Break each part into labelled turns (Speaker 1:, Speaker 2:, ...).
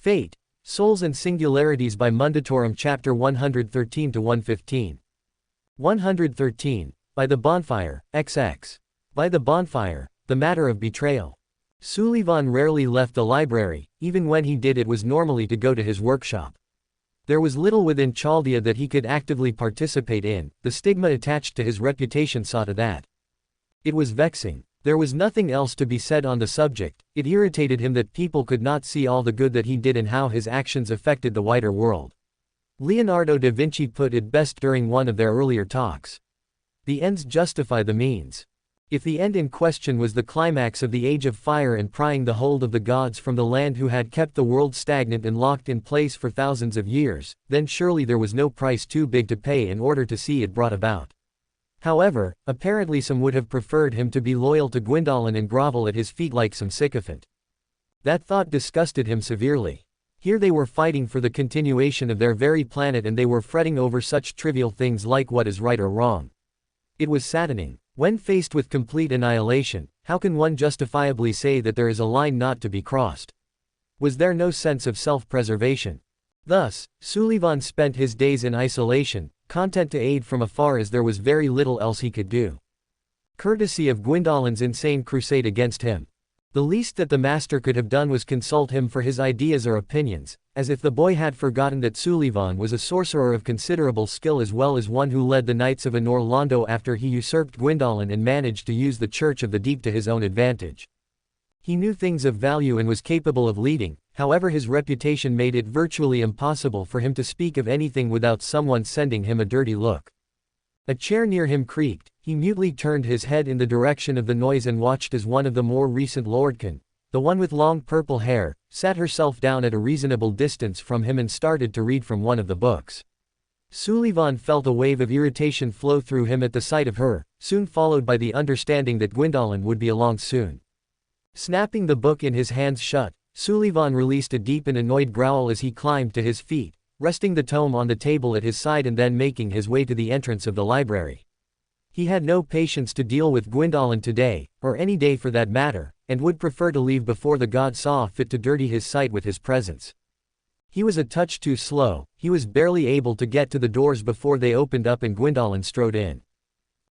Speaker 1: Fate, Souls and Singularities by Mundatorem Chapter 113-115. 113. By the Bonfire, XX. By the Bonfire, The Matter of Betrayal. Sullivan rarely left the library, even when he did it was normally to go to his workshop. There was little within Chaldea that he could actively participate in, the stigma attached to his reputation saw to that. It was vexing. There was nothing else to be said on the subject. It irritated him that people could not see all the good that he did and how his actions affected the wider world. Leonardo da Vinci put it best during one of their earlier talks. The ends justify the means. If the end in question was the climax of the Age of Fire and prying the hold of the gods from the land who had kept the world stagnant and locked in place for thousands of years, then surely there was no price too big to pay in order to see it brought about. However, apparently some would have preferred him to be loyal to Gwyndolin and grovel at his feet like some sycophant. That thought disgusted him severely. Here they were fighting for the continuation of their very planet and they were fretting over such trivial things like what is right or wrong. It was saddening. When faced with complete annihilation, how can one justifiably say that there is a line not to be crossed? Was there no sense of self-preservation? Thus, Sullivan spent his days in isolation, content to aid from afar as there was very little else he could do. Courtesy of Gwyndolin's insane crusade against him. The least that the master could have done was consult him for his ideas or opinions, as if the boy had forgotten that Sullivan was a sorcerer of considerable skill as well as one who led the Knights of Anor Londo after he usurped Gwyndolin and managed to use the Church of the Deep to his own advantage. He knew things of value and was capable of leading, however his reputation made it virtually impossible for him to speak of anything without someone sending him a dirty look. A chair near him creaked, he mutely turned his head in the direction of the noise and watched as one of the more recent lordkin, the one with long purple hair, sat herself down at a reasonable distance from him and started to read from one of the books. Sullivan felt a wave of irritation flow through him at the sight of her, soon followed by the understanding that Gwyndolin would be along soon. Snapping the book in his hands shut, Sullivan released a deep and annoyed growl as he climbed to his feet, resting the tome on the table at his side and then making his way to the entrance of the library. He had no patience to deal with Gwyndolin today, or any day for that matter, and would prefer to leave before the god saw fit to dirty his sight with his presence. He was a touch too slow, he was barely able to get to the doors before they opened up and Gwyndolin strode in.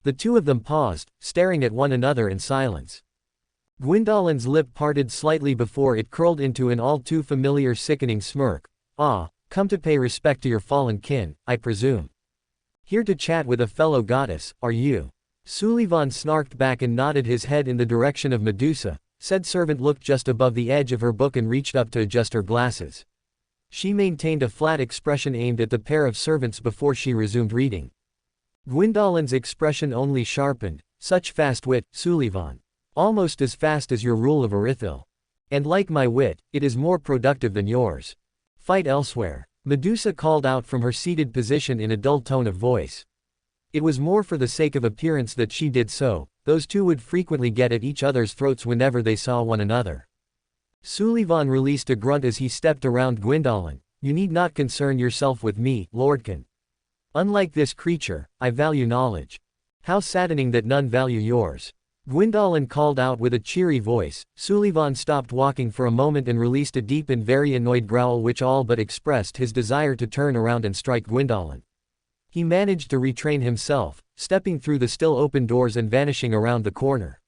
Speaker 1: The two of them paused, staring at one another in silence. Gwyndolin's lip parted slightly before it curled into an all too familiar sickening smirk. "Ah, come to pay respect to your fallen kin, I presume. Here to chat with a fellow goddess, are you?" Sullivan snarked back and nodded his head in the direction of Medusa. Said servant looked just above the edge of her book and reached up to adjust her glasses. She maintained a flat expression aimed at the pair of servants before she resumed reading. Gwyndolин's expression only sharpened. "Such fast wit, Sullivan. Almost as fast as your rule of Erithil. And like my wit, it is more productive than yours. Fight elsewhere." Medusa called out from her seated position in a dull tone of voice. It was more for the sake of appearance that she did so. Those two would frequently get at each other's throats whenever they saw one another. Sullivan released a grunt as he stepped around Gwyndolin. "You need not concern yourself with me, lordkin. Unlike this creature, I value knowledge. How saddening that none value yours." Gwyndolin called out with a cheery voice. Sullivan stopped walking for a moment and released a deep and very annoyed growl which all but expressed his desire to turn around and strike Gwyndolin. He managed to retrain himself, stepping through the still open doors and vanishing around the corner.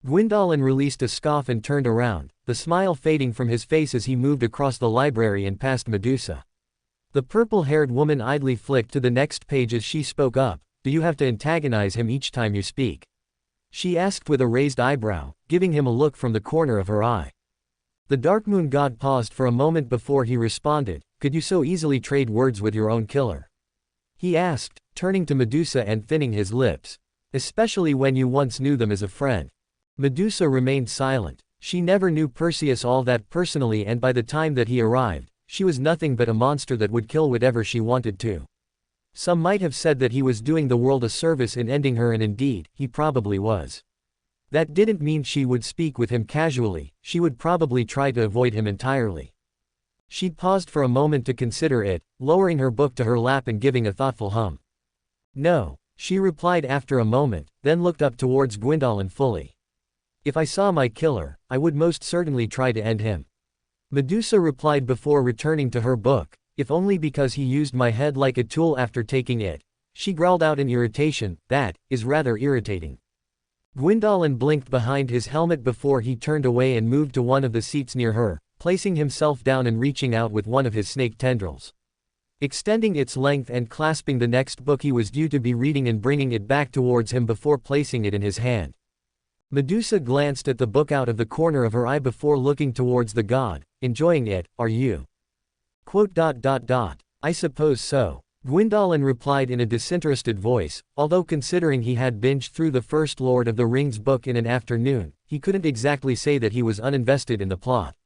Speaker 1: Gwyndolin released a scoff and turned around, the smile fading from his face as he moved across the library and past Medusa. The purple-haired woman idly flicked to the next page as she spoke up. "Do you have to antagonize him each time you speak?" she asked with a raised eyebrow, giving him a look from the corner of her eye. The Darkmoon god paused for a moment before he responded. "Could you so easily trade words with your own killer?" he asked, turning to Medusa and thinning his lips. "Especially when you once knew them as a friend." Medusa remained silent. She never knew Perseus all that personally and by the time that he arrived, she was nothing but a monster that would kill whatever she wanted to. Some might have said that he was doing the world a service in ending her and indeed, he probably was. That didn't mean she would speak with him casually, she would probably try to avoid him entirely. She paused for a moment to consider it, lowering her book to her lap and giving a thoughtful hum. "No," she replied after a moment, then looked up towards Gwyndolin fully. "If I saw my killer, I would most certainly try to end him. Medusa replied before returning to her book, if only because he used my head like a tool after taking it. She growled out in irritation, that is rather irritating. Gwyndolin blinked behind his helmet before he turned away and moved to one of the seats near her, placing himself down and reaching out with one of his snake tendrils, extending its length and clasping the next book he was due to be reading and bringing it back towards him before placing it in his hand. Medusa glanced at the book out of the corner of her eye before looking towards the god. Enjoying it, are you? I suppose so. Gwyndolin replied in a disinterested voice, although considering he had binged through the first Lord of the Rings book in an afternoon, he couldn't exactly say that he was uninvested in the plot.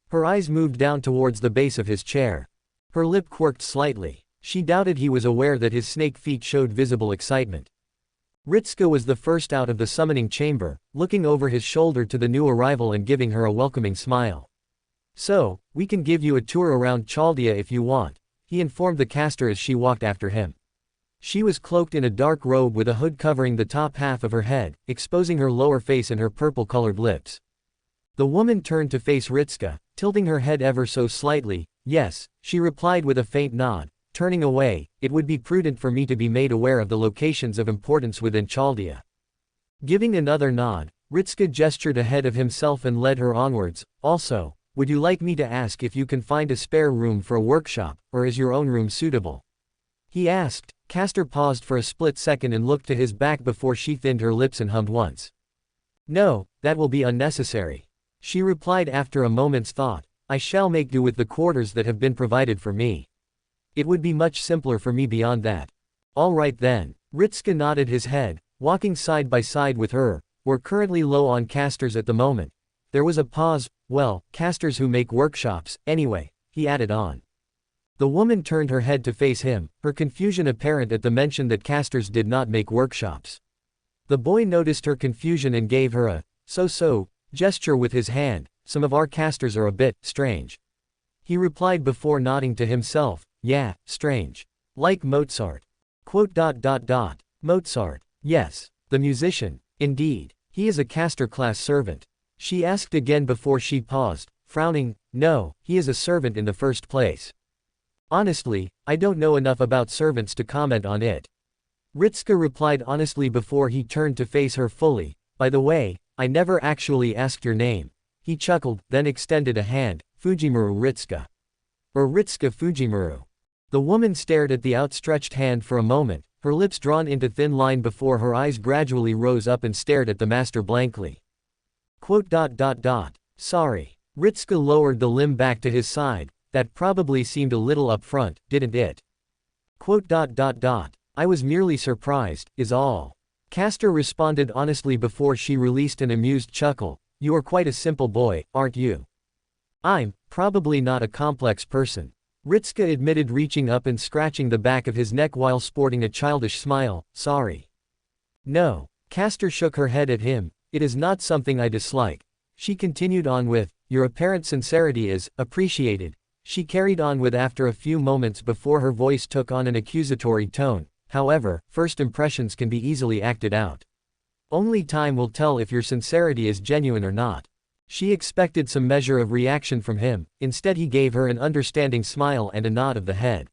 Speaker 1: Her eyes moved down towards the base of his chair. Her lip quirked slightly. She doubted he was aware that his snake feet showed visible excitement. Ritska was the first out of the summoning chamber, looking over his shoulder to the new arrival and giving her a welcoming smile. So, we can give you a tour around Chaldea if you want, he informed the caster as she walked after him. She was cloaked in a dark robe with a hood covering the top half of her head, exposing her lower face and her purple-colored lips. The woman turned to face Ritska, tilting her head ever so slightly. Yes, she replied with a faint nod. Turning away, it would be prudent for me to be made aware of the locations of importance within Chaldea. Giving another nod, Ritska gestured ahead of himself and led her onwards. Also, would you like me to ask if you can find a spare room for a workshop, or is your own room suitable? He asked. Caster paused for a split second and looked to his back before she thinned her lips and hummed once. No, that will be unnecessary. She replied after a moment's thought. I shall make do with the quarters that have been provided for me. It would be much simpler for me beyond that. All right then. Ritska nodded his head, walking side by side with her. We're currently low on casters at the moment. There was a pause. Well, casters who make workshops, anyway, he added on. The woman turned her head to face him, her confusion apparent at the mention that casters did not make workshops. The boy noticed her confusion and gave her a so-so gesture with his hand. Some of our casters are a bit strange. He replied before nodding to himself. Yeah, strange. Like Mozart. Mozart. Yes. The musician. Indeed. He is a caster class servant. She asked again before she paused, frowning. No, he is a servant in the first place. Honestly, I don't know enough about servants to comment on it. Ritska replied honestly before he turned to face her fully. By the way, I never actually asked your name. He chuckled, then extended a hand. Fujimaru Ritska. Or Ritska Fujimaru. The woman stared at the outstretched hand for a moment, her lips drawn into thin line before her eyes gradually rose up and stared at the master blankly. Sorry. Ritska lowered the limb back to his side. That probably seemed a little upfront, didn't it? I was merely surprised, is all. Caster responded honestly before she released an amused chuckle. You are quite a simple boy, aren't you? I'm probably not a complex person. Ritska admitted, reaching up and scratching the back of his neck while sporting a childish smile. Sorry. No. Caster shook her head at him. It is not something I dislike. She continued on with, your apparent sincerity is appreciated. She carried on with after a few moments before her voice took on an accusatory tone. However, first impressions can be easily acted out. Only time will tell if your sincerity is genuine or not. She expected some measure of reaction from him. Instead he gave her an understanding smile and a nod of the head.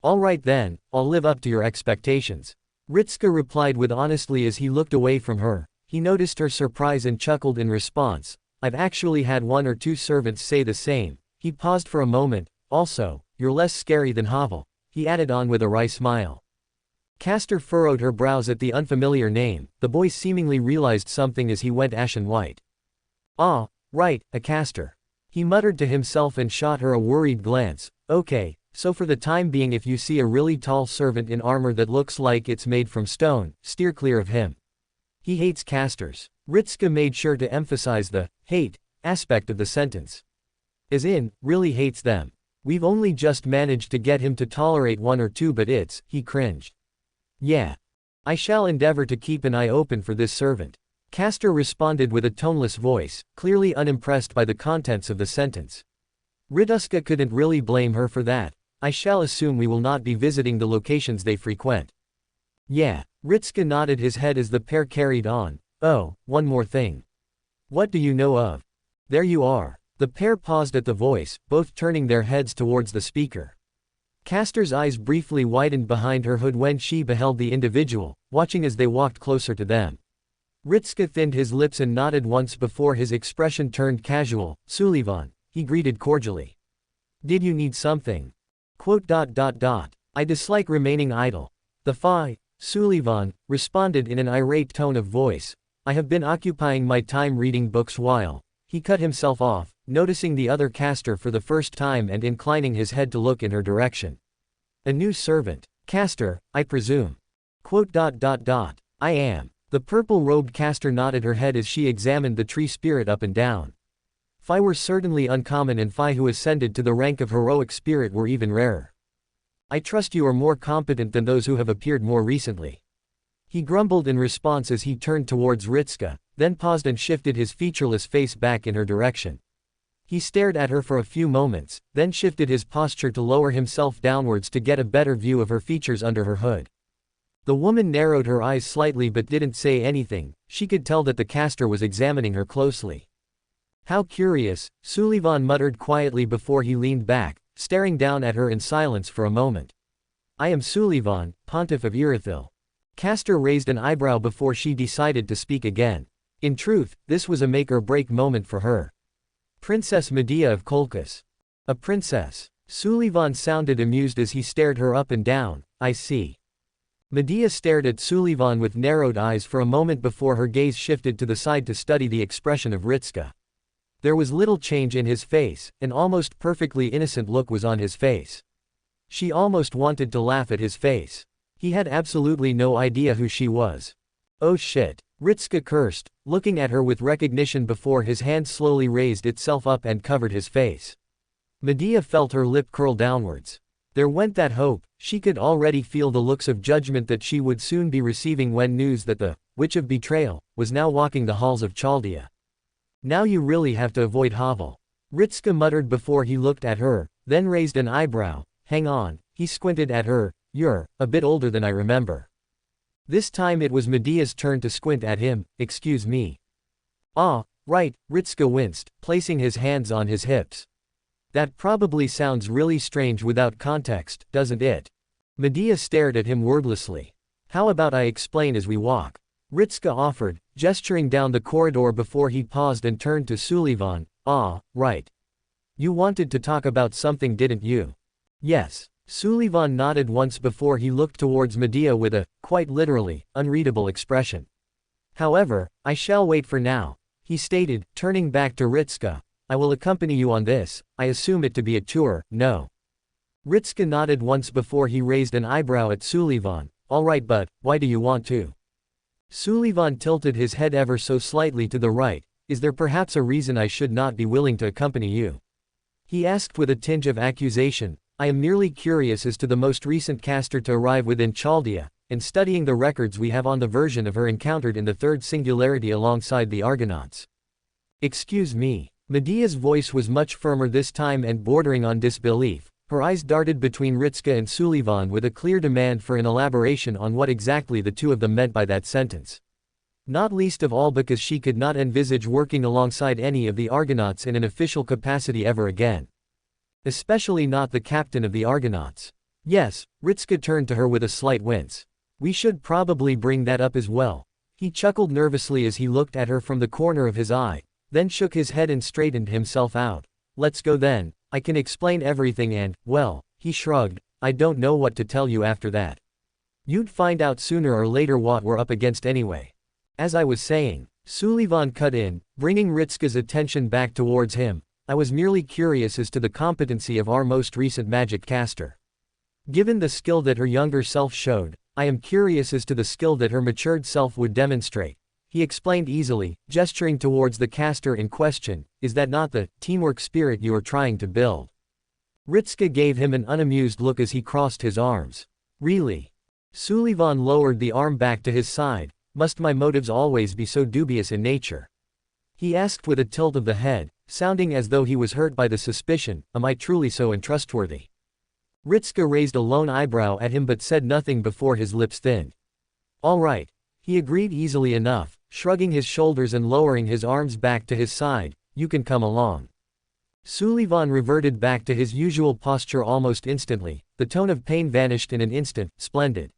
Speaker 1: All right then, I'll live up to your expectations. Ritska replied with honestly as he looked away from her. He noticed her surprise and chuckled in response. I've actually had one or two servants say the same. He paused for a moment. Also, you're less scary than Havel, he added on with a wry smile. Caster furrowed her brows at the unfamiliar name. The boy seemingly realized something as he went ashen white. Ah, right, a caster. He muttered to himself and shot her a worried glance. Okay, so for the time being, if you see a really tall servant in armor that looks like it's made from stone, steer clear of him. He hates casters. Ritska made sure to emphasize the hate aspect of the sentence. As in, really hates them. We've only just managed to get him to tolerate one or two, but he cringed. Yeah. I shall endeavor to keep an eye open for this servant. Caster responded with a toneless voice, clearly unimpressed by the contents of the sentence. Ritska couldn't really blame her for that. I shall assume we will not be visiting the locations they frequent. Yeah. Ritska nodded his head as the pair carried on. Oh, one more thing. What do you know of? There you are. The pair paused at the voice, both turning their heads towards the speaker. Castor's eyes briefly widened behind her hood when she beheld the individual, watching as they walked closer to them. Ritska thinned his lips and nodded once before his expression turned casual. Sullivan, he greeted cordially. Did you need something? I dislike remaining idle. The Phi, Sullivan, responded in an irate tone of voice. I have been occupying my time reading books while. He cut himself off, noticing the other caster for the first time and inclining his head to look in her direction. A new servant. Caster, I presume. I am. The purple-robed caster nodded her head as she examined the tree spirit up and down. Phi were certainly uncommon, and Phi who ascended to the rank of heroic spirit were even rarer. I trust you are more competent than those who have appeared more recently. He grumbled in response as he turned towards Ritska, then paused and shifted his featureless face back in her direction. He stared at her for a few moments, then shifted his posture to lower himself downwards to get a better view of her features under her hood. The woman narrowed her eyes slightly but didn't say anything. She could tell that the caster was examining her closely. How curious, Sullivan muttered quietly before he leaned back, staring down at her in silence for a moment. I am Sullivan, Pontiff of Irithyll. Caster raised an eyebrow before she decided to speak again. In truth, this was a make-or-break moment for her. Princess Medea of Colchis. A princess. Sullivan sounded amused as he stared her up and down. I see. Medea stared at Sullivan with narrowed eyes for a moment before her gaze shifted to the side to study the expression of Ritska. There was little change in his face, an almost perfectly innocent look was on his face. She almost wanted to laugh at his face. He had absolutely no idea who she was. Oh shit. Ritska cursed, looking at her with recognition before his hand slowly raised itself up and covered his face. Medea felt her lip curl downwards. There went that hope. She could already feel the looks of judgment that she would soon be receiving when news that the Witch of Betrayal was now walking the halls of Chaldea. Now you really have to avoid Havel. Ritska muttered before he looked at her, then raised an eyebrow. Hang on, he squinted at her. You're a bit older than I remember. This time it was Medea's turn to squint at him. Excuse me. Ah, right, Ritska winced, placing his hands on his hips. That probably sounds really strange without context, doesn't it? Medea stared at him wordlessly. How about I explain as we walk? Ritska offered, gesturing down the corridor before he paused and turned to Sullivan. Ah, right. You wanted to talk about something, didn't you? Yes. Sullivan nodded once before he looked towards Medea with a, quite literally, unreadable expression. However, I shall wait for now, he stated, turning back to Ritska. I will accompany you on this. I assume it to be a tour, no? Ritska nodded once before he raised an eyebrow at Sullivan. All right, but why do you want to? Sullivan tilted his head ever so slightly to the right. Is there perhaps a reason I should not be willing to accompany you? He asked with a tinge of accusation. I am merely curious as to the most recent caster to arrive within Chaldea, and studying the records we have on the version of her encountered in the third singularity alongside the Argonauts. Excuse me. Medea's voice was much firmer this time and bordering on disbelief. Her eyes darted between Ritska and Sullivan with a clear demand for an elaboration on what exactly the two of them meant by that sentence. Not least of all because she could not envisage working alongside any of the Argonauts in an official capacity ever again. Especially not the captain of the Argonauts. Yes, Ritska turned to her with a slight wince. We should probably bring that up as well. He chuckled nervously as he looked at her from the corner of his eye, then shook his head and straightened himself out. Let's go then, I can explain everything and, well, he shrugged, I don't know what to tell you after that. You'd find out sooner or later what we're up against anyway. As I was saying, Sullivan cut in, bringing Ritska's attention back towards him. I was merely curious as to the competency of our most recent magic caster. Given the skill that her younger self showed, I am curious as to the skill that her matured self would demonstrate. He explained easily, gesturing towards the caster in question. Is that not the teamwork spirit you are trying to build? Ritska gave him an unamused look as he crossed his arms. Really? Sullivan lowered the arm back to his side. Must my motives always be so dubious in nature? He asked with a tilt of the head, sounding as though he was hurt by the suspicion. Am I truly so untrustworthy? Ritska raised a lone eyebrow at him but said nothing before his lips thinned. All right. He agreed easily enough, shrugging his shoulders and lowering his arms back to his side. You can come along. Sullivan reverted back to his usual posture almost instantly, the tone of pain vanished in an instant. Splendid.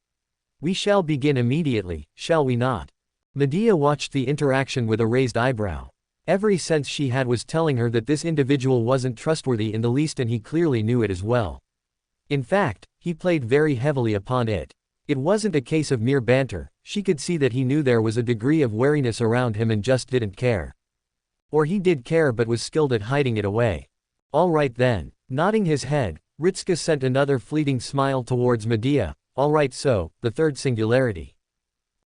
Speaker 1: We shall begin immediately, shall we not? Medea watched the interaction with a raised eyebrow. Every sense she had was telling her that this individual wasn't trustworthy in the least, and he clearly knew it as well. In fact, he played very heavily upon it. It wasn't a case of mere banter, she could see that he knew there was a degree of wariness around him and just didn't care. Or he did care but was skilled at hiding it away. All right then. Nodding his head, Ritska sent another fleeting smile towards Medea. All right, so, the third singularity.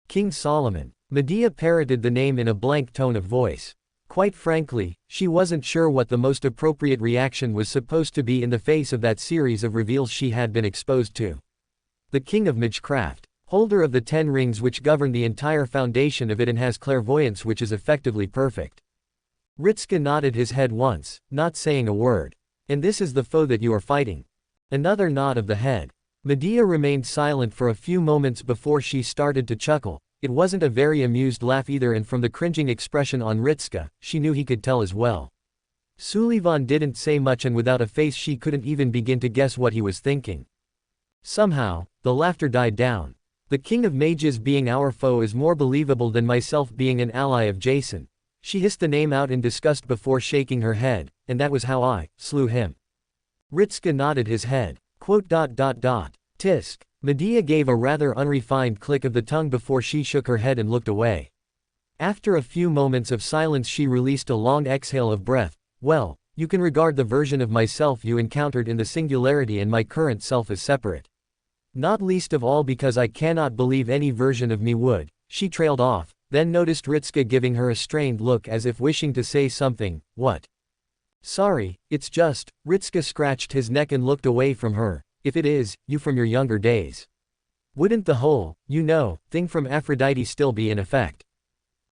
Speaker 1: King Solomon. Medea parroted the name in a blank tone of voice. Quite frankly, she wasn't sure what the most appropriate reaction was supposed to be in the face of that series of reveals she had been exposed to. The king of magecraft, holder of the 10 rings which govern the entire foundation of it and has clairvoyance which is effectively perfect. Ritska nodded his head once, not saying a word. And this is the foe that you are fighting. Another nod of the head. Medea remained silent for a few moments before she started to chuckle. It wasn't a very amused laugh either, and from the cringing expression on Ritska, she knew he could tell as well. Sullivan didn't say much, and without a face she couldn't even begin to guess what he was thinking. Somehow, the laughter died down. The king of mages being our foe is more believable than myself being an ally of Jason. She hissed the name out in disgust before shaking her head, and that was how I slew him. Ritska nodded his head. Tisk. Medea gave a rather unrefined click of the tongue before she shook her head and looked away. After a few moments of silence she released a long exhale of breath. Well, you can regard the version of myself you encountered in the singularity and my current self as separate. Not least of all because I cannot believe any version of me would. She trailed off, then noticed Ritska giving her a strained look as if wishing to say something. What? Sorry, it's just, Ritska scratched his neck and looked away from her. If it is, you from your younger days. Wouldn't the whole, thing from Aphrodite still be in effect?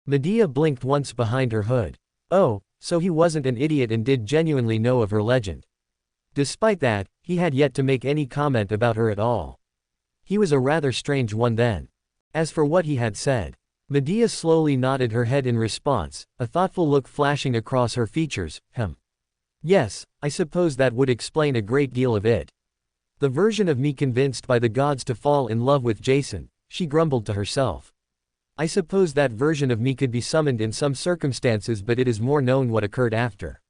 Speaker 1: Medea blinked once behind her hood. Oh, so he wasn't an idiot and did genuinely know of her legend. Despite that, he had yet to make any comment about her at all. He was a rather strange one then. As for what he had said, Medea slowly nodded her head in response, a thoughtful look flashing across her features. Yes, I suppose that would explain a great deal of it. The version of me convinced by the gods to fall in love with Jason, she grumbled to herself. I suppose that version of me could be summoned in some circumstances, but it is more known what occurred after.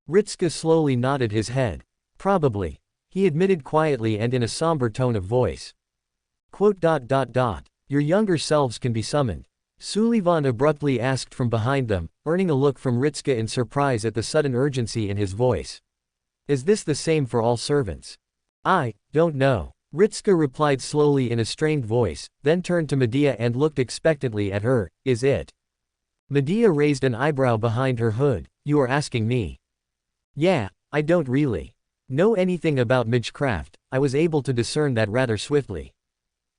Speaker 1: Ritska slowly nodded his head. Probably. He admitted quietly and in a somber tone of voice. Your younger selves can be summoned. Sullivan abruptly asked from behind them, earning a look from Ritska in surprise at the sudden urgency in his voice. Is this the same for all servants? I don't know. Ritska replied slowly in a strained voice, then turned to Medea and looked expectantly at her. Is it? Medea raised an eyebrow behind her hood. You are asking me? Yeah, I don't really know anything about magecraft. I was able to discern that rather swiftly.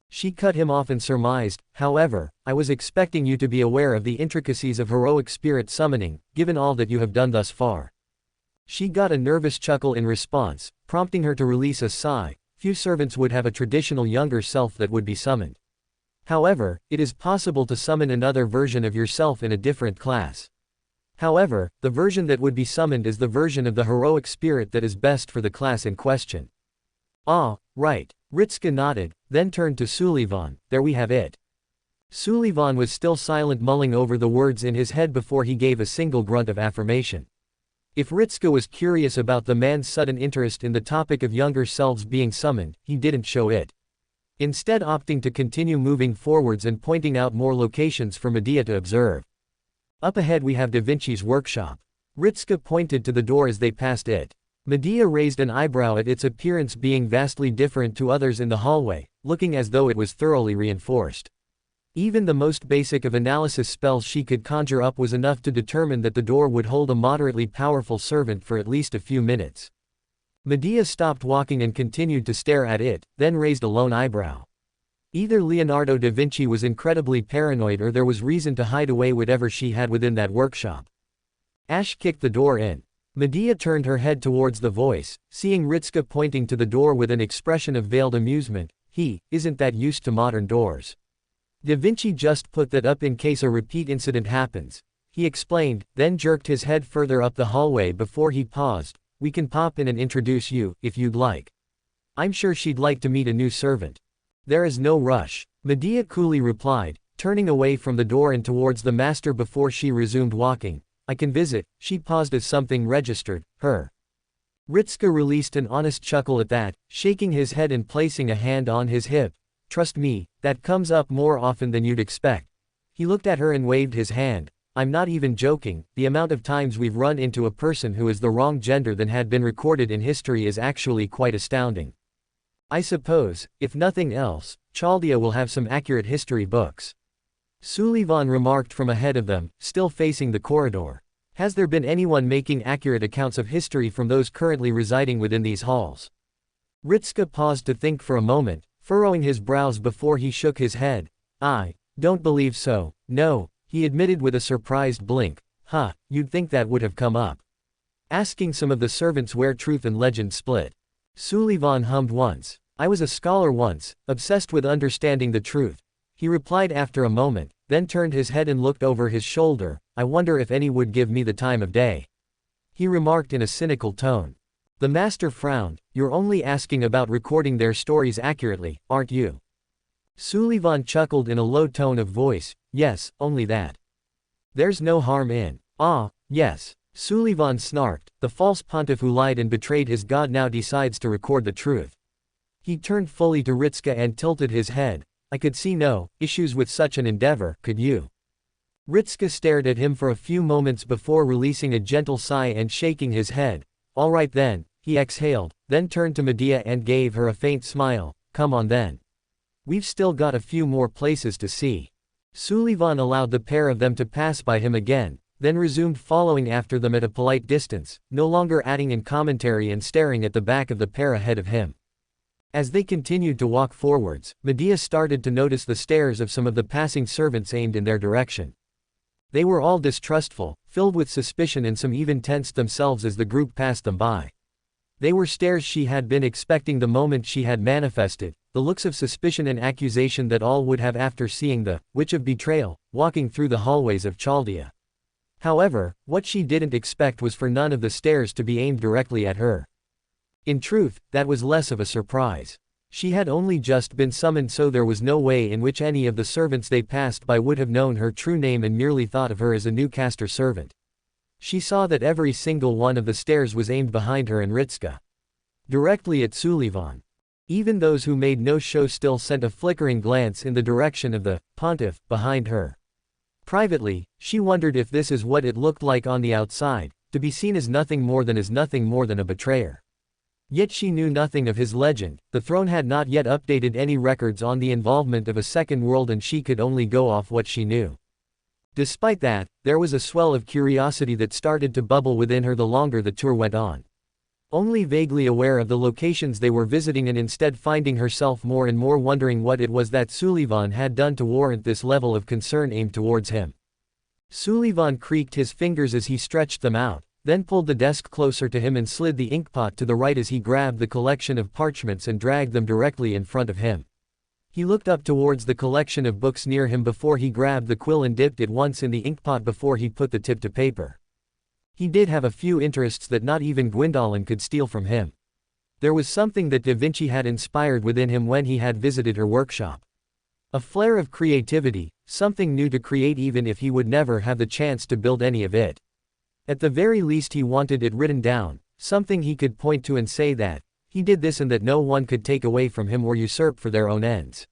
Speaker 1: She cut him off and surmised, however, I was expecting you to be aware of the intricacies of heroic spirit summoning, given all that you have done thus far. She got a nervous chuckle in response, prompting her to release a sigh. Few servants would have a traditional younger self that would be summoned. However, it is possible to summon another version of yourself in a different class. However, the version that would be summoned is the version of the heroic spirit that is best for the class in question. Ah, right. Ritska nodded, then turned to Sullivan. There we have it. Sullivan was still silent, mulling over the words in his head before he gave a single grunt of affirmation. If Ritska was curious about the man's sudden interest in the topic of younger selves being summoned, he didn't show it. Instead, opting to continue moving forwards and pointing out more locations for Medea to observe. Up ahead we have Da Vinci's workshop. Ritska pointed to the door as they passed it. Medea raised an eyebrow at its appearance being vastly different to others in the hallway, looking as though it was thoroughly reinforced. Even the most basic of analysis spells she could conjure up was enough to determine that the door would hold a moderately powerful servant for at least a few minutes. Medea stopped walking and continued to stare at it, then raised a lone eyebrow. Either Leonardo da Vinci was incredibly paranoid or there was reason to hide away whatever she had within that workshop. Ash kicked the door in. Medea turned her head towards the voice, seeing Ritska pointing to the door with an expression of veiled amusement. He isn't that used to modern doors. Da Vinci just put that up in case a repeat incident happens. he explained, then jerked his head further up the hallway before he paused. We can pop in and introduce you, if you'd like. I'm sure she'd like to meet a new servant. There is no rush, Medea coolly replied, turning away from the door and towards the master before she resumed walking. I can visit. She paused as something registered her. Ritska released an honest chuckle at that, shaking his head and placing a hand on his hip. Trust me, that comes up more often than you'd expect. He looked at her and waved his hand. I'm not even joking, the amount of times we've run into a person who is the wrong gender than had been recorded in history is actually quite astounding. I suppose, if nothing else, Chaldea will have some accurate history books. Sullivan remarked from ahead of them, still facing the corridor. Has there been anyone making accurate accounts of history from those currently residing within these halls? Ritska paused to think for a moment, furrowing his brows before he shook his head. I don't believe so, no, he admitted with a surprised blink. You'd think that would have come up. Asking some of the servants where truth and legend split. Sullivan hummed once. I was a scholar once, obsessed with understanding the truth. He replied after a moment, then turned his head and looked over his shoulder. I wonder if any would give me the time of day. He remarked in a cynical tone. The master frowned. You're only asking about recording their stories accurately, aren't you? Sullivan chuckled in a low tone of voice. Yes, only that. There's no harm in. Yes. Sullivan snarked. The false pontiff who lied and betrayed his god now decides to record the truth. He turned fully to Ritska and tilted his head. I could see no issues with such an endeavor, could you? Ritska stared at him for a few moments before releasing a gentle sigh and shaking his head. All right then, he exhaled, then turned to Medea and gave her a faint smile. Come on then. We've still got a few more places to see. Sullivan allowed the pair of them to pass by him again, then resumed following after them at a polite distance, no longer adding in commentary and staring at the back of the pair ahead of him. As they continued to walk forwards, Medea started to notice the stares of some of the passing servants aimed in their direction. They were all distrustful, filled with suspicion, and some even tensed themselves as the group passed them by. They were stares she had been expecting the moment she had manifested, the looks of suspicion and accusation that all would have after seeing the Witch of Betrayal walking through the hallways of Chaldea. However, what she didn't expect was for none of the stares to be aimed directly at her. In truth, that was less of a surprise. She had only just been summoned, so there was no way in which any of the servants they passed by would have known her true name and merely thought of her as a new caster servant. She saw that every single one of the stares was aimed behind her and Ritska. Directly at Sullivan. Even those who made no show still sent a flickering glance in the direction of the pontiff behind her. Privately, she wondered if this is what it looked like on the outside, to be seen as nothing more than a betrayer. Yet she knew nothing of his legend. The throne had not yet updated any records on the involvement of a second world, and she could only go off what she knew. Despite that, there was a swell of curiosity that started to bubble within her the longer the tour went on. Only vaguely aware of the locations they were visiting, and instead finding herself more and more wondering what it was that Sullivan had done to warrant this level of concern aimed towards him. Sullivan creaked his fingers as he stretched them out, then pulled the desk closer to him and slid the inkpot to the right as he grabbed the collection of parchments and dragged them directly in front of him. He looked up towards the collection of books near him before he grabbed the quill and dipped it once in the inkpot before he put the tip to paper. He did have a few interests that not even Gwyndolin could steal from him. There was something that Da Vinci had inspired within him when he had visited her workshop. A flare of creativity, something new to create even if he would never have the chance to build any of it. At the very least he wanted it written down, something he could point to and say that he did this and that no one could take away from him or usurp for their own ends.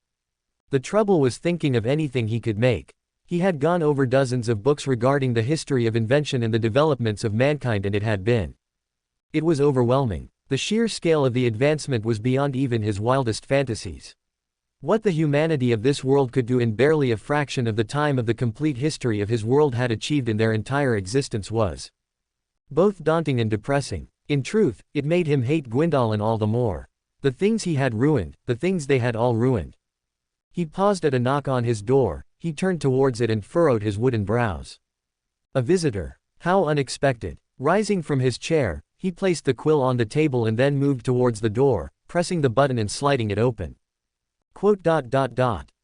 Speaker 1: The trouble was thinking of anything he could make. He had gone over dozens of books regarding the history of invention and the developments of mankind, and it was overwhelming. The sheer scale of the advancement was beyond even his wildest fantasies. What the humanity of this world could do in barely a fraction of the time of the complete history of his world had achieved in their entire existence was both daunting and depressing. In truth, it made him hate Gwyndolin all the more. The things he had ruined, the things they had all ruined. He paused at a knock on his door. He turned towards it and furrowed his wooden brows. A visitor. How unexpected. Rising from his chair, he placed the quill on the table and then moved towards the door, pressing the button and sliding it open.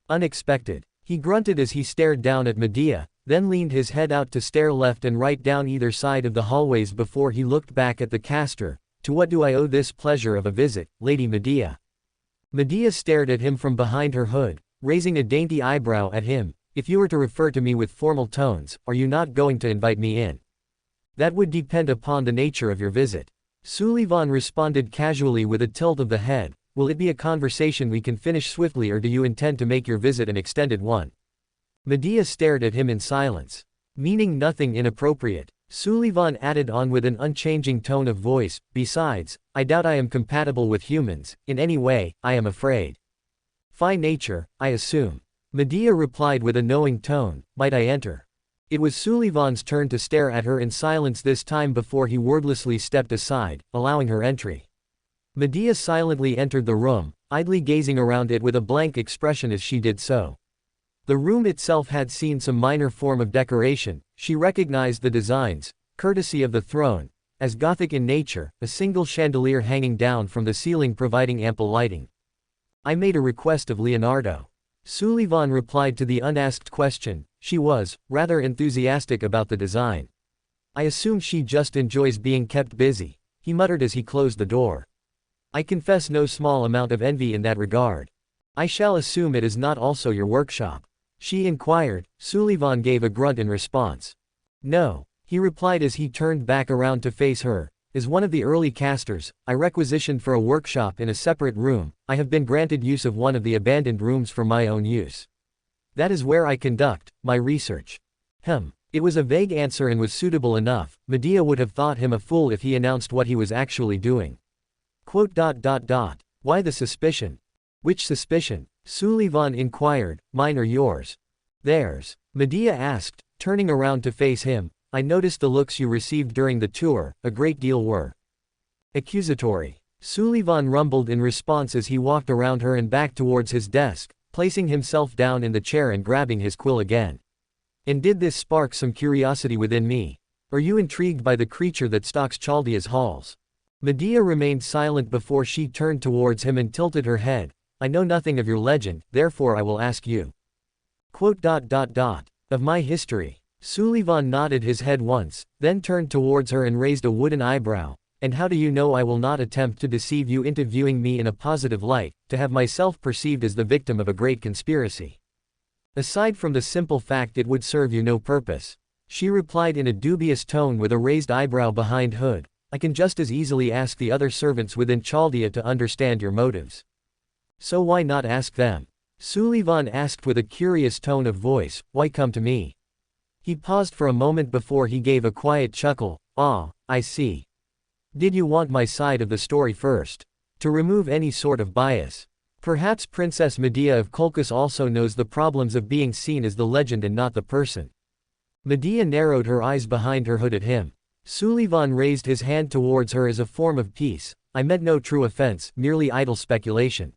Speaker 1: Unexpected. He grunted as he stared down at Medea, then leaned his head out to stare left and right down either side of the hallways before he looked back at the caster. To what do I owe this pleasure of a visit, Lady Medea? Medea stared at him from behind her hood, raising a dainty eyebrow at him. If you were to refer to me with formal tones, are you not going to invite me in? That would depend upon the nature of your visit. Sullivan responded casually with a tilt of the head. Will it be a conversation we can finish swiftly, or do you intend to make your visit an extended one? Medea stared at him in silence. Meaning nothing inappropriate, Sullivan added on with an unchanging tone of voice, besides, I doubt I am compatible with humans, in any way, I am afraid. Fine nature, I assume. Medea replied with a knowing tone, might I enter? It was Sullivan's turn to stare at her in silence this time before he wordlessly stepped aside, allowing her entry. Medea silently entered the room, idly gazing around it with a blank expression as she did so. The room itself had seen some minor form of decoration. She recognized the designs, courtesy of the throne, as Gothic in nature, a single chandelier hanging down from the ceiling providing ample lighting. I made a request of Leonardo. Sullivan replied to the unasked question. She was, rather enthusiastic about the design. I assume she just enjoys being kept busy, he muttered as he closed the door. I confess no small amount of envy in that regard. I shall assume it is not also your workshop? She inquired. Sullivan gave a grunt in response. No, he replied as he turned back around to face her. As one of the early casters, I requisitioned for a workshop in a separate room. I have been granted use of one of the abandoned rooms for my own use. That is where I conduct my research. It was a vague answer and was suitable enough. Medea would have thought him a fool if he announced what he was actually doing. Why the suspicion? Which suspicion? Sullivan inquired. Mine or yours? Theirs, Medea asked, turning around to face him. I noticed the looks you received during the tour, a great deal were accusatory. Sullivan rumbled in response as he walked around her and back towards his desk, placing himself down in the chair and grabbing his quill again. And did this spark some curiosity within me? Are you intrigued by the creature that stalks Chaldea's halls? Medea remained silent before she turned towards him and tilted her head. I know nothing of your legend, therefore I will ask you. Of my history. Sullivan nodded his head once, then turned towards her and raised a wooden eyebrow. And how do you know I will not attempt to deceive you into viewing me in a positive light, to have myself perceived as the victim of a great conspiracy? Aside from the simple fact it would serve you no purpose. She replied in a dubious tone with a raised eyebrow behind hood. I can just as easily ask the other servants within Chaldea to understand your motives. So why not ask them? Sullivan asked with a curious tone of voice, why come to me? He paused for a moment before he gave a quiet chuckle. Ah, I see. Did you want my side of the story first? To remove any sort of bias. Perhaps Princess Medea of Colchis also knows the problems of being seen as the legend and not the person. Medea narrowed her eyes behind her hood at him. Sullivan raised his hand towards her as a form of peace. I meant no true offense, merely idle speculation.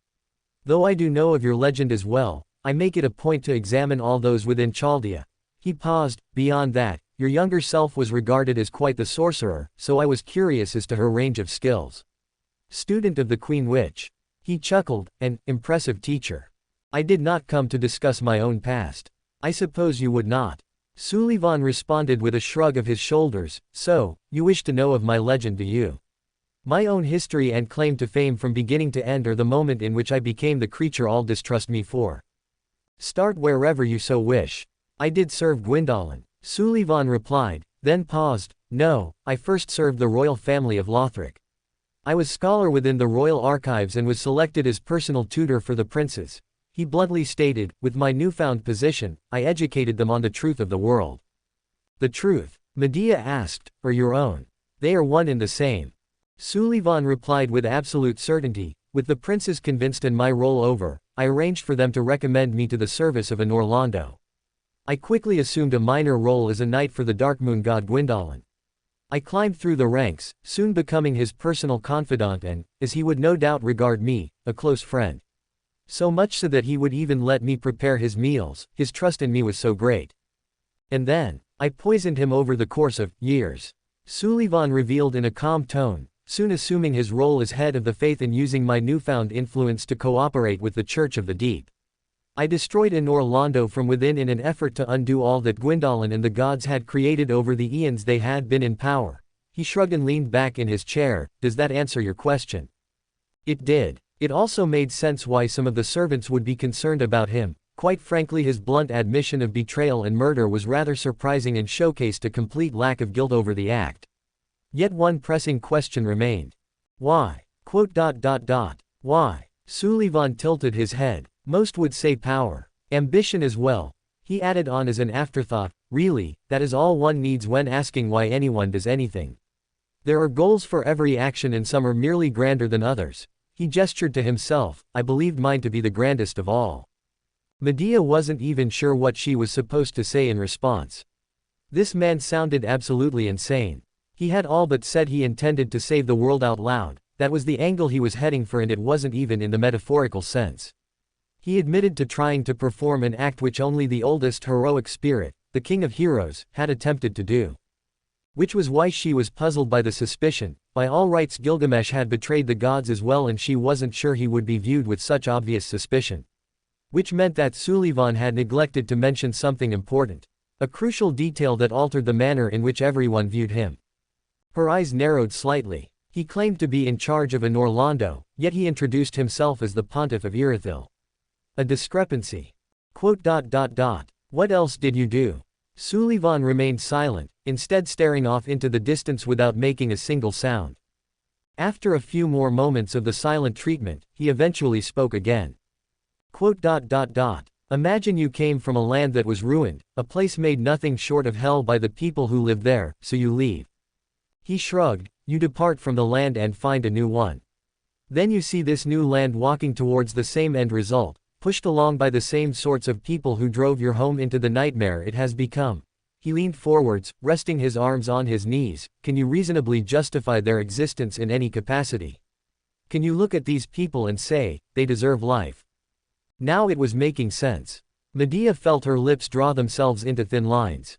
Speaker 1: Though I do know of your legend as well, I make it a point to examine all those within Chaldea. He paused. Beyond that, your younger self was regarded as quite the sorcerer, so I was curious as to her range of skills. Student of the Queen Witch. He chuckled. An impressive teacher. I did not come to discuss my own past. I suppose you would not. Sullivan responded with a shrug of his shoulders. So, you wish to know of my legend, do you? My own history and claim to fame from beginning to end, or the moment in which I became the creature all distrust me for? Start wherever you so wish. I did serve Gwyndolin, Sullivan replied, then paused. No, I first served the royal family of Lothric. I was scholar within the royal archives and was selected as personal tutor for the princes. He bluntly stated, with my newfound position, I educated them on the truth of the world. The truth? Medea asked, or your own? They are one and the same. Sullivan replied with absolute certainty. With the princes convinced and my role over, I arranged for them to recommend me to the service of an Orlando. I quickly assumed a minor role as a knight for the dark moon god Gwyndolin. I climbed through the ranks, soon becoming his personal confidant and, as he would no doubt regard me, a close friend. So much so that he would even let me prepare his meals. His trust in me was so great. And then, I poisoned him over the course of years. Sullivan revealed in a calm tone, soon assuming his role as head of the faith and using my newfound influence to cooperate with the Church of the Deep. I destroyed Enor Londo from within in an effort to undo all that Gwyndolin and the gods had created over the eons they had been in power. He shrugged and leaned back in his chair. Does that answer your question? It did. It also made sense why some of the servants would be concerned about him. Quite frankly, his blunt admission of betrayal and murder was rather surprising and showcased a complete lack of guilt over the act. Yet one pressing question remained. Why? Why? Sullivan tilted his head. Most would say power. Ambition as well. He added on as an afterthought, really, that is all one needs when asking why anyone does anything. There are goals for every action and some are merely grander than others. He gestured to himself. I believed mine to be the grandest of all. Medea wasn't even sure what she was supposed to say in response. This man sounded absolutely insane. He had all but said he intended to save the world out loud. That was the angle he was heading for, and it wasn't even in the metaphorical sense. He admitted to trying to perform an act which only the oldest heroic spirit, the king of heroes, had attempted to do. Which was why she was puzzled by the suspicion. By all rights, Gilgamesh had betrayed the gods as well, and she wasn't sure he would be viewed with such obvious suspicion. Which meant that Sullivan had neglected to mention something important. A crucial detail that altered the manner in which everyone viewed him. Her eyes narrowed slightly. He claimed to be in charge of Enor Londo, yet he introduced himself as the Pontiff of Irithyll. A discrepancy. What else did you do? Sullivan remained silent, instead staring off into the distance without making a single sound. After a few more moments of the silent treatment, he eventually spoke again. Imagine you came from a land that was ruined, a place made nothing short of hell by the people who lived there, so you leave. He shrugged. You depart from the land and find a new one. Then you see this new land walking towards the same end result, pushed along by the same sorts of people who drove your home into the nightmare it has become. He leaned forwards, resting his arms on his knees. Can you reasonably justify their existence in any capacity? Can you look at these people and say, they deserve life? Now it was making sense. Medea felt her lips draw themselves into thin lines.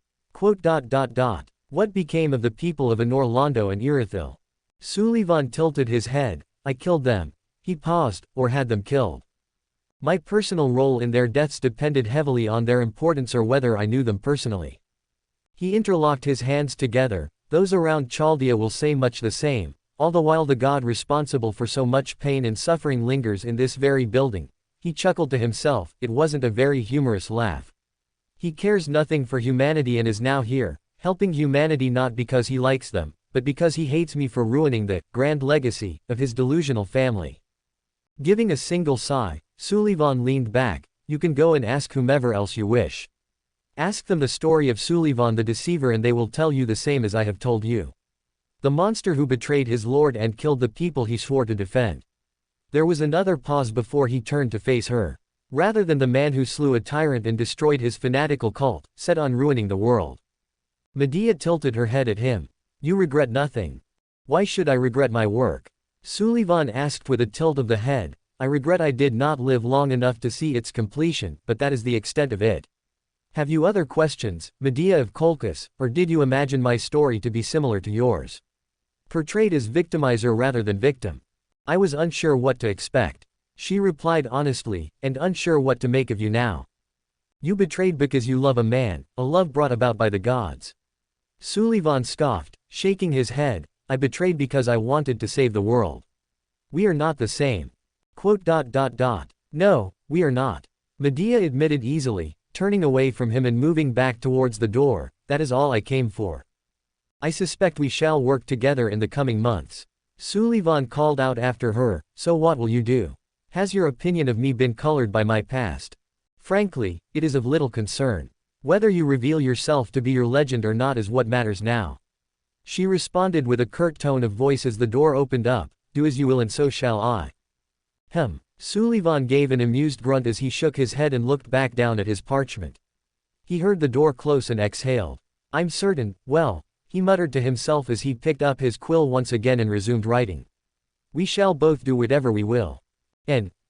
Speaker 1: What became of the people of Enor Londo and Irithyll? Sullivan tilted his head. I killed them. He paused, or had them killed. My personal role in their deaths depended heavily on their importance or whether I knew them personally. He interlocked his hands together. Those around Chaldea will say much the same, all the while the god responsible for so much pain and suffering lingers in this very building. He chuckled to himself. It wasn't a very humorous laugh. He cares nothing for humanity and is now here, helping humanity not because he likes them, but because he hates me for ruining the grand legacy of his delusional family. Giving a single sigh, Sullivan leaned back. You can go and ask whomever else you wish. Ask them the story of Sullivan the Deceiver and they will tell you the same as I have told you. The monster who betrayed his lord and killed the people he swore to defend. There was another pause before he turned to face her. Rather than the man who slew a tyrant and destroyed his fanatical cult, set on ruining the world. Medea tilted her head at him. You regret nothing. Why should I regret my work? Sullivan asked with a tilt of the head. I regret I did not live long enough to see its completion, but that is the extent of it. Have you other questions, Medea of Colchis, or did you imagine my story to be similar to yours? Portrayed as victimizer rather than victim. I was unsure what to expect. She replied honestly, and unsure what to make of you now. You betrayed because you love a man, a love brought about by the gods. Sullivan scoffed, shaking his head. I betrayed because I wanted to save the world. We are not the same. No, we are not. Medea admitted easily, turning away from him and moving back towards the door. That is all I came for. I suspect we shall work together in the coming months. Sullivan called out after her. So what will you do? Has your opinion of me been colored by my past? Frankly, it is of little concern. Whether you reveal yourself to be your legend or not is what matters now. She responded with a curt tone of voice as the door opened up. Do as you will and so shall I. Sullivan gave an amused grunt as he shook his head and looked back down at his parchment. He heard the door close and exhaled. I'm certain, well, he muttered to himself as he picked up his quill once again and resumed writing. We shall both do whatever we will.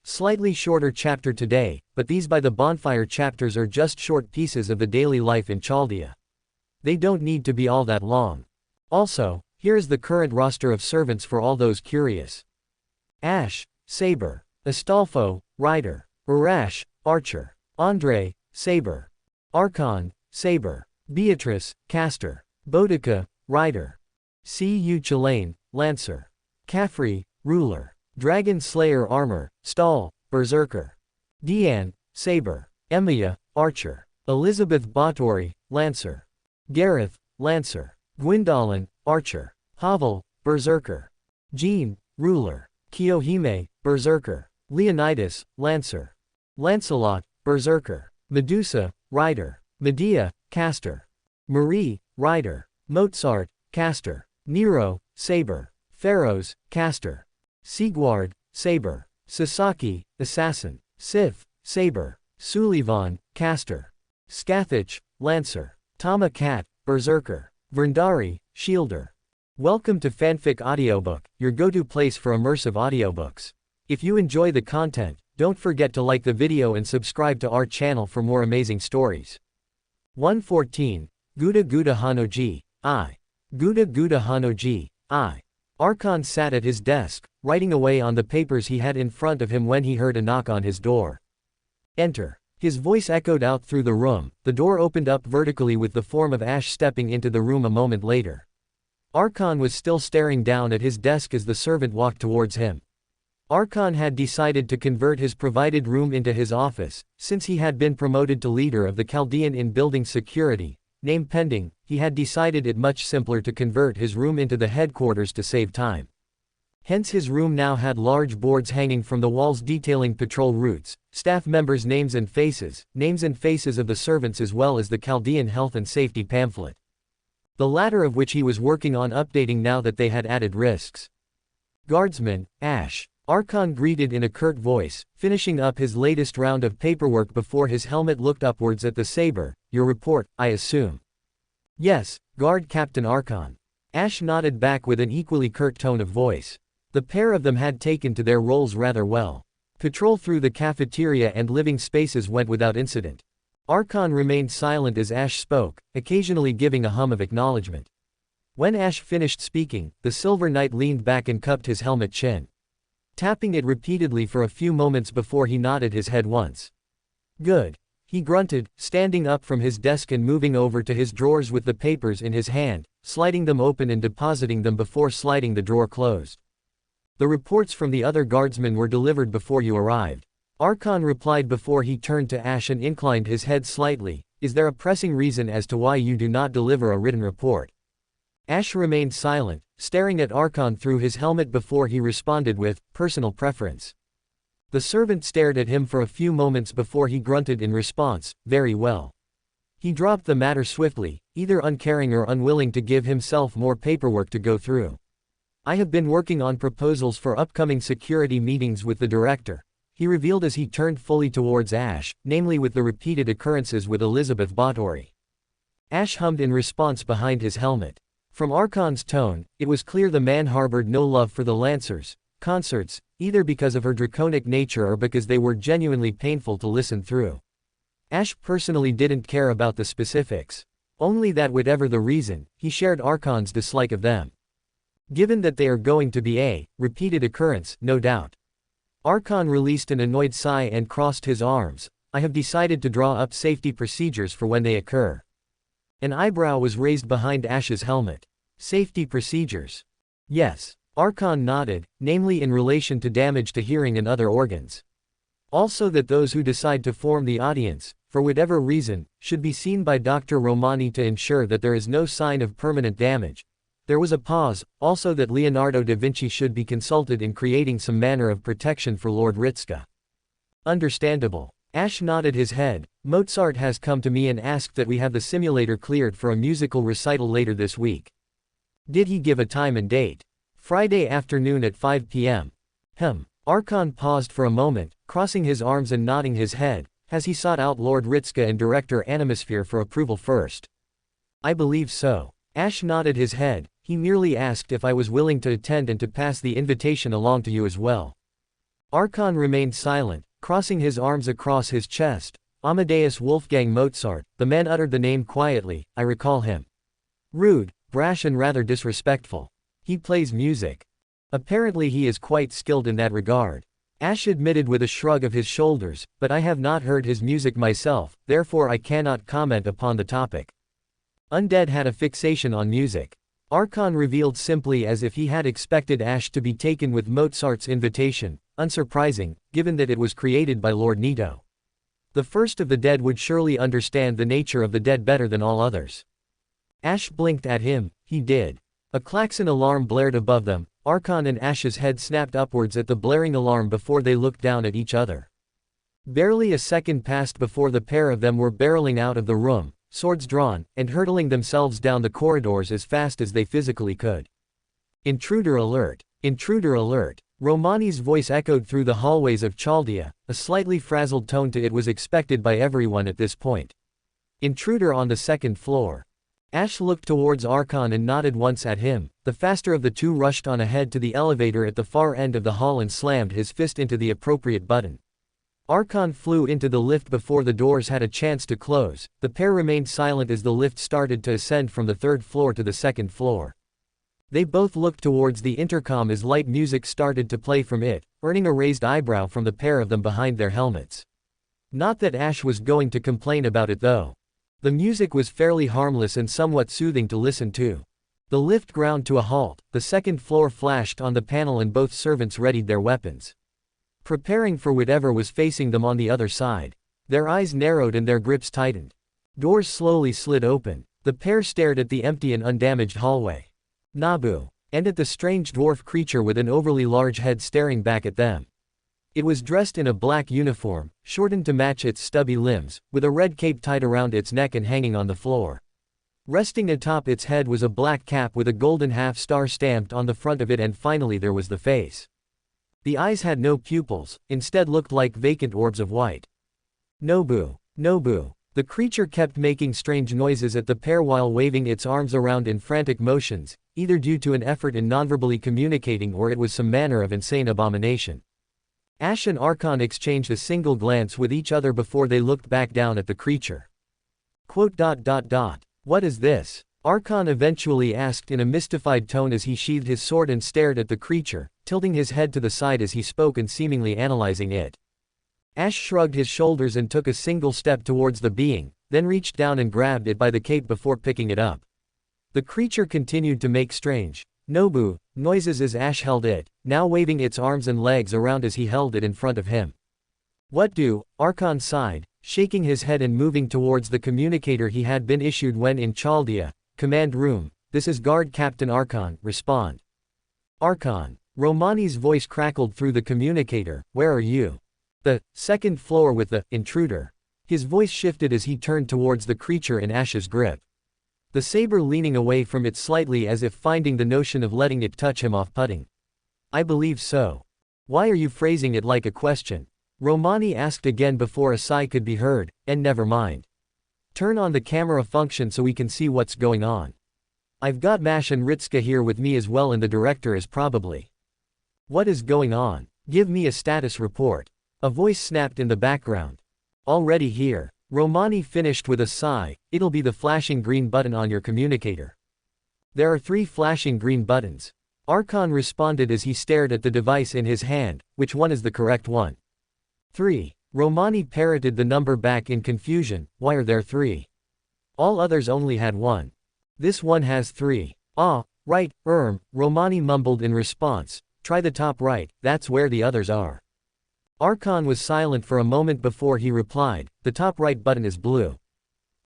Speaker 1: Slightly shorter chapter today, but these by the bonfire chapters are just short pieces of the daily life in Chaldea. They don't need to be all that long. Also, here is the current roster of servants for all those curious. Ash, Saber. Astolfo, Rider. Urash, Archer. Andre, saber. Archon, saber. Beatrice, caster. Boudica, rider. Cu Chilane, lancer. Caffrey, ruler. Dragon Slayer armor, stall, berserker. Deanne, saber. Emilia, archer. Elizabeth Báthory, lancer. Gareth, lancer. Gwyndolin, archer. Havel, berserker. Jean, ruler. Kiyohime, berserker. Leonidas, lancer. Lancelot, berserker. Medusa, rider. Medea, caster. Marie, rider. Mozart, caster. Nero, saber. Pharaohs, caster. Sigward, saber. Sasaki, assassin. Sif, saber. Sullivan, caster. Scathach, lancer. Tama Cat, berserker. Verndari, shielder. Welcome to Fanfic Audiobook, your go-to place for immersive audiobooks. If you enjoy the content, don't forget to like the video and subscribe to our channel for more amazing stories. 114. Guda Guda Hanoji, I. Guda Guda Hanoji, I. Archon sat at his desk, writing away on the papers he had in front of him when he heard a knock on his door. Enter. His voice echoed out through the room. The door opened up vertically with the form of Ash stepping into the room a moment later. Archon was still staring down at his desk as the servant walked towards him. Archon had decided to convert his provided room into his office, since he had been promoted to leader of the Chaldean in building security, name pending. He had decided it much simpler to convert his room into the headquarters to save time. Hence his room now had large boards hanging from the walls detailing patrol routes, staff members' names and faces of the servants as well as the Chaldean health and safety pamphlet. The latter of which he was working on updating now that they had added risks. Guardsman, Ash. Archon greeted in a curt voice, finishing up his latest round of paperwork before his helmet looked upwards at the saber. Your report, I assume. Yes, Guard Captain Archon. Ash nodded back with an equally curt tone of voice. The pair of them had taken to their roles rather well. Patrol through the cafeteria and living spaces went without incident. Archon remained silent as Ash spoke, occasionally giving a hum of acknowledgement. When Ash finished speaking, the Silver Knight leaned back and cupped his helmet chin, tapping it repeatedly for a few moments before he nodded his head once. Good. He grunted, standing up from his desk and moving over to his drawers with the papers in his hand, sliding them open and depositing them before sliding the drawer closed. The reports from the other guardsmen were delivered before you arrived. Archon replied before he turned to Ash and inclined his head slightly. Is there a pressing reason as to why you do not deliver a written report? Ash remained silent, staring at Archon through his helmet before he responded with, personal preference. The servant stared at him for a few moments before he grunted in response, very well. He dropped the matter swiftly, either uncaring or unwilling to give himself more paperwork to go through. I have been working on proposals for upcoming security meetings with the director, he revealed as he turned fully towards Ash, namely with the repeated occurrences with Elizabeth Báthory. Ash hummed in response behind his helmet. From Archon's tone, it was clear the man harbored no love for the Lancers concerts, either because of her draconic nature or because they were genuinely painful to listen through. Ash personally didn't care about the specifics. Only that whatever the reason, he shared Archon's dislike of them. Given that they are going to be a repeated occurrence, no doubt. Archon released an annoyed sigh and crossed his arms. I have decided to draw up safety procedures for when they occur. An eyebrow was raised behind Ash's helmet. Safety procedures. Yes. Archon nodded, namely in relation to damage to hearing and other organs. Also that those who decide to form the audience, for whatever reason, should be seen by Dr. Romani to ensure that there is no sign of permanent damage. There was a pause, also that Leonardo da Vinci should be consulted in creating some manner of protection for Lord Ritska. Understandable. Ash nodded his head. Mozart has come to me and asked that we have the simulator cleared for a musical recital later this week. Did he give a time and date? Friday afternoon at 5 p.m. Archon paused for a moment, crossing his arms and nodding his head, as he sought out Lord Ritska and Director Animosphere for approval first. I believe so. Ash nodded his head. He merely asked if I was willing to attend and to pass the invitation along to you as well. Archon remained silent, crossing his arms across his chest. Amadeus Wolfgang Mozart, the man uttered the name quietly. I recall him. Rude, brash and rather disrespectful. He plays music. Apparently he is quite skilled in that regard. Ash admitted with a shrug of his shoulders, but I have not heard his music myself, therefore I cannot comment upon the topic. Undead had a fixation on music. Archon revealed simply as if he had expected Ash to be taken with Mozart's Invitation, unsurprising, given that it was created by Lord Nito. The first of the dead would surely understand the nature of the dead better than all others. Ash blinked at him, he did. A klaxon alarm blared above them. Archon and Ash's head snapped upwards at the blaring alarm before they looked down at each other. Barely a second passed before the pair of them were barreling out of the room, swords drawn, and hurtling themselves down the corridors as fast as they physically could. Intruder alert! Intruder alert! Romani's voice echoed through the hallways of Chaldea, a slightly frazzled tone to it was expected by everyone at this point. Intruder on the second floor. Ash looked towards Archon and nodded once at him. The faster of the two rushed on ahead to the elevator at the far end of the hall and slammed his fist into the appropriate button. Archon flew into the lift before the doors had a chance to close. The pair remained silent as the lift started to ascend from the third floor to the second floor. They both looked towards the intercom as light music started to play from it, earning a raised eyebrow from the pair of them behind their helmets. Not that Ash was going to complain about it though. The music was fairly harmless and somewhat soothing to listen to. The lift ground to a halt, the second floor flashed on the panel and both servants readied their weapons, preparing for whatever was facing them on the other side. Their eyes narrowed and their grips tightened. Doors slowly slid open. The pair stared at the empty and undamaged hallway. Nabu. And at the strange dwarf creature with an overly large head staring back at them. It was dressed in a black uniform, shortened to match its stubby limbs, with a red cape tied around its neck and hanging on the floor. Resting atop its head was a black cap with a golden half-star stamped on the front of it, and finally there was the face. The eyes had no pupils, instead looked like vacant orbs of white. Nobu. Nobu. The creature kept making strange noises at the pair while waving its arms around in frantic motions, either due to an effort in nonverbally communicating or it was some manner of insane abomination. Ash and Archon exchanged a single glance with each other before they looked back down at the creature. What is this? Archon eventually asked in a mystified tone as he sheathed his sword and stared at the creature, tilting his head to the side as he spoke and seemingly analyzing it. Ash shrugged his shoulders and took a single step towards the being, then reached down and grabbed it by the cape before picking it up. The creature continued to make strange Nobu noises as Ash held it, now waving its arms and legs around as he held it in front of him. What do? Archon sighed, shaking his head and moving towards the communicator he had been issued when in Chaldea. Command room, this is Guard Captain Archon, respond. Archon. Romani's voice crackled through the communicator, where are you? The second floor with the intruder. His voice shifted as he turned towards the creature in Ash's grip. The saber leaning away from it slightly as if finding the notion of letting it touch him off-putting. I believe so. Why are you phrasing it like a question? Romani asked again before a sigh could be heard, and never mind. Turn on the camera function so we can see what's going on. I've got Mash and Ritska here with me as well, and the director is probably. What is going on? Give me a status report. A voice snapped in the background. Already here. Romani finished with a sigh. It'll be the flashing green button on your communicator. There are 3 flashing green buttons. Archon responded as he stared at the device in his hand. Which one is the correct one? 3. Romani parroted the number back in confusion. Why are there 3? All others only had 1. This one has 3. Ah, right, Romani mumbled in response. Try the top right, that's where the others are. Archon was silent for a moment before he replied, the top right button is blue.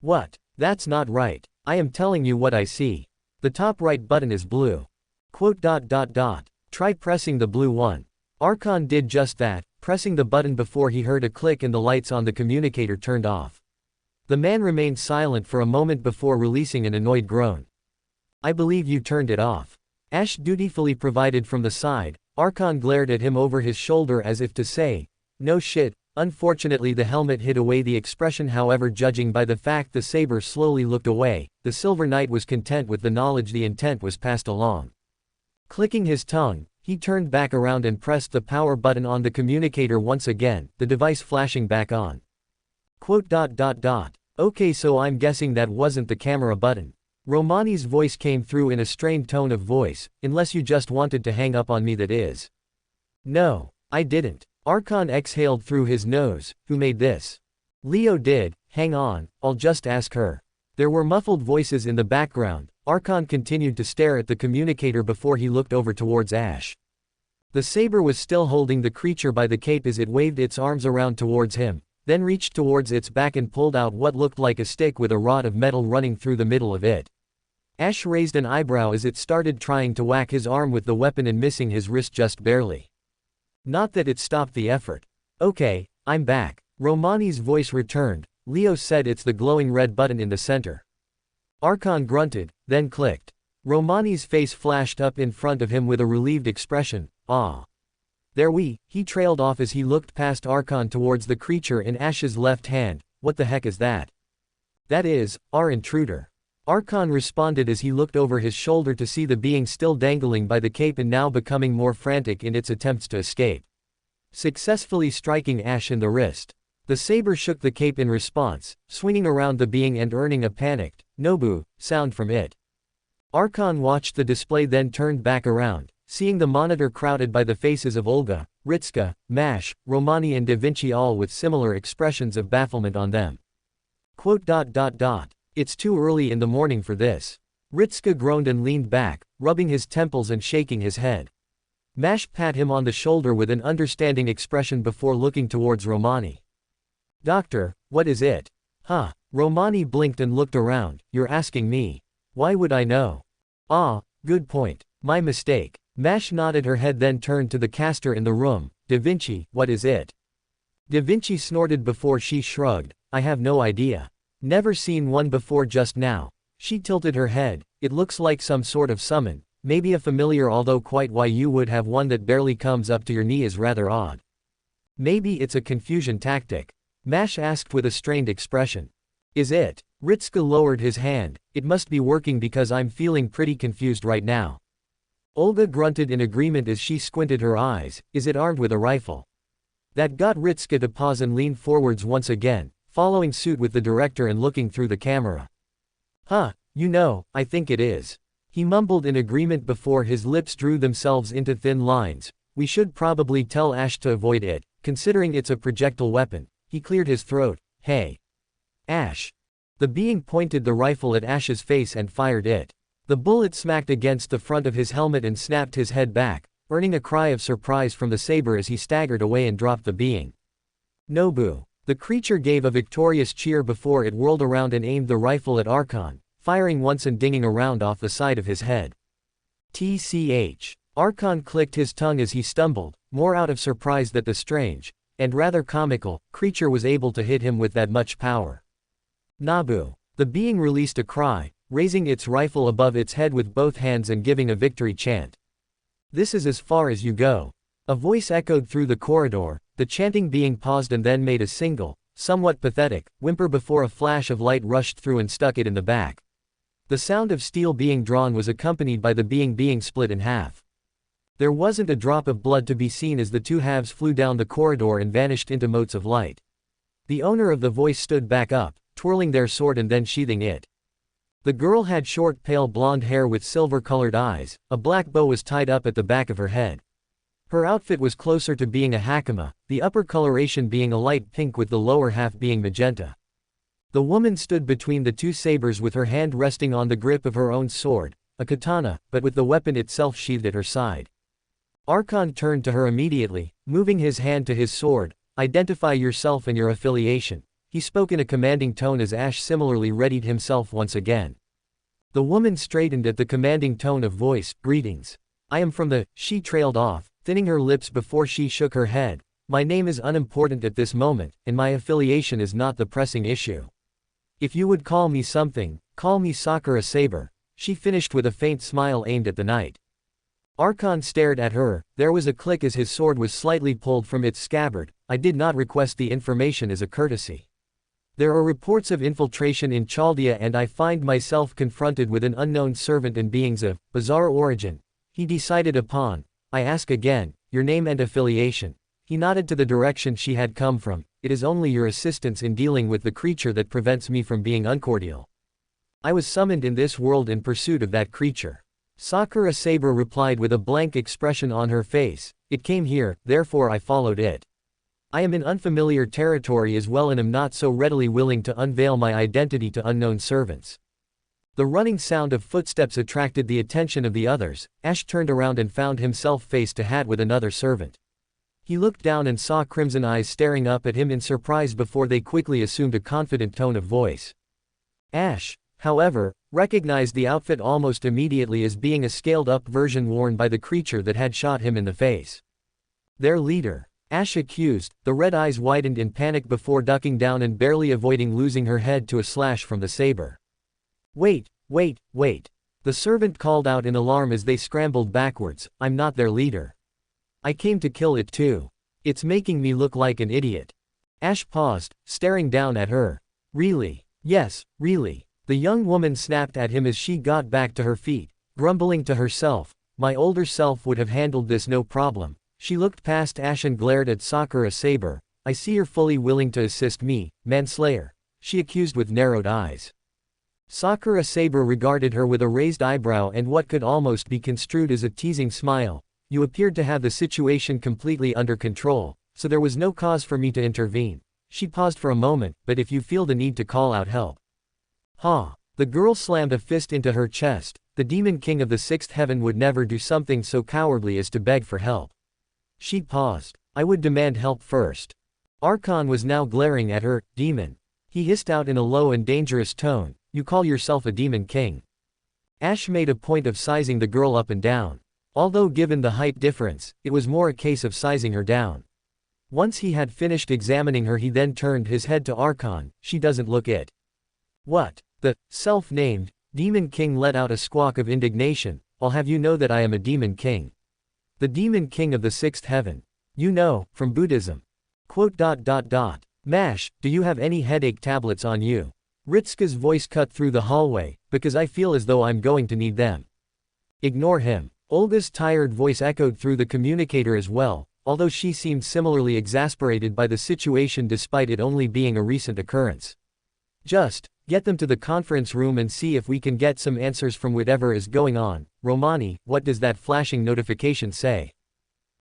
Speaker 1: What? That's not right. I am telling you what I see. The top right button is blue. Try pressing the blue one. Archon did just that, pressing the button before he heard a click and the lights on the communicator turned off. The man remained silent for a moment before releasing an annoyed groan. I believe you turned it off. Ash dutifully provided from the side. Archon glared at him over his shoulder as if to say, no shit. Unfortunately the helmet hid away the expression, however, judging by the fact the saber slowly looked away, the Silver Knight was content with the knowledge the intent was passed along. Clicking his tongue, he turned back around and pressed the power button on the communicator once again, the device flashing back on. Okay, so I'm guessing that wasn't the camera button. Romani's voice came through in a strained tone of voice, unless you just wanted to hang up on me, that is. No, I didn't. Archon exhaled through his nose. Who made this? Leo did. Hang on, I'll just ask her. There were muffled voices in the background. Archon continued to stare at the communicator before he looked over towards Ash. The saber was still holding the creature by the cape as it waved its arms around towards him, then reached towards its back and pulled out what looked like a stick with a rod of metal running through the middle of it. Ash raised an eyebrow as it started trying to whack his arm with the weapon and missing his wrist just barely. Not that it stopped the effort. Okay, I'm back. Romani's voice returned. Leo said it's the glowing red button in the center. Archon grunted, then clicked. Romani's face flashed up in front of him with a relieved expression. Ah. He trailed off as he looked past Archon towards the creature in Ash's left hand. What the heck is that? That is, our intruder. Archon responded as he looked over his shoulder to see the being still dangling by the cape and now becoming more frantic in its attempts to escape. Successfully striking Ash in the wrist. The saber shook the cape in response, swinging around the being and earning a panicked, "Nobu" sound from it. Archon watched the display then turned back around, seeing the monitor crowded by the faces of Olga, Ritska, Mash, Romani and Da Vinci, all with similar expressions of bafflement on them. It's too early in the morning for this. Ritska groaned and leaned back, rubbing his temples and shaking his head. Mash pat him on the shoulder with an understanding expression before looking towards Romani. Doctor, what is it? Huh. Romani blinked and looked around. You're asking me. Why would I know? Ah, good point. My mistake. Mash nodded her head then turned to the caster in the room. Da Vinci, what is it? Da Vinci snorted before she shrugged. I have no idea. Never seen one before just now. She tilted her head. It looks like some sort of summon. Maybe a familiar, although quite why you would have one that barely comes up to your knee is rather odd. Maybe it's a confusion tactic. Mash asked with a strained expression. Is it? Ritska lowered his hand. It must be working because I'm feeling pretty confused right now. Olga grunted in agreement as she squinted her eyes. Is it armed with a rifle? That got Ritska to pause and lean forwards once again, following suit with the director and looking through the camera. Huh, I think it is. He mumbled in agreement before his lips drew themselves into thin lines. We should probably tell Ash to avoid it, considering it's a projectile weapon. He cleared his throat. Hey. Ash. The being pointed the rifle at Ash's face and fired it. The bullet smacked against the front of his helmet and snapped his head back, earning a cry of surprise from the saber as he staggered away and dropped the being. Nobu. The creature gave a victorious cheer before it whirled around and aimed the rifle at Archon, firing once and dinging around off the side of his head. TCH. Archon clicked his tongue as he stumbled, more out of surprise that the strange, and rather comical, creature was able to hit him with that much power. Nabu. The being released a cry, raising its rifle above its head with both hands and giving a victory chant. This is as far as you go. A voice echoed through the corridor. The chanting being paused and then made a single, somewhat pathetic, whimper before a flash of light rushed through and stuck it in the back. The sound of steel being drawn was accompanied by the being split in half. There wasn't a drop of blood to be seen as the two halves flew down the corridor and vanished into motes of light. The owner of the voice stood back up, twirling their sword and then sheathing it. The girl had short pale blonde hair with silver-colored eyes, a black bow was tied up at the back of her head. Her outfit was closer to being a hakama, the upper coloration being a light pink with the lower half being magenta. The woman stood between the two sabers with her hand resting on the grip of her own sword, a katana, but with the weapon itself sheathed at her side. Archon turned to her immediately, moving his hand to his sword. Identify yourself and your affiliation. He spoke in a commanding tone as Ash similarly readied himself once again. The woman straightened at the commanding tone of voice. Greetings. I am from the. She trailed off, thinning her lips before she shook her head. My name is unimportant at this moment, and my affiliation is not the pressing issue. If you would call me something, call me Sakura Saber. She finished with a faint smile aimed at the knight. Archon stared at her. There was a click as his sword was slightly pulled from its scabbard. I did not request the information as a courtesy. There are reports of infiltration in Chaldea and I find myself confronted with an unknown servant and beings of bizarre origin. He decided upon. I ask again, your name and affiliation. He nodded to the direction she had come from. It is only your assistance in dealing with the creature that prevents me from being uncordial. I was summoned in this world in pursuit of that creature. Sakura Saber replied with a blank expression on her face, "It came here, therefore I followed it. I am in unfamiliar territory as well and am not so readily willing to unveil my identity to unknown servants." The running sound of footsteps attracted the attention of the others. Ash turned around and found himself face to hat with another servant. He looked down and saw crimson eyes staring up at him in surprise before they quickly assumed a confident tone of voice. Ash, however, recognized the outfit almost immediately as being a scaled-up version worn by the creature that had shot him in the face. Their leader, Ash accused. The red eyes widened in panic before ducking down and barely avoiding losing her head to a slash from the saber. "Wait, wait, wait." The servant called out in alarm as they scrambled backwards, "I'm not their leader. I came to kill it too. It's making me look like an idiot." Ash paused, staring down at her. "Really? Yes, really." The young woman snapped at him as she got back to her feet, grumbling to herself, "My older self would have handled this no problem." She looked past Ash and glared at Sakura Saber. "I see you're fully willing to assist me, manslayer," she accused with narrowed eyes. Sakura Saber regarded her with a raised eyebrow and what could almost be construed as a teasing smile. "You appeared to have the situation completely under control, so there was no cause for me to intervene." She paused for a moment, "But if you feel the need to call out help." "Ha!" The girl slammed a fist into her chest. The Demon King of the Sixth Heaven would never do something so cowardly as to beg for help. She paused. "I would demand help first." Archon was now glaring at her. "Demon," he hissed out in a low and dangerous tone, "you call yourself a Demon King?" Ash made a point of sizing the girl up and down. Although given the height difference, it was more a case of sizing her down. Once he had finished examining her, he then turned his head to Archon. "She doesn't look it." "What?" The self-named Demon King let out a squawk of indignation. "I'll have you know that I am a Demon King. The Demon King of the Sixth Heaven. You know, from Buddhism. Mash, do you have any headache tablets on you?" Ritsuka's voice cut through the hallway, "Because I feel as though I'm going to need them." "Ignore him." Olga's tired voice echoed through the communicator as well, although she seemed similarly exasperated by the situation despite it only being a recent occurrence. "Just get them to the conference room and see if we can get some answers from whatever is going on." "Romani, what does that flashing notification say?"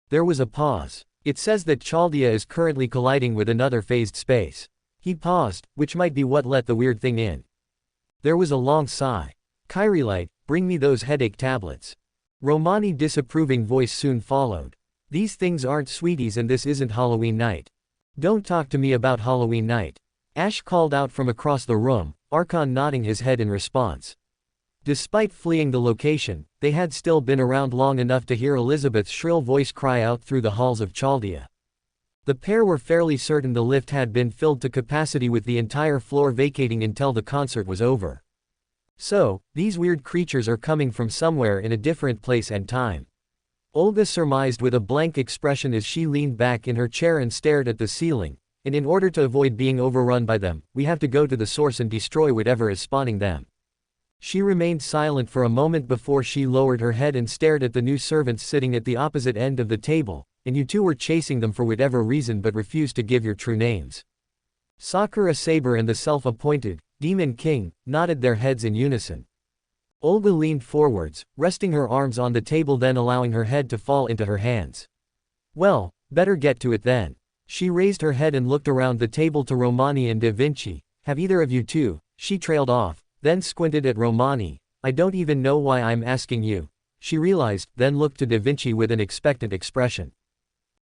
Speaker 1: There was a pause. "It says that Chaldea is currently colliding with another phased space." He paused, which might be what let the weird thing in. There was a long sigh. "Kyrielite, bring me those headache tablets." Romani's disapproving voice soon followed. "These things aren't sweeties and this isn't Halloween night. Don't talk to me about Halloween night." Ash called out from across the room, Archon nodding his head in response. Despite fleeing the location, they had still been around long enough to hear Elizabeth's shrill voice cry out through the halls of Chaldea. The pair were fairly certain the lift had been filled to capacity with the entire floor vacating until the concert was over. So, these weird creatures are coming from somewhere in a different place and time. Olga surmised with a blank expression as she leaned back in her chair and stared at the ceiling, and in order to avoid being overrun by them, we have to go to the source and destroy whatever is spawning them. She remained silent for a moment before she lowered her head and stared at the new servants sitting at the opposite end of the table, "And you two were chasing them for whatever reason but refused to give your true names." Sakura Saber and the self-appointed Demon King nodded their heads in unison. Olga leaned forwards, resting her arms on the table then allowing her head to fall into her hands. "Well, better get to it then." She raised her head and looked around the table to Romani and Da Vinci. "Have either of you two?" She trailed off, then squinted at Romani. "I don't even know why I'm asking you." She realized, then looked to Da Vinci with an expectant expression.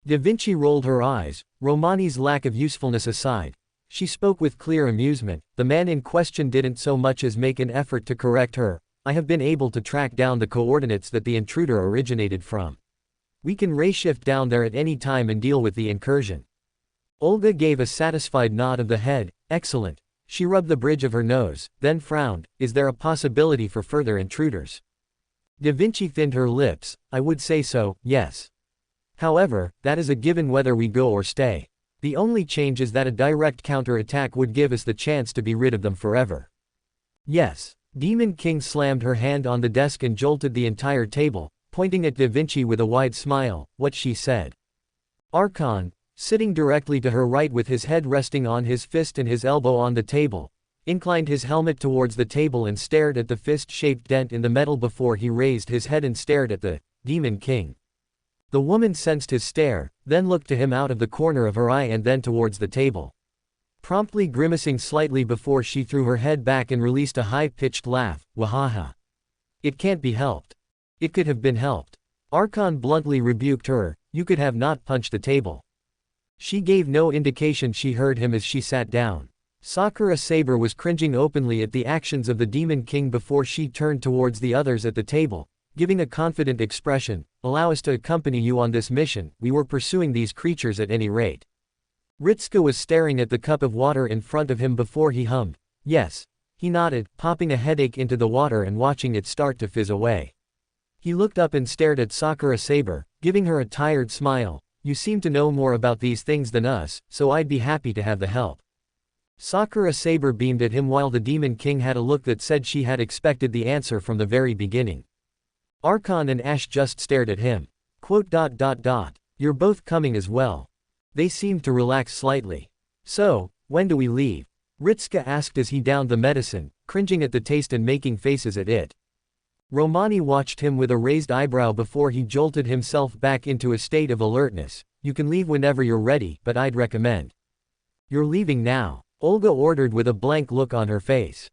Speaker 1: Da Vinci rolled her eyes, Romani's lack of usefulness aside. She spoke with clear amusement. The man in question didn't so much as make an effort to correct her. "I have been able to track down the coordinates that the intruder originated from. We can ray shift down there at any time and deal with the incursion." Olga gave a satisfied nod of the head. "Excellent." She rubbed the bridge of her nose, then frowned. "Is there a possibility for further intruders?" Da Vinci thinned her lips. "I would say so, yes. However, that is a given whether we go or stay. The only change is that a direct counter-attack would give us the chance to be rid of them forever." "Yes." Demon King slammed her hand on the desk and jolted the entire table, pointing at Da Vinci with a wide smile. "What she said." Archon, sitting directly to her right with his head resting on his fist and his elbow on the table, inclined his helmet towards the table and stared at the fist-shaped dent in the metal before he raised his head and stared at the Demon King. The woman sensed his stare, then looked to him out of the corner of her eye and then towards the table. Promptly grimacing slightly before she threw her head back and released a high-pitched laugh, wahaha. It can't be helped. It could have been helped. Archon bluntly rebuked her, you could have not punched the table. She gave no indication she heard him as she sat down. Sakura Saber was cringing openly at the actions of the Demon King before she turned towards the others at the table, giving a confident expression, allow us to accompany you on this mission, we were pursuing these creatures at any rate. Ritsuka was staring at the cup of water in front of him before he hummed, yes. He nodded, popping a headache into the water and watching it start to fizz away. He looked up and stared at Sakura Saber, giving her a tired smile, you seem to know more about these things than us, so I'd be happy to have the help. Sakura Saber beamed at him while the Demon King had a look that said she had expected the answer from the very beginning. Archon and Ash just stared at him. You're both coming as well. They seemed to relax slightly. So, when do we leave? Ritsuka asked as he downed the medicine, cringing at the taste and making faces at it. Romani watched him with a raised eyebrow before he jolted himself back into a state of alertness. You can leave whenever you're ready, but I'd recommend. You're leaving now, Olga ordered with a blank look on her face.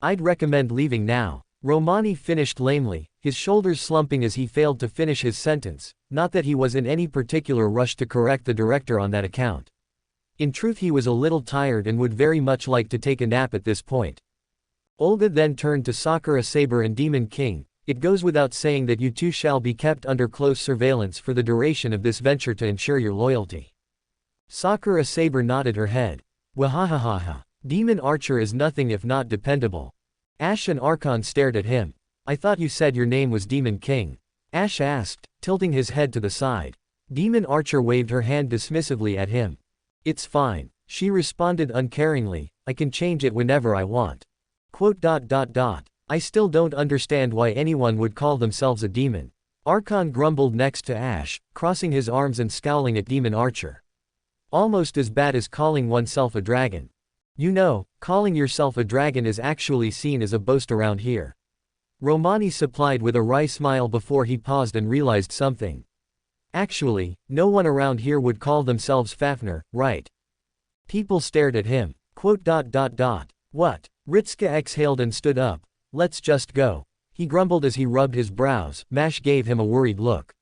Speaker 1: I'd recommend leaving now. Romani finished lamely, his shoulders slumping as he failed to finish his sentence, not that he was in any particular rush to correct the director on that account. In truth he was a little tired and would very much like to take a nap at this point. Olga then turned to Sakura Saber and Demon King, it goes without saying that you two shall be kept under close surveillance for the duration of this venture to ensure your loyalty. Sakura Saber nodded her head. Wahahaha. Demon Archer is nothing if not dependable. Ash and Archon stared at him. I thought you said your name was Demon King. Ash asked, tilting his head to the side. Demon Archer waved her hand dismissively at him. It's fine, she responded uncaringly, I can change it whenever I want. I still don't understand why anyone would call themselves a demon. Archon grumbled next to Ash, crossing his arms and scowling at Demon Archer. Almost as bad as calling oneself a dragon. You know, calling yourself a dragon is actually seen as a boast around here. Romani supplied with a wry smile before he paused and realized something. Actually, no one around here would call themselves Fafnir, right? People stared at him. What? Ritsuka exhaled and stood up. Let's just go. He grumbled as he rubbed his brows. Mash gave him a worried look.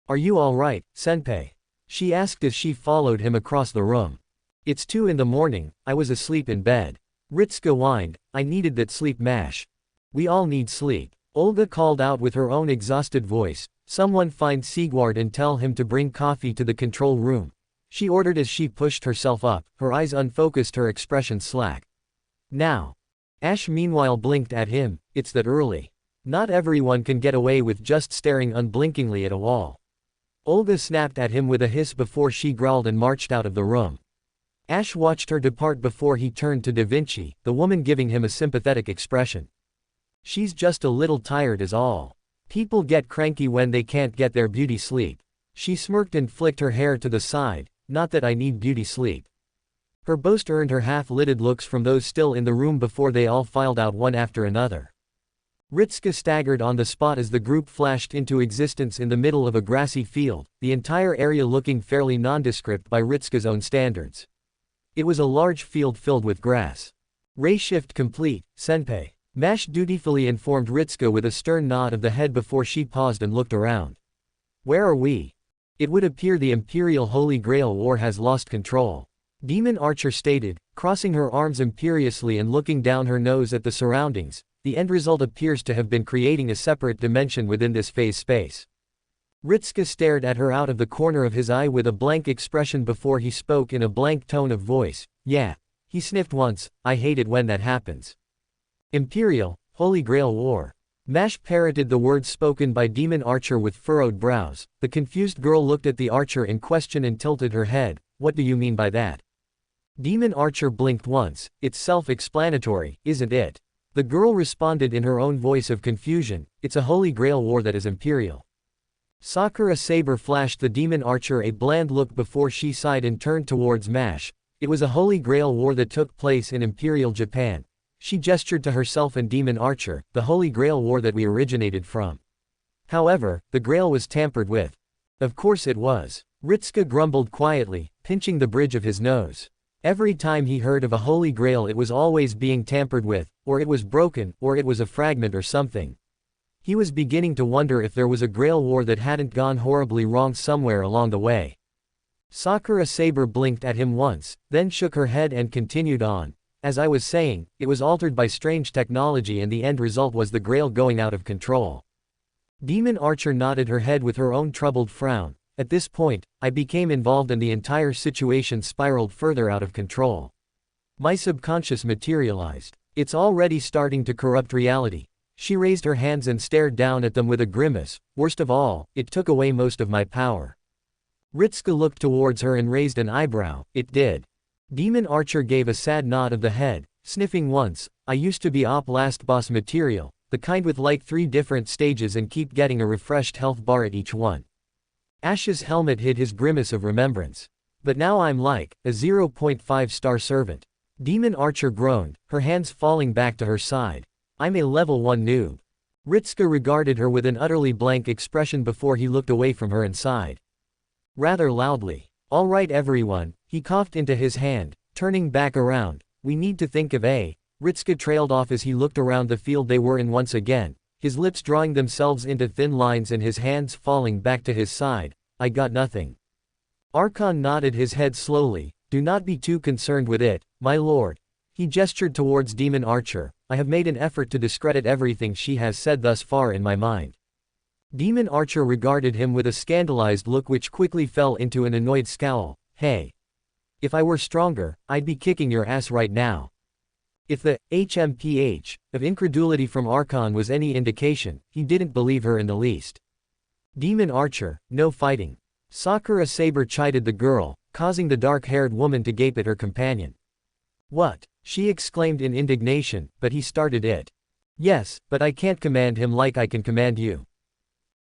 Speaker 1: Are you alright, senpai? She asked as she followed him across the room. It's 2 in the morning, I was asleep in bed. Ritsuka whined, I needed that sleep Mash. We all need sleep. Olga called out with her own exhausted voice, someone find Sigward and tell him to bring coffee to the control room. She ordered as she pushed herself up, her eyes unfocused, her expression slack. Now. Ash meanwhile blinked at him, it's that early. Not everyone can get away with just staring unblinkingly at a wall. Olga snapped at him with a hiss before she growled and marched out of the room. Ash watched her depart before he turned to Da Vinci, the woman giving him a sympathetic expression. She's just a little tired is all. People get cranky when they can't get their beauty sleep. She smirked and flicked her hair to the side, not that I need beauty sleep. Her boast earned her half-lidded looks from those still in the room before they all filed out one after another. Ritsuka staggered on the spot as the group flashed into existence in the middle of a grassy field, the entire area looking fairly nondescript by Ritsuka's own standards. It was a large field filled with grass. Ray shift complete, senpai. Mash dutifully informed Ritsuka with a stern nod of the head before she paused and looked around. Where are we? It would appear the Imperial Holy Grail War has lost control. Demon Archer stated, crossing her arms imperiously and looking down her nose at the surroundings. The end result appears to have been creating a separate dimension within this phase space. Ritsuka stared at her out of the corner of his eye with a blank expression before he spoke in a blank tone of voice. Yeah. He sniffed once, I hate it when that happens. Imperial, Holy Grail War. Mash parroted the words spoken by Demon Archer with furrowed brows. The confused girl looked at the archer in question and tilted her head. What do you mean by that? Demon Archer blinked once. It's self-explanatory, isn't it? The girl responded in her own voice of confusion. It's a Holy Grail War that is imperial. Sakura Saber flashed the Demon Archer a bland look before she sighed and turned towards Mash. It was a Holy Grail war that took place in Imperial Japan. She gestured to herself and Demon Archer, the Holy Grail war that we originated from. However, the Grail was tampered with. Of course it was. Ritsuka grumbled quietly, pinching the bridge of his nose. Every time he heard of a Holy Grail it was always being tampered with, or it was broken, or it was a fragment or something. He was beginning to wonder if there was a Grail war that hadn't gone horribly wrong somewhere along the way. Sakura Saber blinked at him once, then shook her head and continued on. As I was saying, it was altered by strange technology and the end result was the Grail going out of control. Demon Archer nodded her head with her own troubled frown. At this point, I became involved and the entire situation spiraled further out of control. My subconscious materialized. It's already starting to corrupt reality. She raised her hands and stared down at them with a grimace. Worst of all, it took away most of my power. Ritsuka looked towards her and raised an eyebrow. It did. Demon Archer gave a sad nod of the head, sniffing once. I used to be op last boss material, the kind with like 3 different stages and keep getting a refreshed health bar at each one. Ash's helmet hid his grimace of remembrance. But now I'm like, a 0.5-star servant. Demon Archer groaned, her hands falling back to her side. I'm a level 1 noob. Ritsuka regarded her with an utterly blank expression before he looked away from her and sighed. Rather loudly. All right everyone, he coughed into his hand, turning back around. We need to think of a. Ritsuka trailed off as he looked around the field they were in once again, his lips drawing themselves into thin lines and his hands falling back to his side. I got nothing. Archon nodded his head slowly. Do not be too concerned with it, my lord. He gestured towards Demon Archer. I have made an effort to discredit everything she has said thus far in my mind. Demon Archer regarded him with a scandalized look which quickly fell into an annoyed scowl. Hey. If I were stronger, I'd be kicking your ass right now. If the HMPH of incredulity from Archon was any indication, he didn't believe her in the least. Demon Archer, no fighting. Sakura Saber chided the girl, causing the dark-haired woman to gape at her companion. What? She exclaimed in indignation, but he started it. Yes, but I can't command him like I can command you.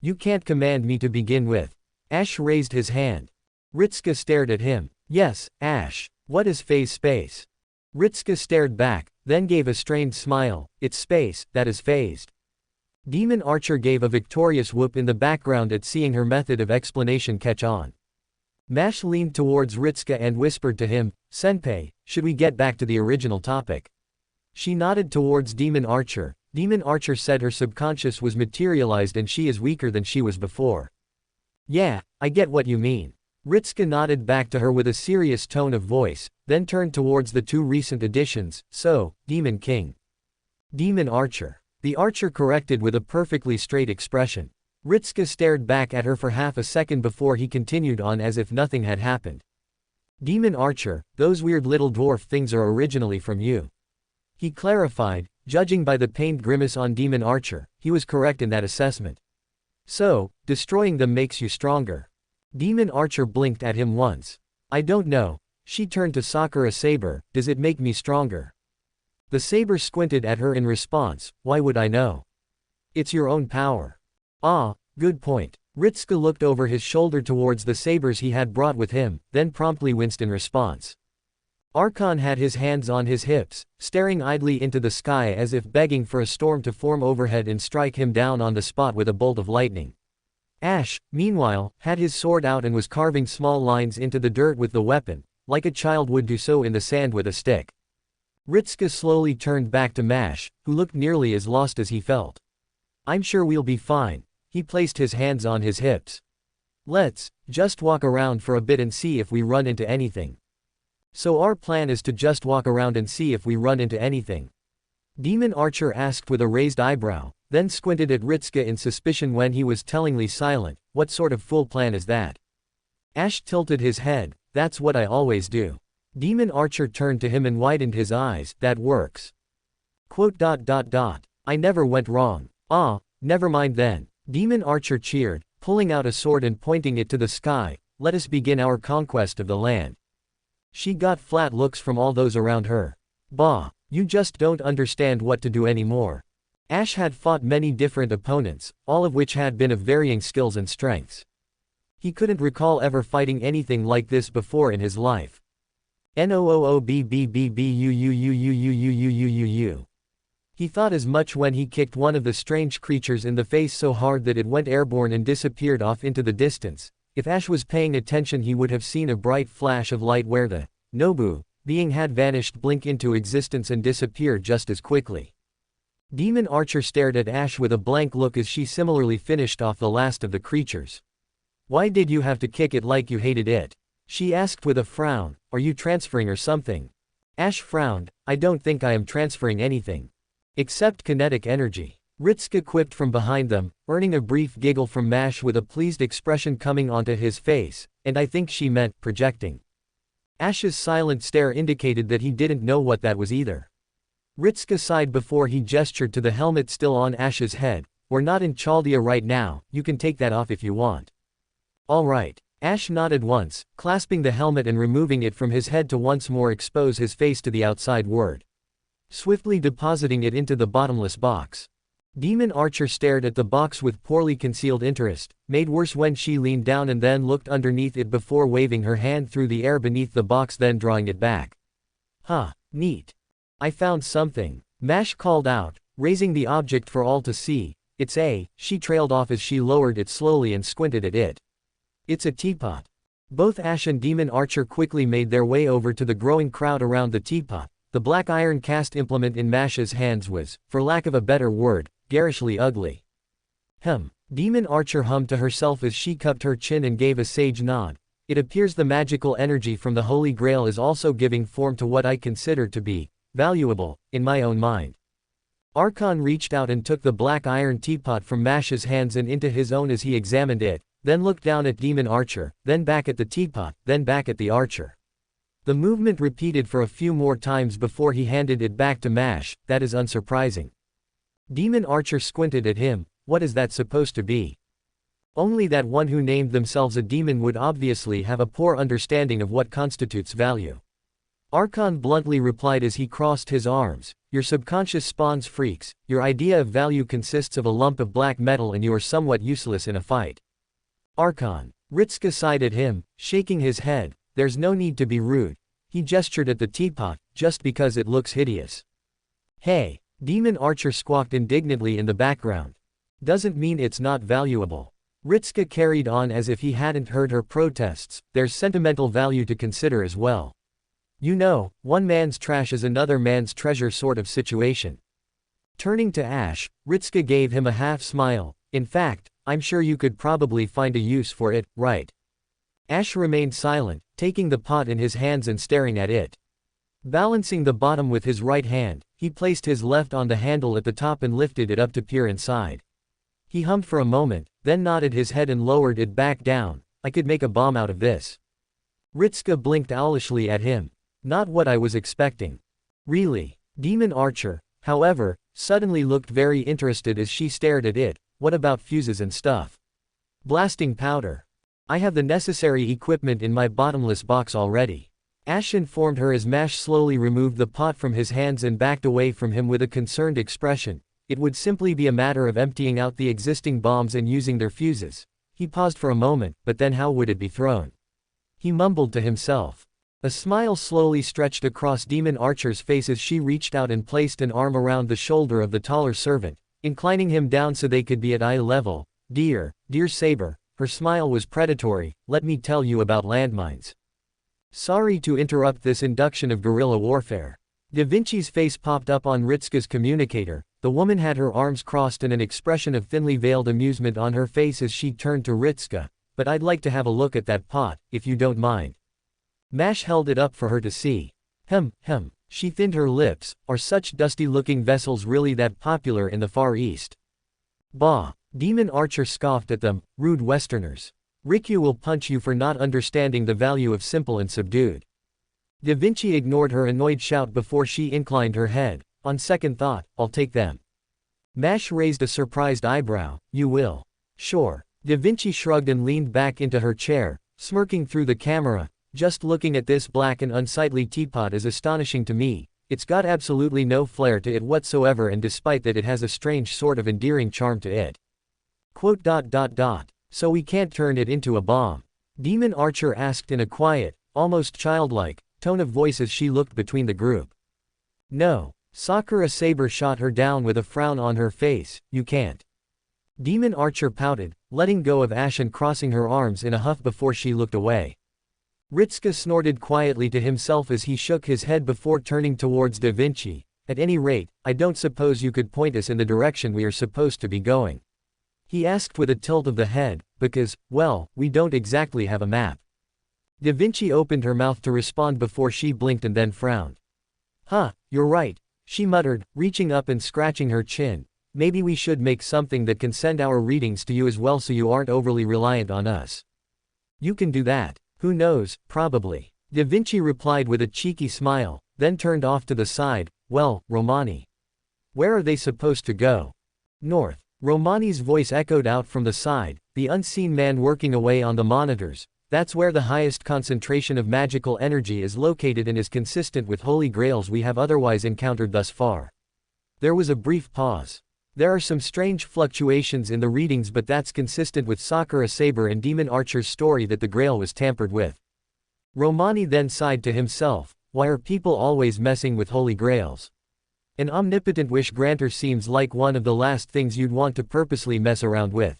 Speaker 1: You can't command me to begin with. Ash raised his hand. Ritsuka stared at him. Yes, Ash. What is phase space? Ritsuka stared back, then gave a strained smile. It's space, that is phased. Demon Archer gave a victorious whoop in the background at seeing her method of explanation catch on. Mash leaned towards Ritsuka and whispered to him, Senpai, should we get back to the original topic? She nodded towards Demon Archer. Demon Archer said her subconscious was materialized and she is weaker than she was before. Yeah, I get what you mean. Ritsuka nodded back to her with a serious tone of voice, then turned towards the 2 recent additions. So, Demon King. Demon Archer. The archer corrected with a perfectly straight expression. Ritsuka stared back at her for half a second before he continued on as if nothing had happened. Demon Archer, those weird little dwarf things are originally from you. He clarified, judging by the pained grimace on Demon Archer, he was correct in that assessment. So, destroying them makes you stronger. Demon Archer blinked at him once. I don't know. She turned to Sakura Saber, does it make me stronger? The saber squinted at her in response, why would I know? It's your own power. Ah, good point. Ritsuka looked over his shoulder towards the sabers he had brought with him, then promptly winced in response. Archon had his hands on his hips, staring idly into the sky as if begging for a storm to form overhead and strike him down on the spot with a bolt of lightning. Ash, meanwhile, had his sword out and was carving small lines into the dirt with the weapon, like a child would do so in the sand with a stick. Ritsuka slowly turned back to Mash, who looked nearly as lost as he felt. I'm sure we'll be fine. He placed his hands on his hips. Let's just walk around for a bit and see if we run into anything. So our plan is to just walk around and see if we run into anything? Demon Archer asked with a raised eyebrow, then squinted at Ritsuka in suspicion when he was tellingly silent. What sort of fool plan is that? Ash tilted his head. That's what I always do. Demon Archer turned to him and widened his eyes. That works. I never went wrong. Ah, never mind then. Demon Archer cheered, pulling out a sword and pointing it to the sky. Let us begin our conquest of the land. She got flat looks from all those around her. Bah, you just don't understand what to do anymore. Ash had fought many different opponents, all of which had been of varying skills and strengths. He couldn't recall ever fighting anything like this before in his life. Noobbbbbuu. He thought as much when he kicked one of the strange creatures in the face so hard that it went airborne and disappeared off into the distance. If Ash was paying attention, he would have seen a bright flash of light where the Nobu being had vanished, blink into existence and disappear just as quickly. Demon Archer stared at Ash with a blank look as she similarly finished off the last of the creatures. "Why did you have to kick it like you hated it?" she asked with a frown. "Are you transferring or something?" Ash frowned. "I don't think I am transferring anything. Except kinetic energy," Ritsuka quipped from behind them, earning a brief giggle from Mash with a pleased expression coming onto his face, and I think she meant projecting. Ash's silent stare indicated that he didn't know what that was either. Ritsuka sighed before he gestured to the helmet still on Ash's head. "We're not in Chaldea right now, you can take that off if you want." "All right." Ash nodded once, clasping the helmet and removing it from his head to once more expose his face to the outside world, swiftly depositing it into the bottomless box. Demon Archer stared at the box with poorly concealed interest, made worse when she leaned down and then looked underneath it before waving her hand through the air beneath the box, then drawing it back. "Huh, neat. I found something," Mash called out, raising the object for all to see. "It's a," she trailed off as she lowered it slowly and squinted at it. "It's a teapot." Both Ash and Demon Archer quickly made their way over to the growing crowd around the teapot. The black iron cast implement in Mash's hands was, for lack of a better word, garishly ugly. Demon Archer hummed to herself as she cupped her chin and gave a sage nod. "It appears the magical energy from the Holy Grail is also giving form to what I consider to be valuable, in my own mind." Archon reached out and took the black iron teapot from Mash's hands and into his own as he examined it, then looked down at Demon Archer, then back at the teapot, then back at the archer. The movement repeated for a few more times before he handed it back to Mash. "That is unsurprising." Demon Archer squinted at him. "What is that supposed to be?" Only that one who named themselves a demon would obviously have a poor understanding of what constitutes value. Archon bluntly replied as he crossed his arms. "Your subconscious spawns freaks. Your idea of value consists of a lump of black metal and you are somewhat useless in a fight." Archon. Ritsuka sighed at him, shaking his head. "There's no need to be rude." He gestured at the teapot, "just because it looks hideous." "Hey," Demon Archer squawked indignantly in the background. "Doesn't mean it's not valuable." Ritsuka carried on as if he hadn't heard her protests. "There's sentimental value to consider as well. You know, one man's trash is another man's treasure sort of situation." Turning to Ash, Ritsuka gave him a half smile. "In fact, I'm sure you could probably find a use for it, right?" Ash remained silent, taking the pot in his hands and staring at it. Balancing the bottom with his right hand, he placed his left on the handle at the top and lifted it up to peer inside. He hummed for a moment, then nodded his head and lowered it back down. "I could make a bomb out of this." Ritsuka blinked owlishly at him. "Not what I was expecting." "Really?" Demon Archer, however, suddenly looked very interested as she stared at it. "What about fuses and stuff?" "Blasting powder. I have the necessary equipment in my bottomless box already." Ash informed her as Mash slowly removed the pot from his hands and backed away from him with a concerned expression. "It would simply be a matter of emptying out the existing bombs and using their fuses." He paused for a moment, "But then how would it be thrown?" he mumbled to himself. A smile slowly stretched across Demon Archer's face as she reached out and placed an arm around the shoulder of the taller servant, inclining him down so they could be at eye level. Dear Saber." Her smile was predatory. "Let me tell you about landmines." "Sorry to interrupt this induction of guerrilla warfare." Da Vinci's face popped up on Ritsuka's communicator. The woman had her arms crossed and an expression of thinly veiled amusement on her face as she turned to Ritsuka. "But I'd like to have a look at that pot, if you don't mind." Mash held it up for her to see. She thinned her lips. "Are such dusty-looking vessels really that popular in the Far East?" "Bah." Demon Archer scoffed at them. "Rude Westerners. Rikyu will punch you for not understanding the value of simple and subdued." Da Vinci ignored her annoyed shout before she inclined her head. "On second thought, I'll take them." Mash raised a surprised eyebrow. "You will?" "Sure." Da Vinci shrugged and leaned back into her chair, smirking through the camera. "Just looking at this black and unsightly teapot is astonishing to me. It's got absolutely no flair to it whatsoever, and despite that it has a strange sort of endearing charm to it. So we can't turn it into a bomb?" Demon Archer asked in a quiet, almost childlike tone of voice as she looked between the group. No. Sakura Saber shot her down with a frown on her face, you can't. Demon Archer pouted, letting go of Ash and crossing her arms in a huff before she looked away. Ritsuka snorted quietly to himself as he shook his head before turning towards Da Vinci. At any rate, I don't suppose you could point us in the direction we are supposed to be going. He asked with a tilt of the head, because, well, we don't exactly have a map. Da Vinci opened her mouth to respond before she blinked and then frowned. Huh, you're right, she muttered, reaching up and scratching her chin. Maybe we should make something that can send our readings to you as well so you aren't overly reliant on us. You can do that. Who knows, probably. Da Vinci replied with a cheeky smile, then turned off to the side. Well, Romani. Where are they supposed to go? North. Romani's voice echoed out from the side, the unseen man working away on the monitors. That's where the highest concentration of magical energy is located and is consistent with Holy Grails we have otherwise encountered thus far. There was a brief pause. There are some strange fluctuations in the readings, but that's consistent with Sakura Saber and Demon Archer's story that the Grail was tampered with. Romani then sighed to himself, why are people always messing with Holy Grails? An omnipotent wish granter seems like one of the last things you'd want to purposely mess around with.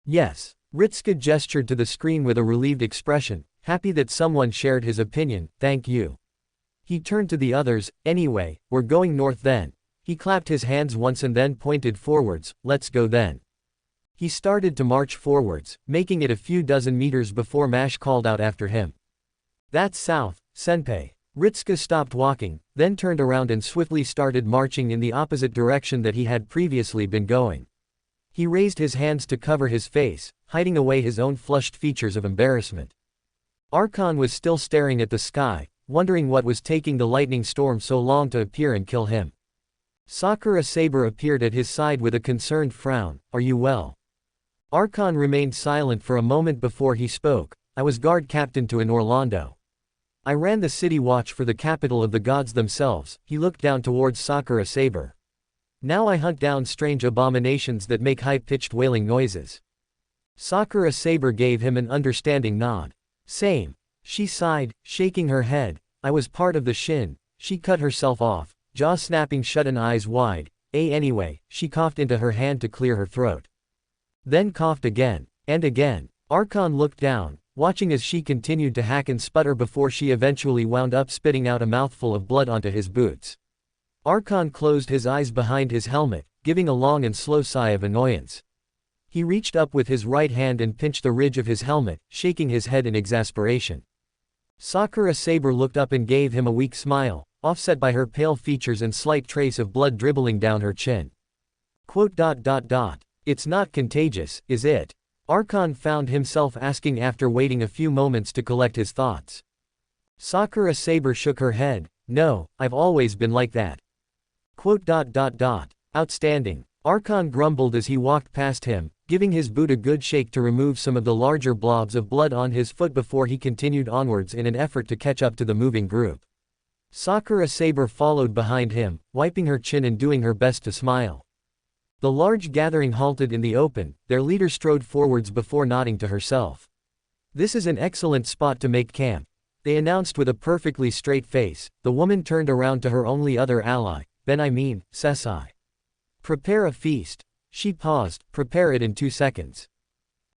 Speaker 1: Yes. Ritsuka gestured to the screen with a relieved expression, happy that someone shared his opinion, thank you. He turned to the others, anyway, we're going north then. He clapped his hands once and then pointed forwards, let's go then. He started to march forwards, making it a few dozen meters before Mash called out after him. That's south, senpai. Ritsuka stopped walking, then turned around and swiftly started marching in the opposite direction that he had previously been going. He raised his hands to cover his face, hiding away his own flushed features of embarrassment. Archon was still staring at the sky, wondering what was taking the lightning storm so long to appear and kill him. Sakura Saber appeared at his side with a concerned frown, are you well? Archon remained silent for a moment before he spoke, I was guard captain to an Orlando. I ran the city watch for the capital of the gods themselves. He looked down towards Sakura Saber. Now I hunt down strange abominations that make high-pitched wailing noises. Sakura Saber gave him an understanding nod. Same. She sighed, shaking her head. I was part of the Shin. She cut herself off, jaw snapping shut and eyes wide. Anyway, she coughed into her hand to clear her throat. Then coughed again. And again. Archon looked down, watching as she continued to hack and sputter before she eventually wound up spitting out a mouthful of blood onto his boots. Archon closed his eyes behind his helmet, giving a long and slow sigh of annoyance. He reached up with his right hand and pinched the ridge of his helmet, shaking his head in exasperation. Sakura Saber looked up and gave him a weak smile, offset by her pale features and slight trace of blood dribbling down her chin. It's not contagious, is it? Archon found himself asking after waiting a few moments to collect his thoughts. Sakura Saber shook her head, no, I've always been like that. Outstanding. Archon grumbled as he walked past him, giving his boot a good shake to remove some of the larger blobs of blood on his foot before he continued onwards in an effort to catch up to the moving group. Sakura Saber followed behind him, wiping her chin and doing her best to smile. The large gathering halted in the open, their leader strode forwards before nodding to herself. This is an excellent spot to make camp, they announced with a perfectly straight face. The woman turned around to her only other ally, Sesai. Prepare a feast. She paused, prepare it in 2 seconds.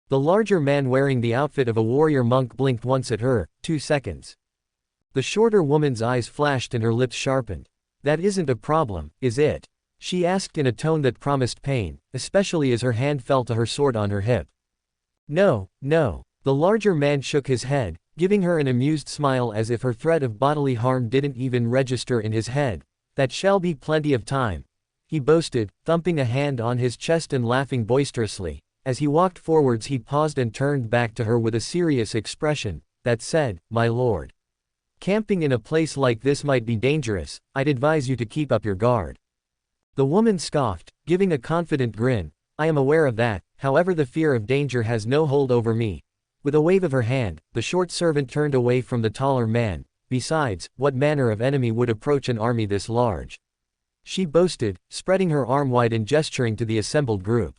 Speaker 1: The larger man wearing the outfit of a warrior monk blinked once at her, 2 seconds. The shorter woman's eyes flashed and her lips sharpened. That isn't a problem, is it? She asked in a tone that promised pain, especially as her hand fell to her sword on her hip. No. The larger man shook his head, giving her an amused smile as if her threat of bodily harm didn't even register in his head. That shall be plenty of time, he boasted, thumping a hand on his chest and laughing boisterously. As he walked forwards he paused and turned back to her with a serious expression, that said, my lord. Camping in a place like this might be dangerous, I'd advise you to keep up your guard. The woman scoffed, giving a confident grin, I am aware of that, however the fear of danger has no hold over me. With a wave of her hand, the short servant turned away from the taller man. Besides, what manner of enemy would approach an army this large? She boasted, spreading her arm wide and gesturing to the assembled group.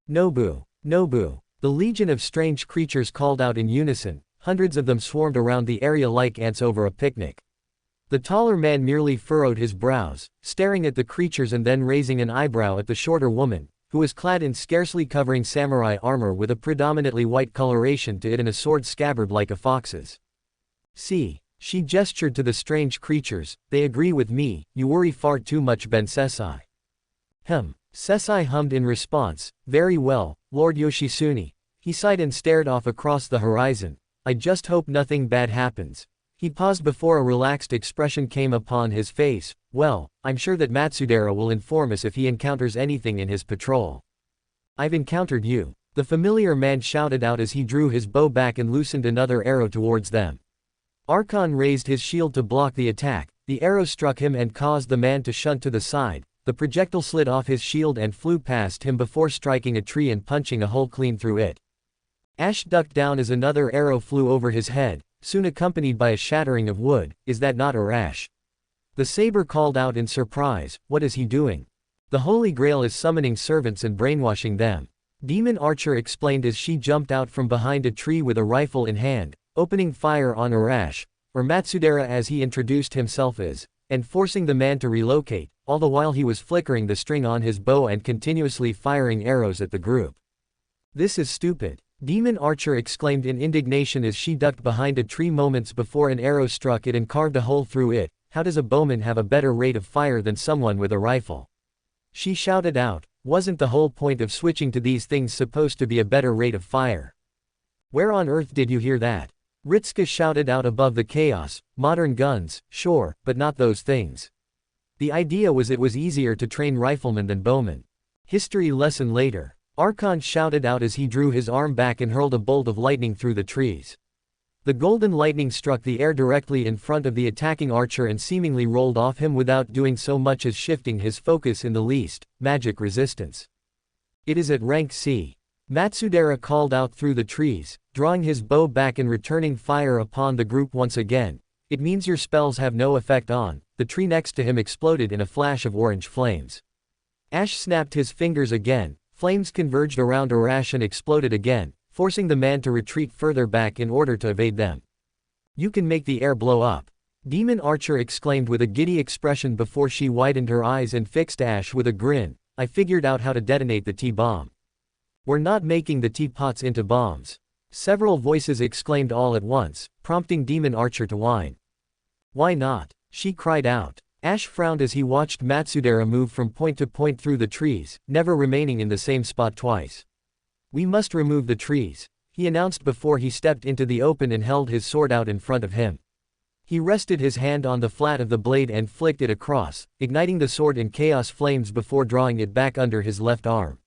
Speaker 1: Nobu. The legion of strange creatures called out in unison, hundreds of them swarmed around the area like ants over a picnic. The taller man merely furrowed his brows, staring at the creatures and then raising an eyebrow at the shorter woman, who was clad in scarcely covering samurai armor with a predominantly white coloration to it and a sword scabbard like a fox's. See, she gestured to the strange creatures, they agree with me, you worry far too much Ben Sesai. Sesai hummed in response, very well, Lord Yoshitsune. He sighed and stared off across the horizon. I just hope nothing bad happens. He paused before a relaxed expression came upon his face. Well, I'm sure that Matsudera will inform us if he encounters anything in his patrol. I've encountered you. The familiar man shouted out as he drew his bow back and loosened another arrow towards them. Archon raised his shield to block the attack. The arrow struck him and caused the man to shunt to the side. The projectile slid off his shield and flew past him before striking a tree and punching a hole clean through it. Ash ducked down as another arrow flew over his head, soon accompanied by a shattering of wood. Is that not Arash? The saber called out in surprise, what is he doing? The Holy Grail is summoning servants and brainwashing them. Demon Archer explained as she jumped out from behind a tree with a rifle in hand, opening fire on Arash, or Matsudera as he introduced himself as, and forcing the man to relocate, all the while he was flickering the string on his bow and continuously firing arrows at the group. This is stupid. Demon Archer exclaimed in indignation as she ducked behind a tree moments before an arrow struck it and carved a hole through it. How does a bowman have a better rate of fire than someone with a rifle? She shouted out, wasn't the whole point of switching to these things supposed to be a better rate of fire? Where on earth did you hear that? Ritsuka shouted out above the chaos, modern guns, sure, but not those things. The idea was it was easier to train riflemen than bowmen. History lesson later. Archon shouted out as he drew his arm back and hurled a bolt of lightning through the trees. The golden lightning struck the air directly in front of the attacking archer and seemingly rolled off him without doing so much as shifting his focus in the least. Magic resistance. It is at rank C. Matsudera called out through the trees, drawing his bow back and returning fire upon the group once again. It means your spells have no effect on. The tree next to him exploded in a flash of orange flames. Ash snapped his fingers again. Flames converged around Arash and exploded again, forcing the man to retreat further back in order to evade them. You can make the air blow up. Demon Archer exclaimed with a giddy expression before she widened her eyes and fixed Ash with a grin. I figured out how to detonate the T-bomb. We're not making the teapots into bombs. Several voices exclaimed all at once, prompting Demon Archer to whine. Why not? She cried out. Ash frowned as he watched Matsudera move from point to point through the trees, never remaining in the same spot twice. We must remove the trees, he announced before he stepped into the open and held his sword out in front of him. He rested his hand on the flat of the blade and flicked it across, igniting the sword in chaos flames before drawing it back under his left arm.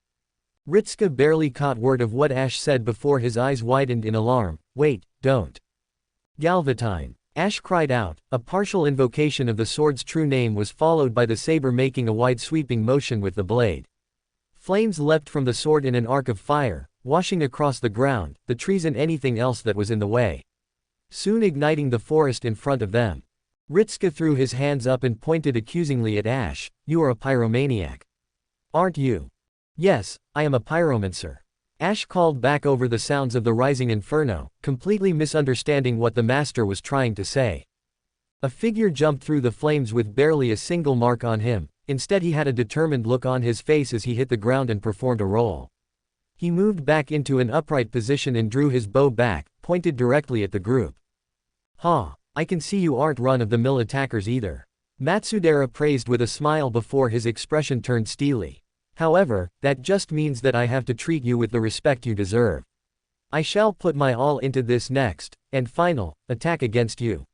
Speaker 1: Ritsuka barely caught word of what Ash said before his eyes widened in alarm. Wait, don't. Galvatine. Ash cried out. A partial invocation of the sword's true name was followed by the saber making a wide sweeping motion with the blade. Flames leapt from the sword in an arc of fire, washing across the ground, the trees and anything else that was in the way, soon igniting the forest in front of them. Ritsuka threw his hands up and pointed accusingly at Ash. You are a pyromaniac. Aren't you? Yes, I am a pyromancer. Ash called back over the sounds of the rising inferno, completely misunderstanding what the master was trying to say. A figure jumped through the flames with barely a single mark on him. Instead he had a determined look on his face as he hit the ground and performed a roll. He moved back into an upright position and drew his bow back, pointed directly at the group. Ha, I can see you aren't run-of-the-mill attackers either. Matsudera praised with a smile before his expression turned steely. However, that just means that I have to treat you with the respect you deserve. I shall put my all into this next, and final, attack against you.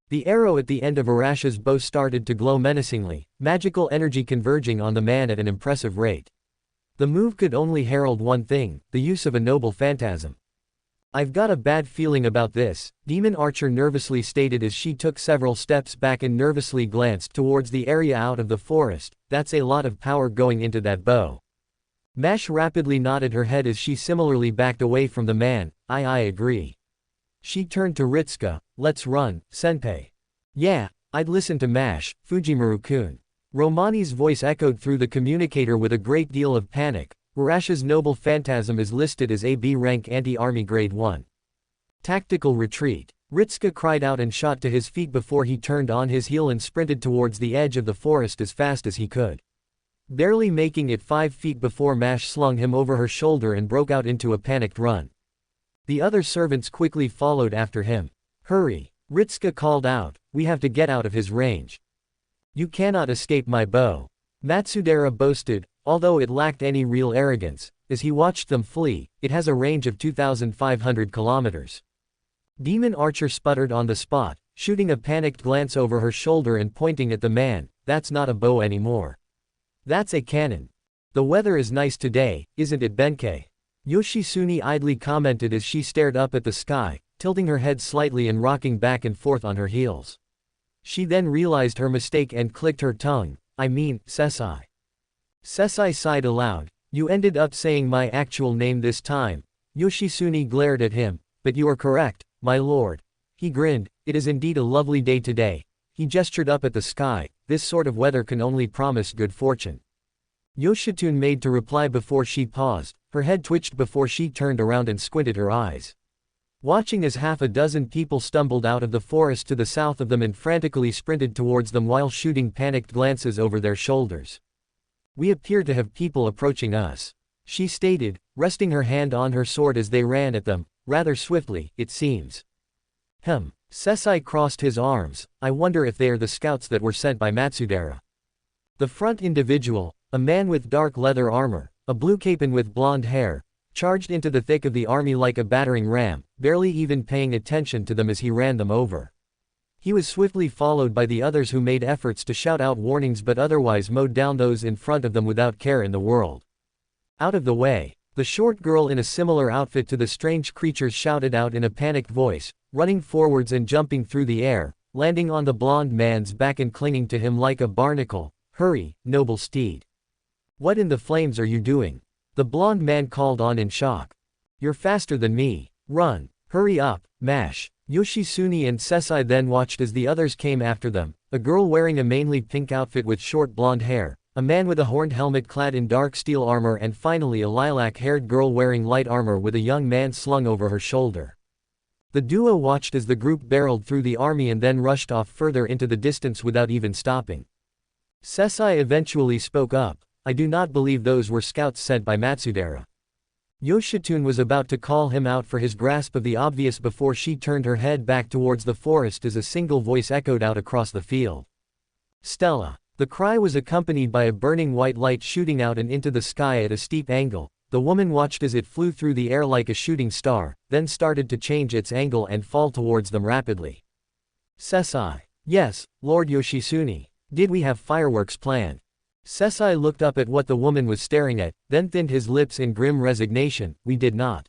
Speaker 1: The arrow at the end of Arash's bow started to glow menacingly, magical energy converging on the man at an impressive rate. The move could only herald one thing, the use of a noble phantasm. I've got a bad feeling about this, Demon Archer nervously stated as she took several steps back and nervously glanced towards the area out of the forest. That's a lot of power going into that bow. Mash rapidly nodded her head as she similarly backed away from the man. I agree. She turned to Ritsuka. Let's run, senpai. Yeah, I'd listen to Mash, Fujimaru-kun. Romani's voice echoed through the communicator with a great deal of panic. Arash's noble phantasm is listed as AB rank anti-army grade 1. Tactical retreat. Ritska cried out and shot to his feet before he turned on his heel and sprinted towards the edge of the forest as fast as he could. Barely making it 5 feet before Mash slung him over her shoulder and broke out into a panicked run. The other servants quickly followed after him. Hurry! Ritska called out, we have to get out of his range. You cannot escape my bow. Matsudera boasted, although it lacked any real arrogance, as he watched them flee. It has a range of 2,500 kilometers. Demon Archer sputtered on the spot, shooting a panicked glance over her shoulder and pointing at the man. That's not a bow anymore. That's a cannon. The weather is nice today, isn't it, Benkei? Yoshisune idly commented as she stared up at the sky, tilting her head slightly and rocking back and forth on her heels. She then realized her mistake and clicked her tongue. I mean, Sesai. Sesai sighed aloud. You ended up saying my actual name this time. Yoshisune glared at him. But you are correct, my lord. He grinned. It is indeed a lovely day today. He gestured up at the sky. This sort of weather can only promise good fortune. Yoshitune made to reply before she paused. Her head twitched before she turned around and squinted her eyes. Watching as half a dozen people stumbled out of the forest to the south of them and frantically sprinted towards them while shooting panicked glances over their shoulders. We appear to have people approaching us, she stated, resting her hand on her sword as they ran at them, rather swiftly, it seems. Sesai crossed his arms. I wonder if they are the scouts that were sent by Matsudera. The front individual, a man with dark leather armor, a blue cape and with blonde hair, charged into the thick of the army like a battering ram, barely even paying attention to them as he ran them over. He was swiftly followed by the others who made efforts to shout out warnings but otherwise mowed down those in front of them without care in the world. Out of the way. The short girl in a similar outfit to the strange creatures shouted out in a panicked voice, running forwards and jumping through the air, landing on the blonde man's back and clinging to him like a barnacle. Hurry, noble steed. What in the flames are you doing? The blonde man called on in shock. You're faster than me. Run. Hurry up, Mash. Yoshisune and Sesai then watched as the others came after them, a girl wearing a mainly pink outfit with short blonde hair, a man with a horned helmet clad in dark steel armor and finally a lilac-haired girl wearing light armor with a young man slung over her shoulder. The duo watched as the group barreled through the army and then rushed off further into the distance without even stopping. Sesai eventually spoke up. I do not believe those were scouts sent by Matsudera. Yoshitune was about to call him out for his grasp of the obvious before she turned her head back towards the forest as a single voice echoed out across the field. Stella. The cry was accompanied by a burning white light shooting out and into the sky at a steep angle. The woman watched as it flew through the air like a shooting star, then started to change its angle and fall towards them rapidly. Sesai. Yes, Lord Yoshisune. Did we have fireworks planned? Sesai looked up at what the woman was staring at, then thinned his lips in grim resignation. We did not.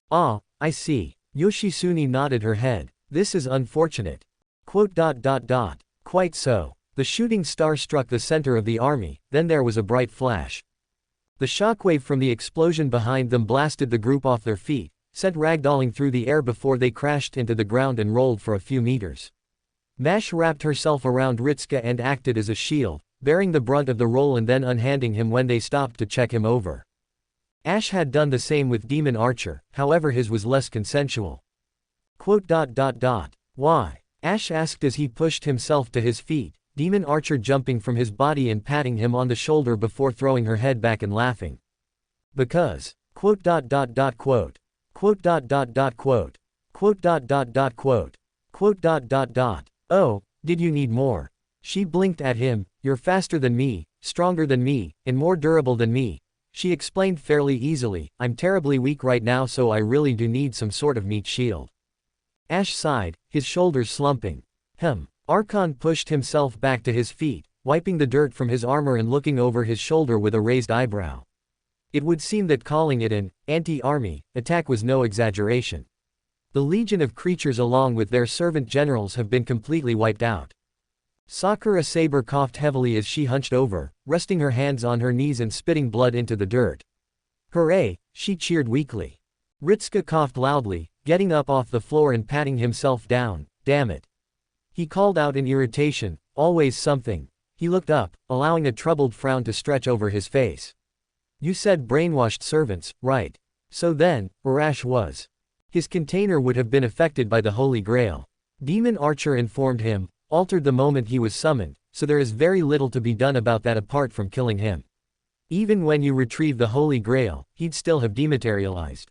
Speaker 1: Ah, I see. Yoshisune nodded her head. This is unfortunate. Quite so. The shooting star struck the center of the army, then there was a bright flash. The shockwave from the explosion behind them blasted the group off their feet, sent ragdolling through the air before they crashed into the ground and rolled for a few meters. Mash wrapped herself around Ritska and acted as a shield, bearing the brunt of the roll and then unhanding him when they stopped to check him over. Ash had done the same with Demon Archer, however his was less consensual. Why? Ash asked as he pushed himself to his feet, Demon Archer jumping from his body and patting him on the shoulder before throwing her head back and laughing. Because. Oh, did you need more? She blinked at him. You're faster than me, stronger than me, and more durable than me. She explained fairly easily. I'm terribly weak right now, so I really do need some sort of meat shield. Ash sighed, his shoulders slumping. Archon pushed himself back to his feet, wiping the dirt from his armor and looking over his shoulder with a raised eyebrow. It would seem that calling it an anti-army attack was no exaggeration. The legion of creatures along with their servant generals have been completely wiped out. Sakura Saber coughed heavily as she hunched over, resting her hands on her knees and spitting blood into the dirt. Hooray, she cheered weakly. Ritska coughed loudly, getting up off the floor and patting himself down. Damn it. He called out in irritation, always something. He looked up, allowing a troubled frown to stretch over his face. You said brainwashed servants, right? So then, Arash was. His container would have been affected by the Holy Grail. Demon Archer informed him, altered the moment he was summoned, so there is very little to be done about that apart from killing him. Even when you retrieve the Holy Grail, he'd still have dematerialized.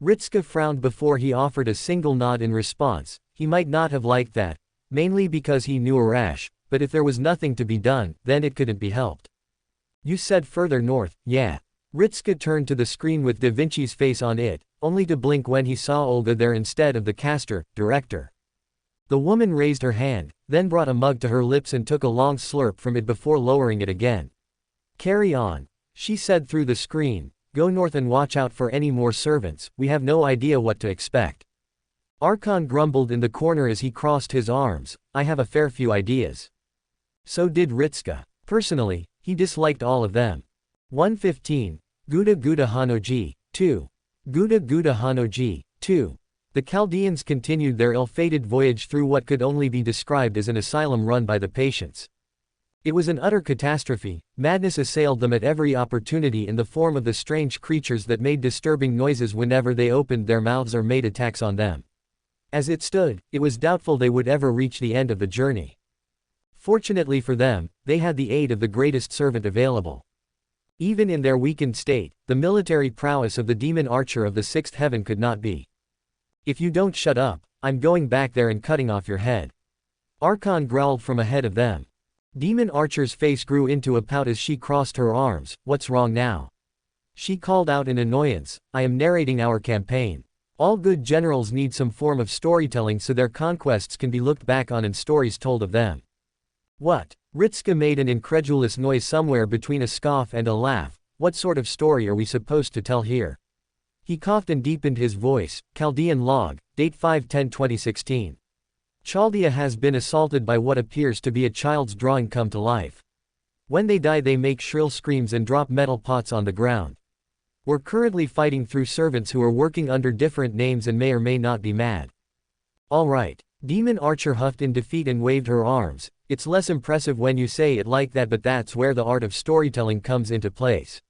Speaker 1: Ritska frowned before he offered a single nod in response. He might not have liked that, mainly because he knew Arash, but if there was nothing to be done, then it couldn't be helped. You said further north, yeah. Ritska turned to the screen with Da Vinci's face on it, only to blink when he saw Olga there instead of the caster, director. The woman raised her hand, then brought a mug to her lips and took a long slurp from it before lowering it again. Carry on, she said through the screen. Go north and watch out for any more servants, we have no idea what to expect. Archon grumbled in the corner as he crossed his arms, I have a fair few ideas. So did Ritska. Personally, he disliked all of them. 115. Gouda Gouda Hanoji, 2. Gouda Gouda Hanoji, 2. The Chaldeans continued their ill-fated voyage through what could only be described as an asylum run by the patients. It was an utter catastrophe. Madness assailed them at every opportunity in the form of the strange creatures that made disturbing noises whenever they opened their mouths or made attacks on them. As it stood, it was doubtful they would ever reach the end of the journey. Fortunately for them, they had the aid of the greatest servant available. Even in their weakened state, the military prowess of the demon archer of the sixth heaven could not be. If you don't shut up, I'm going back there and cutting off your head. Archon growled from ahead of them. Demon Archer's face grew into a pout as she crossed her arms. What's wrong now? She called out in annoyance, I am narrating our campaign. All good generals need some form of storytelling so their conquests can be looked back on and stories told of them. What? Ritska made an incredulous noise somewhere between a scoff and a laugh. What sort of story are we supposed to tell here? He coughed and deepened his voice. Chaldean log, date 5/10/2016. Chaldea has been assaulted by what appears to be a child's drawing come to life. When they die they make shrill screams and drop metal pots on the ground. We're currently fighting through servants who are working under different names and may or may not be mad. Alright. Demon Archer huffed in defeat and waved her arms. It's less impressive when you say it like that, but that's where the art of storytelling comes into place.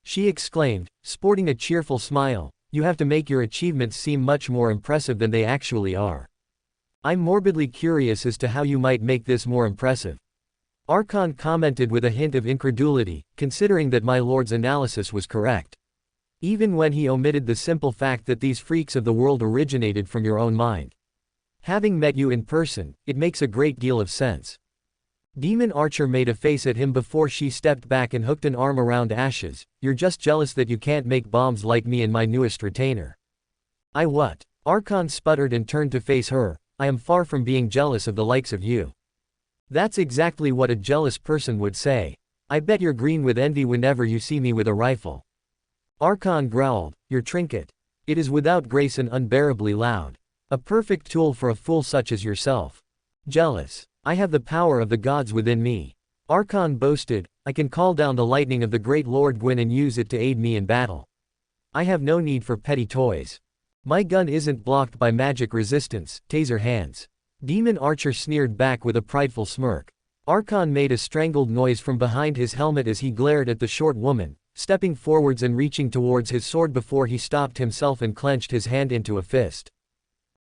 Speaker 1: She exclaimed, sporting a cheerful smile, you have to make your achievements seem much more impressive than they actually are. I'm morbidly curious as to how you might make this more impressive. Archon commented with a hint of incredulity, considering that my lord's analysis was correct. Even when he omitted the simple fact that these freaks of the world originated from your own mind. Having met you in person, it makes a great deal of sense. Demon Archer made a face at him before she stepped back and hooked an arm around Ash's. You're just jealous that you can't make bombs like me and my newest retainer. I what? Archon sputtered and turned to face her. I am far from being jealous of the likes of you. That's exactly what a jealous person would say. I bet you're green with envy whenever you see me with a rifle. Archon growled, your trinket. It is without grace and unbearably loud. A perfect tool for a fool such as yourself. Jealous. I have the power of the gods within me. Archon boasted, I can call down the lightning of the great Lord Gwyn and use it to aid me in battle. I have no need for petty toys. My gun isn't blocked by magic resistance, taser hands. Demon Archer sneered back with a prideful smirk. Archon made a strangled noise from behind his helmet as he glared at the short woman, stepping forwards and reaching towards his sword before he stopped himself and clenched his hand into a fist.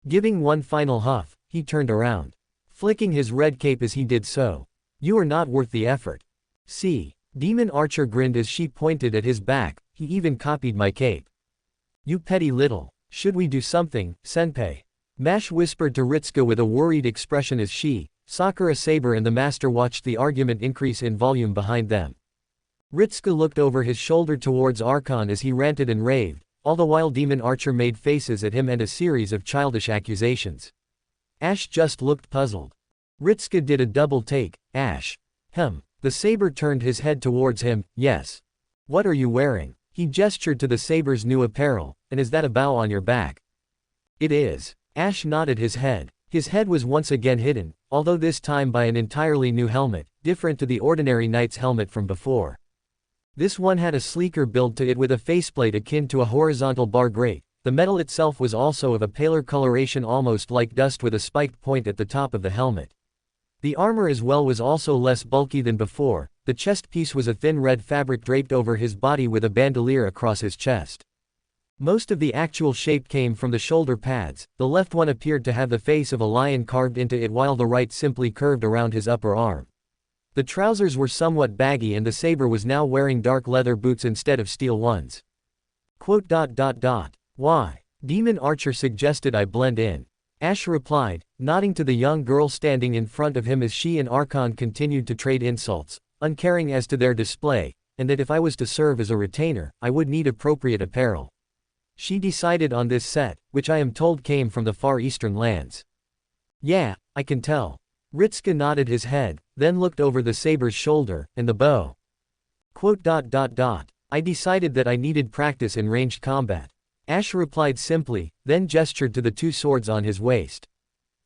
Speaker 1: Giving one final huff, he turned around, flicking his red cape as he did so. You are not worth the effort. See. Demon Archer grinned as she pointed at his back, he even copied my cape. You petty little. Should we do something, Senpei? Mash whispered to Ritska with a worried expression as she, Sakura Saber and the master watched the argument increase in volume behind them. Ritska looked over his shoulder towards Archon as he ranted and raved, all the while Demon Archer made faces at him and a series of childish accusations. Ash just looked puzzled. Ritska did a double take. Ash. The saber turned his head towards him. Yes. What are you wearing? He gestured to the saber's new apparel. And is that a bow on your back? It is. Ash nodded his head. His head was once again hidden, although this time by an entirely new helmet, different to the ordinary knight's helmet from before. This one had a sleeker build to it with a faceplate akin to a horizontal bar grate. The metal itself was also of a paler coloration, almost like dust, with a spiked point at the top of the helmet. The armor as well was also less bulky than before. The chest piece was a thin red fabric draped over his body with a bandolier across his chest. Most of the actual shape came from the shoulder pads, the left one appeared to have the face of a lion carved into it while the right simply curved around his upper arm. The trousers were somewhat baggy and the saber was now wearing dark leather boots instead of steel ones. Why? Demon Archer suggested I blend in. Ash replied, nodding to the young girl standing in front of him as she and Archon continued to trade insults, uncaring as to their display, and that if I was to serve as a retainer, I would need appropriate apparel. She decided on this set, which I am told came from the Far Eastern lands. Yeah, I can tell. Ritsuka nodded his head, then looked over the saber's shoulder, and the bow. I decided that I needed practice in ranged combat. Ash replied simply, then gestured to the two swords on his waist.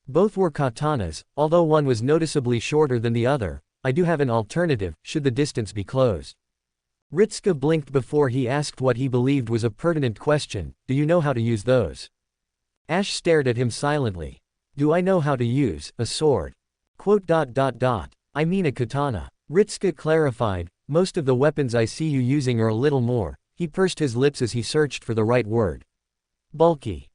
Speaker 1: Both were katanas, although one was noticeably shorter than the other. I do have an alternative, should the distance be closed. Ritsuka blinked before he asked what he believed was a pertinent question, do you know how to use those? Ash stared at him silently. Do I know how to use a sword? I mean a katana. Ritsuka clarified, most of the weapons I see you using are a little more. He pursed his lips as he searched for the right word. Bulky.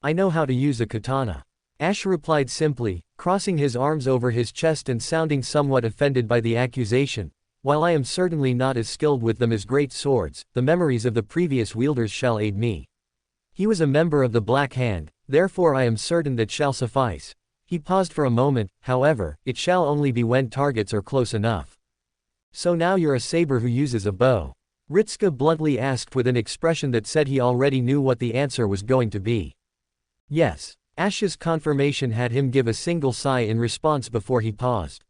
Speaker 1: I know how to use a katana. Ash replied simply, crossing his arms over his chest and sounding somewhat offended by the accusation. While I am certainly not as skilled with them as great swords, the memories of the previous wielders shall aid me. He was a member of the Black Hand, therefore I am certain that shall suffice. He paused for a moment, however, it shall only be when targets are close enough. So now you're a saber who uses a bow? Ritsuka bluntly asked with an expression that said he already knew what the answer was going to be. Yes. Ash's confirmation had him give a single sigh in response before he paused.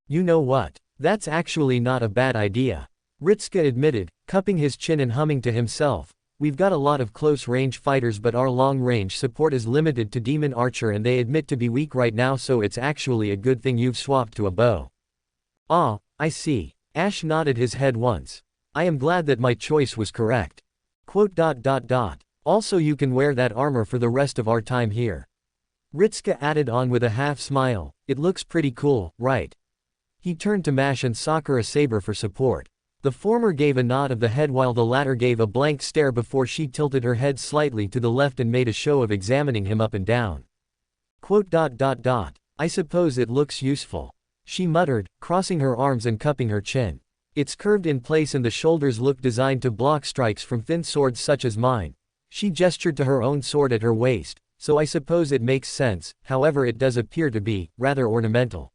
Speaker 1: You know what? That's actually not a bad idea. Ritsuka admitted, cupping his chin and humming to himself. We've got a lot of close-range fighters but our long-range support is limited to Demon Archer and they admit to be weak right now, so it's actually a good thing you've swapped to a bow. Ah, I see. Ash nodded his head once. I am glad that my choice was correct. Also you can wear that armor for the rest of our time here. Ritsuka added on with a half-smile, it looks pretty cool, right? He turned to Mash and Sakura Saber for support. The former gave a nod of the head while the latter gave a blank stare before she tilted her head slightly to the left and made a show of examining him up and down. I suppose it looks useful. She muttered, crossing her arms and cupping her chin. It's curved in place and the shoulders look designed to block strikes from thin swords such as mine. She gestured to her own sword at her waist, so I suppose it makes sense, however it does appear to be, rather ornamental.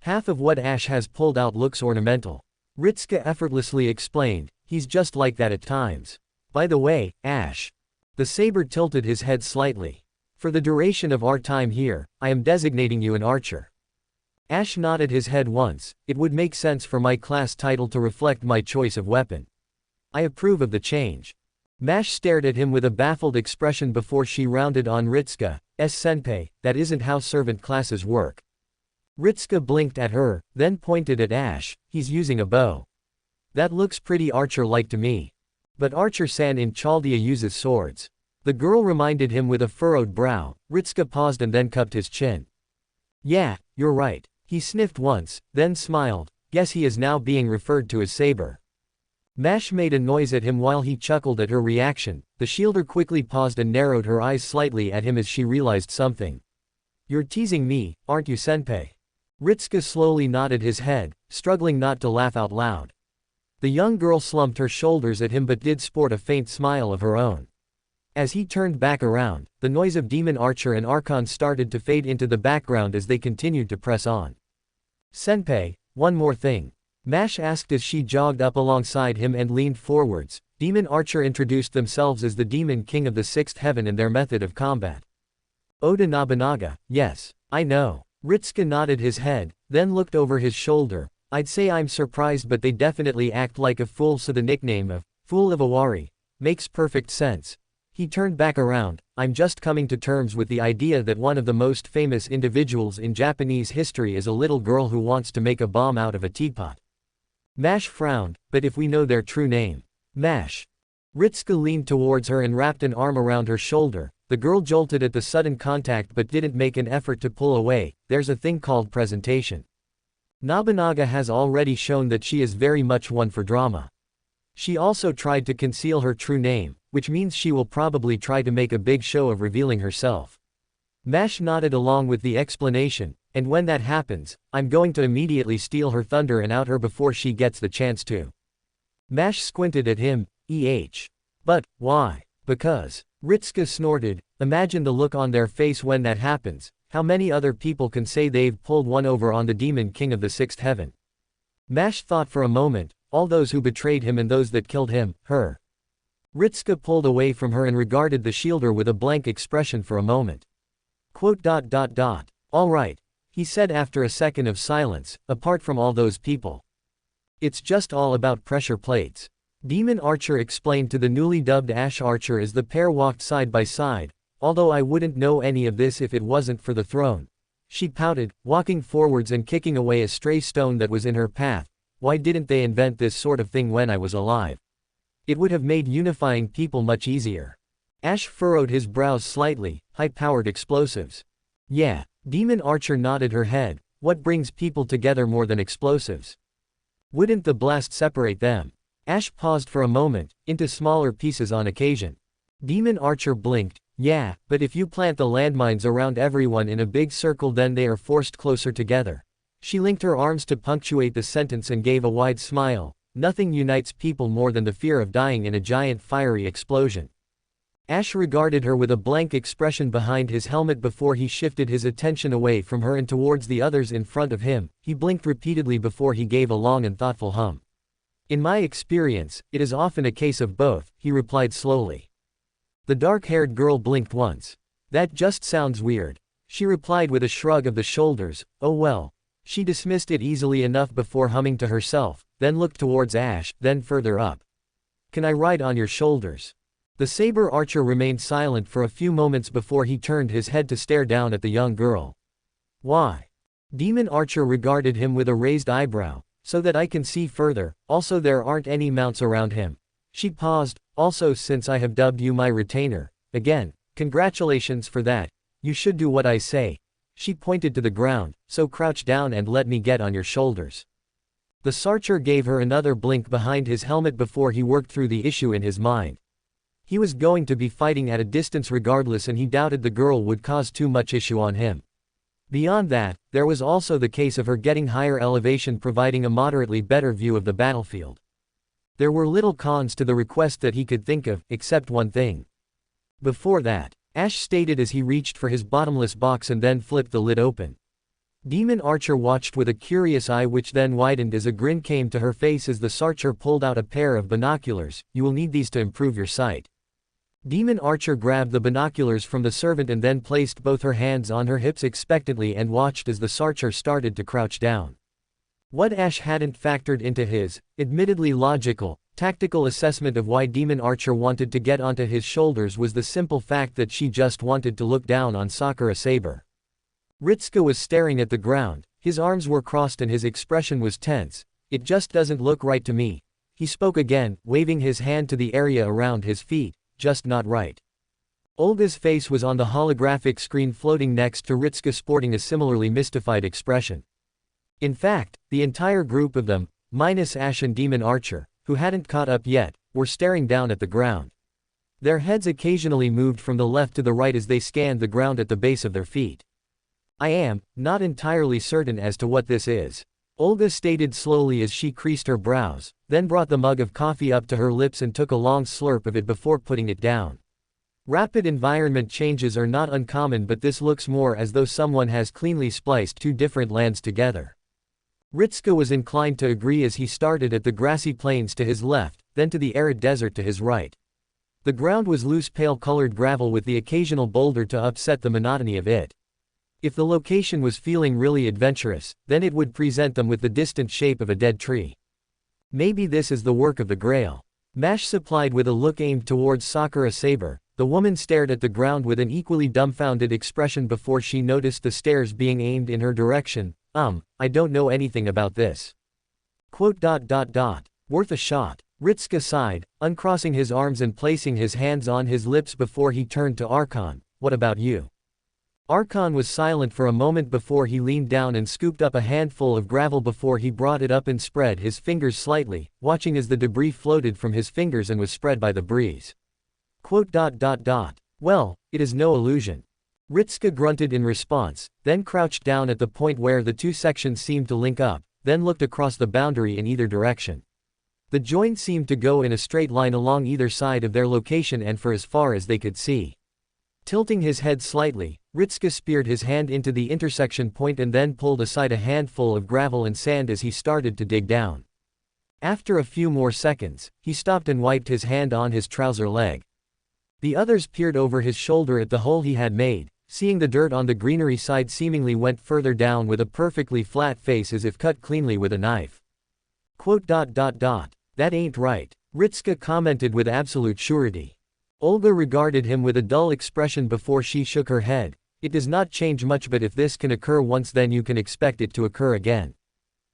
Speaker 1: Half of what Ash has pulled out looks ornamental. Ritsuka effortlessly explained, he's just like that at times. By the way, Ash. The saber tilted his head slightly. For the duration of our time here, I am designating you an archer. Ash nodded his head once, it would make sense for my class title to reflect my choice of weapon. I approve of the change. Mash stared at him with a baffled expression before she rounded on Ritsuka, senpai, that isn't how servant classes work. Ritsuka blinked at her, then pointed at Ash, he's using a bow. That looks pretty archer-like to me. But Archer-san in Chaldea uses swords. The girl reminded him with a furrowed brow. Ritsuka paused and then cupped his chin. Yeah, you're right. He sniffed once, then smiled, guess he is now being referred to as Saber. Mash made a noise at him while he chuckled at her reaction. The shielder quickly paused and narrowed her eyes slightly at him as she realized something. You're teasing me, aren't you, senpai? Ritsuka slowly nodded his head, struggling not to laugh out loud. The young girl slumped her shoulders at him but did sport a faint smile of her own. As he turned back around, the noise of Demon Archer and Archon started to fade into the background as they continued to press on. Senpai, one more thing. Mash asked as she jogged up alongside him and leaned forwards. Demon Archer introduced themselves as the Demon King of the Sixth Heaven and their method of combat. Oda Nobunaga, yes, I know. Ritsuka nodded his head, then looked over his shoulder. I'd say I'm surprised but they definitely act like a fool, so the nickname of Fool of Owari makes perfect sense. He turned back around. I'm just coming to terms with the idea that one of the most famous individuals in Japanese history is a little girl who wants to make a bomb out of a teapot. Mash frowned, but if we know their true name. Mash. Ritsuka leaned towards her and wrapped an arm around her shoulder. The girl jolted at the sudden contact but didn't make an effort to pull away. There's a thing called presentation. Nobunaga has already shown that she is very much one for drama. She also tried to conceal her true name, which means she will probably try to make a big show of revealing herself. Mash nodded along with the explanation, and when that happens, I'm going to immediately steal her thunder and out her before she gets the chance to. Mash squinted at him, But, why? Because. Ritska snorted, imagine the look on their face when that happens. How many other people can say they've pulled one over on the demon king of the sixth heaven? Mash thought for a moment, all those who betrayed him and those that killed him, her. Ritska pulled away from her and regarded the shielder with a blank expression for a moment. All right, he said after a second of silence, apart from all those people. It's just all about pressure plates. Demon Archer explained to the newly dubbed Ash Archer as the pair walked side by side, although I wouldn't know any of this if it wasn't for the throne. She pouted, walking forwards and kicking away a stray stone that was in her path. Why didn't they invent this sort of thing when I was alive? It would have made unifying people much easier. Ash furrowed his brows slightly, high-powered explosives. Yeah, Demon Archer nodded her head, what brings people together more than explosives? Wouldn't the blast separate them? Ash paused for a moment, into smaller pieces on occasion. Demon Archer blinked, yeah, but if you plant the landmines around everyone in a big circle then they are forced closer together. She linked her arms to punctuate the sentence and gave a wide smile. Nothing unites people more than the fear of dying in a giant fiery explosion. Ash regarded her with a blank expression behind his helmet before he shifted his attention away from her and towards the others in front of him. He blinked repeatedly before he gave a long and thoughtful hum. In my experience, it is often a case of both, he replied slowly. The dark-haired girl blinked once. That just sounds weird. She replied with a shrug of the shoulders, oh well. She dismissed it easily enough before humming to herself, then looked towards Ash, then further up. Can I ride on your shoulders? The saber archer remained silent for a few moments before he turned his head to stare down at the young girl. Why? Demon Archer regarded him with a raised eyebrow. So that I can see further, also there aren't any mounts around him. She paused, also since I have dubbed you my retainer, again, congratulations for that, you should do what I say. She pointed to the ground, so crouch down and let me get on your shoulders. The Sarcher gave her another blink behind his helmet before he worked through the issue in his mind. He was going to be fighting at a distance regardless and he doubted the girl would cause too much issue on him. Beyond that, there was also the case of her getting higher elevation providing a moderately better view of the battlefield. There were little cons to the request that he could think of, except one thing. Before that, Ash stated as he reached for his bottomless box and then flipped the lid open. Demon Archer watched with a curious eye which then widened as a grin came to her face as the Sarcher pulled out a pair of binoculars. You will need these to improve your sight. Demon Archer grabbed the binoculars from the servant and then placed both her hands on her hips expectantly and watched as the Sarcher started to crouch down. What Ash hadn't factored into his, admittedly logical, tactical assessment of why Demon Archer wanted to get onto his shoulders was the simple fact that she just wanted to look down on Sakura Saber. Ritska was staring at the ground, his arms were crossed and his expression was tense. It just doesn't look right to me. He spoke again, waving his hand to the area around his feet. Just not right. Olga's face was on the holographic screen floating next to Ritska sporting a similarly mystified expression. In fact, the entire group of them, minus Ash and Demon Archer, who hadn't caught up yet, were staring down at the ground. Their heads occasionally moved from the left to the right as they scanned the ground at the base of their feet. I am not entirely certain as to what this is, Olga stated slowly as she creased her brows, then brought the mug of coffee up to her lips and took a long slurp of it before putting it down. Rapid environment changes are not uncommon, but this looks more as though someone has cleanly spliced two different lands together. Ritska was inclined to agree as he started at the grassy plains to his left, then to the arid desert to his right. The ground was loose pale-colored gravel with the occasional boulder to upset the monotony of it. If the location was feeling really adventurous, then it would present them with the distant shape of a dead tree. Maybe this is the work of the Grail. Mash supplied with a look aimed towards Sakura Saber. The woman stared at the ground with an equally dumbfounded expression before she noticed the stares being aimed in her direction. I don't know anything about this. Worth a shot. Ritska sighed, uncrossing his arms and placing his hands on his lips before he turned to Archon. What about you? Archon was silent for a moment before he leaned down and scooped up a handful of gravel before he brought it up and spread his fingers slightly, watching as the debris floated from his fingers and was spread by the breeze. Well, it is no illusion. Ritska grunted in response, then crouched down at the point where the two sections seemed to link up, then looked across the boundary in either direction. The join seemed to go in a straight line along either side of their location and for as far as they could see. Tilting his head slightly, Ritska speared his hand into the intersection point and then pulled aside a handful of gravel and sand as he started to dig down. After a few more seconds, he stopped and wiped his hand on his trouser leg. The others peered over his shoulder at the hole he had made, seeing the dirt on the greenery side seemingly went further down with a perfectly flat face as if cut cleanly with a knife. That ain't right, Ritska commented with absolute surety. Olga regarded him with a dull expression before she shook her head. It does not change much, but if this can occur once then you can expect it to occur again.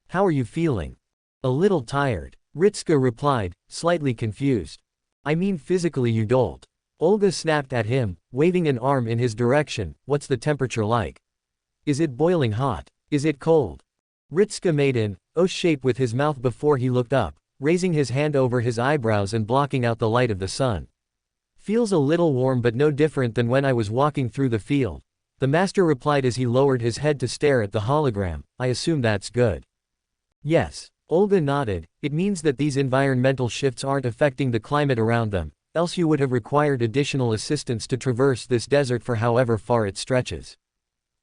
Speaker 1: How are you feeling? A little tired, Ritska replied, slightly confused. I mean physically you dolt. Olga snapped at him, waving an arm in his direction. What's the temperature like? Is it boiling hot? Is it cold? Ritska made an O shape with his mouth before he looked up, raising his hand over his eyebrows and blocking out the light of the sun. Feels a little warm but no different than when I was walking through the field, the master replied as he lowered his head to stare at the hologram. I assume that's good. Yes, Olga nodded. It means that these environmental shifts aren't affecting the climate around them, else you would have required additional assistance to traverse this desert for however far it stretches.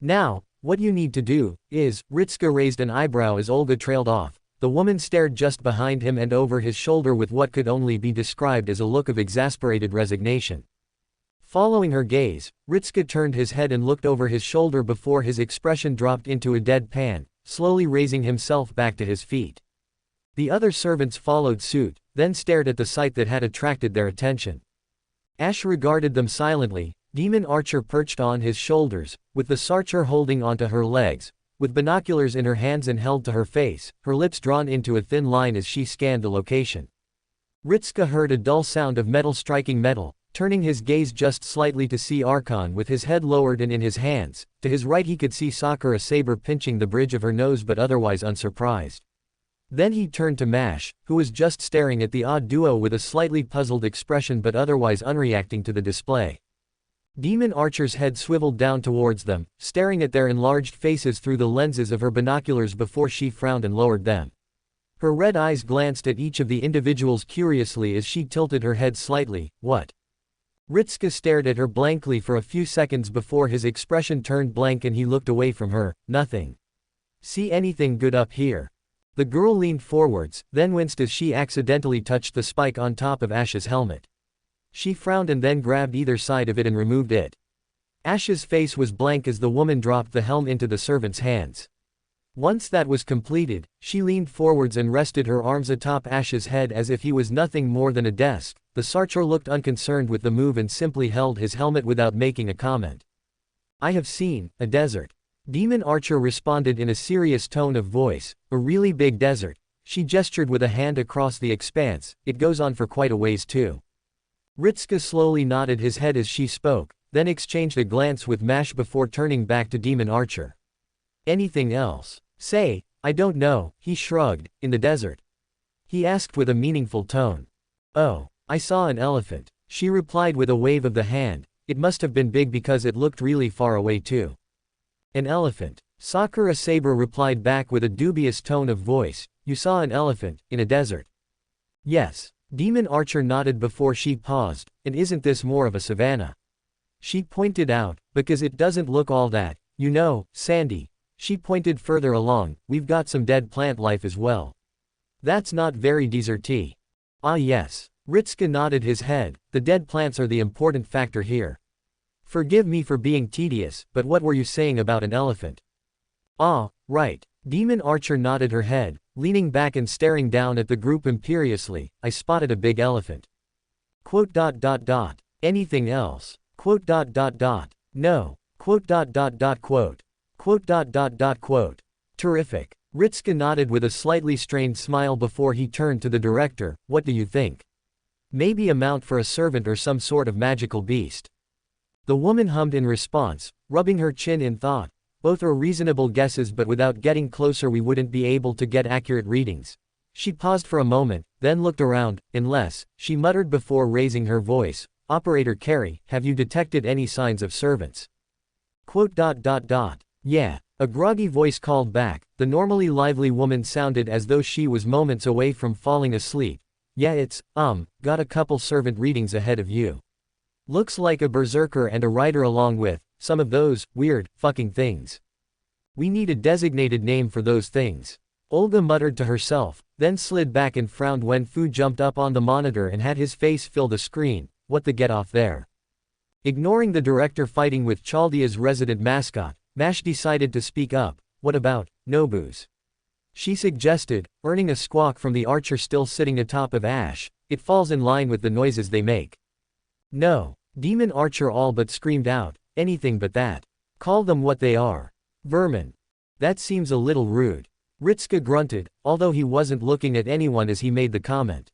Speaker 1: Now, what you need to do is, Ritska raised an eyebrow as Olga trailed off. The woman stared just behind him and over his shoulder with what could only be described as a look of exasperated resignation. Following her gaze, Ritska turned his head and looked over his shoulder before his expression dropped into a deadpan, slowly raising himself back to his feet. The other servants followed suit, then stared at the sight that had attracted their attention. Ash regarded them silently, Demon Archer perched on his shoulders, with the Sarcher holding onto her legs, with binoculars in her hands and held to her face, her lips drawn into a thin line as she scanned the location. Ritska heard a dull sound of metal striking metal, turning his gaze just slightly to see Archon with his head lowered and in his hands. To his right he could see Sakura Saber pinching the bridge of her nose but otherwise unsurprised. Then he turned to Mash, who was just staring at the odd duo with a slightly puzzled expression but otherwise unreacting to the display. Demon Archer's head swiveled down towards them, staring at their enlarged faces through the lenses of her binoculars before she frowned and lowered them. Her red eyes glanced at each of the individuals curiously as she tilted her head slightly. What? Ritska stared at her blankly for a few seconds before his expression turned blank and he looked away from her. Nothing. See anything good up here? The girl leaned forwards, then winced as she accidentally touched the spike on top of Ash's helmet. She frowned and then grabbed either side of it and removed it. Ash's face was blank as the woman dropped the helm into the servant's hands. Once that was completed, she leaned forwards and rested her arms atop Ash's head as if he was nothing more than a desk. The Sarcher looked unconcerned with the move and simply held his helmet without making a comment. I have seen a desert. Demon Archer responded in a serious tone of voice. A really big desert. She gestured with a hand across the expanse. It goes on for quite a ways too. Ritska slowly nodded his head as she spoke, then exchanged a glance with Mash before turning back to Demon Archer. Anything else? Say, I don't know, he shrugged. In the desert? He asked with a meaningful tone. Oh, I saw an elephant, she replied with a wave of the hand. It must have been big because it looked really far away too. An elephant. Sakura Saber replied back with a dubious tone of voice. You saw an elephant, in a desert? Yes. Demon Archer nodded before she paused. And isn't this more of a savanna? She pointed out, because it doesn't look all that, you know, sandy. She pointed further along. We've got some dead plant life as well. That's not very deserty. Ah yes. Ritska nodded his head. The dead plants are the important factor here. Forgive me for being tedious, but what were you saying about an elephant? Ah, right. Demon Archer nodded her head, leaning back and staring down at the group imperiously. I spotted a big elephant. Anything else? No. Terrific. Ritska nodded with a slightly strained smile before he turned to the director. What do you think? Maybe a mount for a servant or some sort of magical beast. The woman hummed in response, rubbing her chin in thought. Both are reasonable guesses, but without getting closer we wouldn't be able to get accurate readings. She paused for a moment, then looked around, unless, she muttered before raising her voice, Operator Carrie, have you detected any signs of servants? Quote. Yeah, a groggy voice called back. The normally lively woman sounded as though she was moments away from falling asleep. Yeah, it's, got a couple servant readings ahead of you. Looks like a berserker and a rider along with some of those weird, fucking things. We need a designated name for those things. Olga muttered to herself, then slid back and frowned when Fu jumped up on the monitor and had his face fill the screen. What the get off there? Ignoring the director fighting with Chaldea's resident mascot, Mash decided to speak up. What about Nobus? She suggested, earning a squawk from the archer still sitting atop of Ash. It falls in line with the noises they make. No. Demon Archer all but screamed out, anything but that. Call them what they are. Vermin. That seems a little rude. Ritsuka grunted, although he wasn't looking at anyone as he made the comment.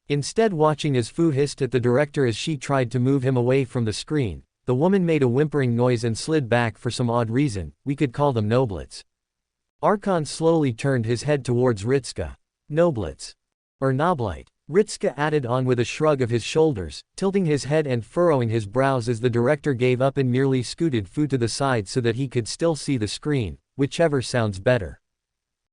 Speaker 1: Instead, watching as Fu hissed at the director as she tried to move him away from the screen, the woman made a whimpering noise and slid back for some odd reason. We could call them noblets. Archon slowly turned his head towards Ritsuka. Noblets. Or noblite. Ritsuka added on with a shrug of his shoulders, tilting his head and furrowing his brows as the director gave up and merely scooted Fu to the side so that he could still see the screen, whichever sounds better.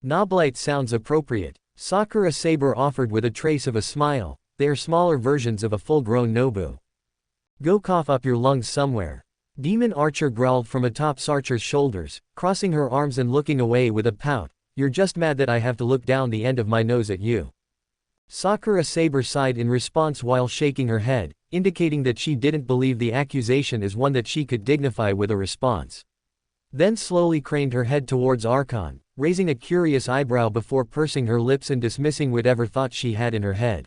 Speaker 1: Noblite sounds appropriate, Sakura Saber offered with a trace of a smile. They are smaller versions of a full-grown Nobu. Go cough up your lungs somewhere. Demon Archer growled from atop Sarcher's shoulders, crossing her arms and looking away with a pout. You're just mad that I have to look down the end of my nose at you. Sakura Saber sighed in response while shaking her head, indicating that she didn't believe the accusation as one that she could dignify with a response. Then slowly craned her head towards Archon, raising a curious eyebrow before pursing her lips and dismissing whatever thought she had in her head.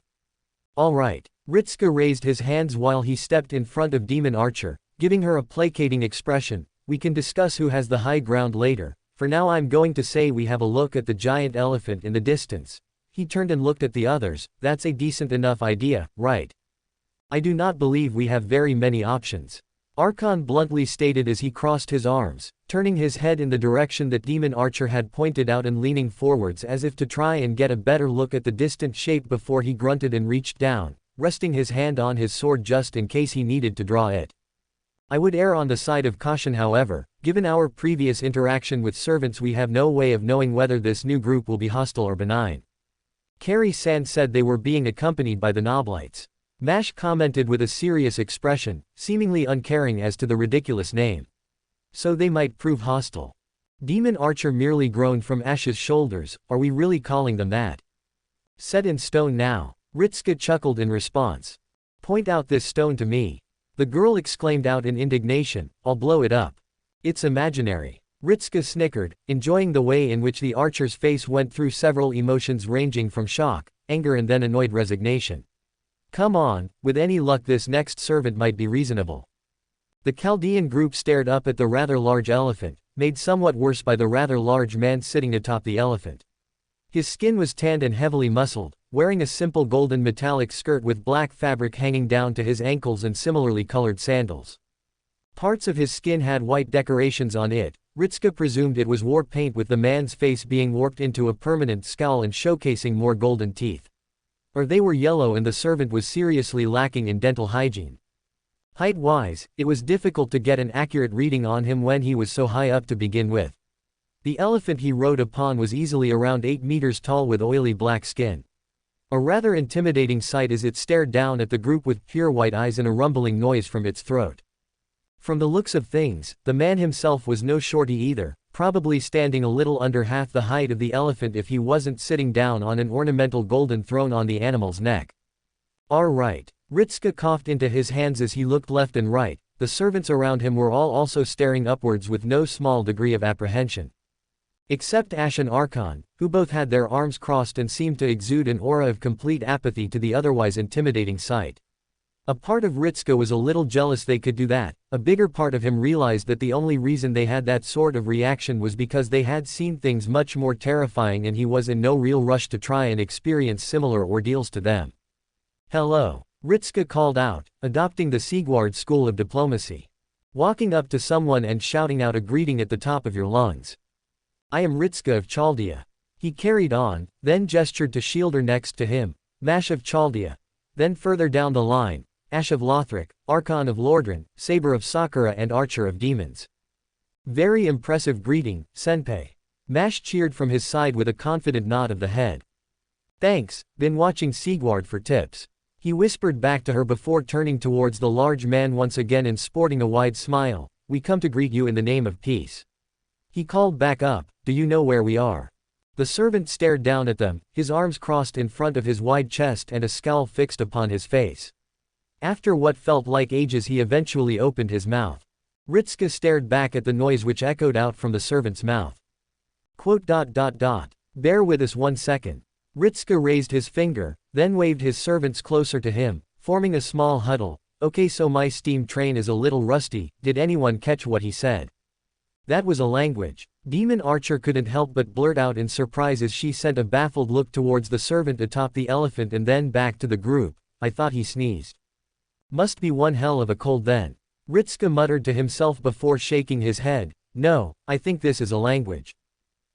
Speaker 1: All right. Ritsuka raised his hands while he stepped in front of Demon Archer, giving her a placating expression. We can discuss who has the high ground later. For now I'm going to say we have a look at the giant elephant in the distance. He turned and looked at the others. That's a decent enough idea, right? I do not believe we have very many options. Archon bluntly stated as he crossed his arms, turning his head in the direction that Demon Archer had pointed out and leaning forwards as if to try and get a better look at the distant shape before he grunted and reached down, resting his hand on his sword just in case he needed to draw it. I would err on the side of caution, however. Given our previous interaction with servants, we have no way of knowing whether this new group will be hostile or benign. Carrie-san said they were being accompanied by the Noblites. Mash commented with a serious expression, seemingly uncaring as to the ridiculous name. So they might prove hostile. Demon Archer merely groaned from Ash's shoulders. Are we really calling them that? Set in stone now. Ritsuka chuckled in response. Point out this stone to me. The girl exclaimed out in indignation. I'll blow it up. It's imaginary. Ritsuka snickered, enjoying the way in which the archer's face went through several emotions ranging from shock, anger and then annoyed resignation. Come on, with any luck this next servant might be reasonable. The Chaldean group stared up at the rather large elephant, made somewhat worse by the rather large man sitting atop the elephant. His skin was tanned and heavily muscled, wearing a simple golden metallic skirt with black fabric hanging down to his ankles and similarly colored sandals. Parts of his skin had white decorations on it. Ritsuka presumed it was war paint, with the man's face being warped into a permanent scowl and showcasing more golden teeth. Or they were yellow and the servant was seriously lacking in dental hygiene. Height-wise, it was difficult to get an accurate reading on him when he was so high up to begin with. The elephant he rode upon was easily around 8 meters tall with oily black skin. A rather intimidating sight as it stared down at the group with pure white eyes and a rumbling noise from its throat. From the looks of things, the man himself was no shorty either, probably standing a little under half the height of the elephant if he wasn't sitting down on an ornamental golden throne on the animal's neck. All right. Ritsuka coughed into his hands as he looked left and right. The servants around him were all also staring upwards with no small degree of apprehension. Except Ash and Archon, who both had their arms crossed and seemed to exude an aura of complete apathy to the otherwise intimidating sight. A part of Ritsuka was a little jealous they could do that. A bigger part of him realized that the only reason they had that sort of reaction was because they had seen things much more terrifying and he was in no real rush to try and experience similar ordeals to them. Hello. Ritsuka called out, adopting the Sigward school of diplomacy. Walking up to someone and shouting out a greeting at the top of your lungs. I am Ritska of Chaldea. He carried on, then gestured to Shielder next to him, Mash of Chaldea. Then further down the line, Ash of Lothric, Archon of Lordran, Saber of Sakura and Archer of Demons. Very impressive greeting, Senpai. Mash cheered from his side with a confident nod of the head. Thanks, been watching Sigward for tips. He whispered back to her before turning towards the large man once again and sporting a wide smile. We come to greet you in the name of peace. He called back up, do you know where we are? The servant stared down at them, his arms crossed in front of his wide chest and a scowl fixed upon his face. After what felt like ages he eventually opened his mouth. Ritska stared back at the noise which echoed out from the servant's mouth. Bear with us 1 second. Ritska raised his finger, then waved his servants closer to him, forming a small huddle. Okay, so my steam train is a little rusty, did anyone catch what he said? That was a language. Demon Archer couldn't help but blurt out in surprise as she sent a baffled look towards the servant atop the elephant and then back to the group. I thought he sneezed. Must be one hell of a cold then. Ritska muttered to himself before shaking his head. No, I think this is a language.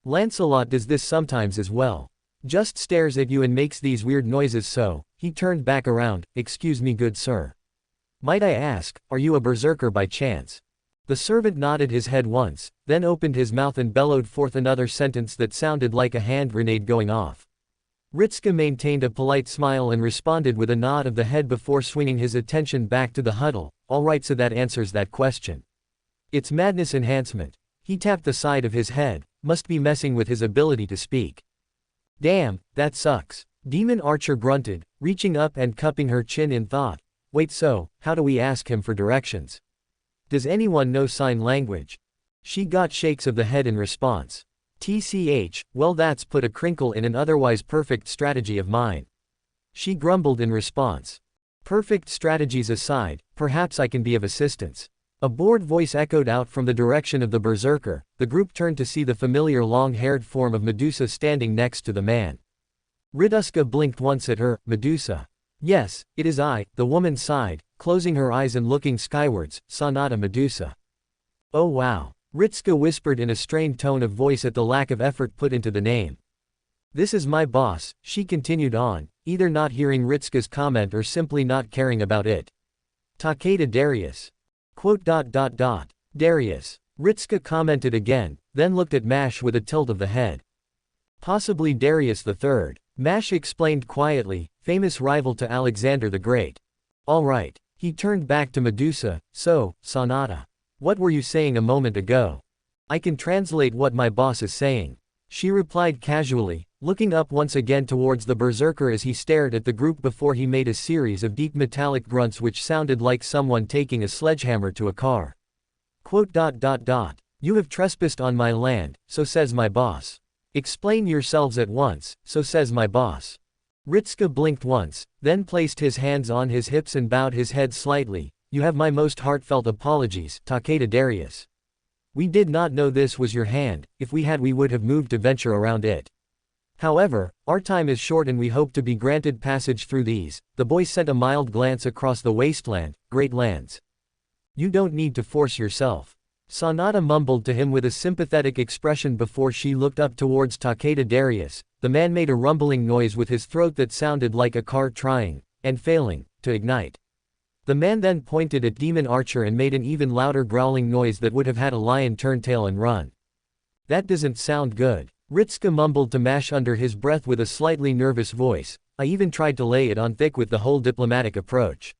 Speaker 1: Lancelot does this sometimes as well. Just stares at you and makes these weird noises so. He turned back around. Excuse me good sir. Might I ask, are you a berserker by chance? The servant nodded his head once, then opened his mouth and bellowed forth another sentence that sounded like a hand grenade going off. Ritska maintained a polite smile and responded with a nod of the head before swinging his attention back to the huddle. Alright, so that answers that question. It's madness enhancement. He tapped the side of his head, must be messing with his ability to speak. Damn, that sucks. Demon Archer grunted, reaching up and cupping her chin in thought. Wait, so, how do we ask him for directions? Does anyone know sign language? She got shakes of the head in response. TCH, well that's put a crinkle in an otherwise perfect strategy of mine. She grumbled in response. Perfect strategies aside, perhaps I can be of assistance. A bored voice echoed out from the direction of the berserker. The group turned to see the familiar long-haired form of Medusa standing next to the man. Ritska blinked once at her. Medusa. Yes, it is I, the woman sighed, closing her eyes and looking skywards. Sonata Medusa. Oh wow. Ritska whispered in a strained tone of voice at the lack of effort put into the name. This is my boss, she continued on, either not hearing Ritska's comment or simply not caring about it. Takeda Darius. Darius. Ritska commented again, then looked at Mash with a tilt of the head. Possibly Darius III. Mash explained quietly, famous rival to Alexander the Great. Alright. He turned back to Medusa. So, Sonata. What were you saying a moment ago? I can translate what my boss is saying. She replied casually, looking up once again towards the berserker as he stared at the group before he made a series of deep metallic grunts which sounded like someone taking a sledgehammer to a car. You have trespassed on my land, so says my boss. Explain yourselves at once, so says my boss. Ritska blinked once, then placed his hands on his hips and bowed his head slightly. You have my most heartfelt apologies, Takeda Darius. We did not know this was your hand. If we had, we would have moved to venture around it. However, our time is short and we hope to be granted passage through these. The boy sent a mild glance across the wasteland. Great lands. You don't need to force yourself. Sonata mumbled to him with a sympathetic expression before she looked up towards Takeda Darius. The man made a rumbling noise with his throat that sounded like a car trying, and failing, to ignite. The man then pointed at Demon Archer and made an even louder growling noise that would have had a lion turn tail and run. That doesn't sound good. Ritska mumbled to Mash under his breath with a slightly nervous voice. I even tried to lay it on thick with the whole diplomatic approach.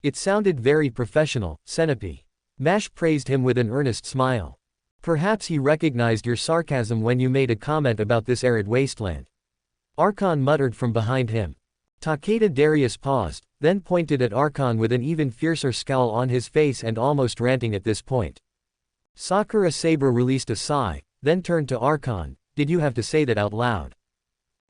Speaker 1: It sounded very professional, Centipede. Mash praised him with an earnest smile. Perhaps he recognized your sarcasm when you made a comment about this arid wasteland. Archon muttered from behind him. Takeda Darius paused, then pointed at Archon with an even fiercer scowl on his face and almost ranting at this point. Sakura Saber released a sigh, then turned to Archon. Did you have to say that out loud?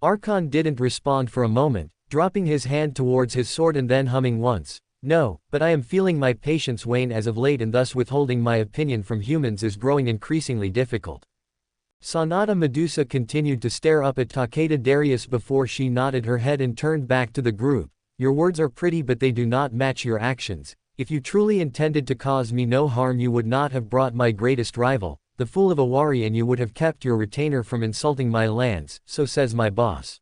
Speaker 1: Archon didn't respond for a moment, dropping his hand towards his sword and then humming once. No, but I am feeling my patience wane as of late and thus withholding my opinion from humans is growing increasingly difficult. Sonata Medusa continued to stare up at Takeda Darius before she nodded her head and turned back to the group. Your words are pretty but they do not match your actions. If you truly intended to cause me no harm, you would not have brought my greatest rival, the fool of a warrior, and you would have kept your retainer from insulting my lands, so says my boss.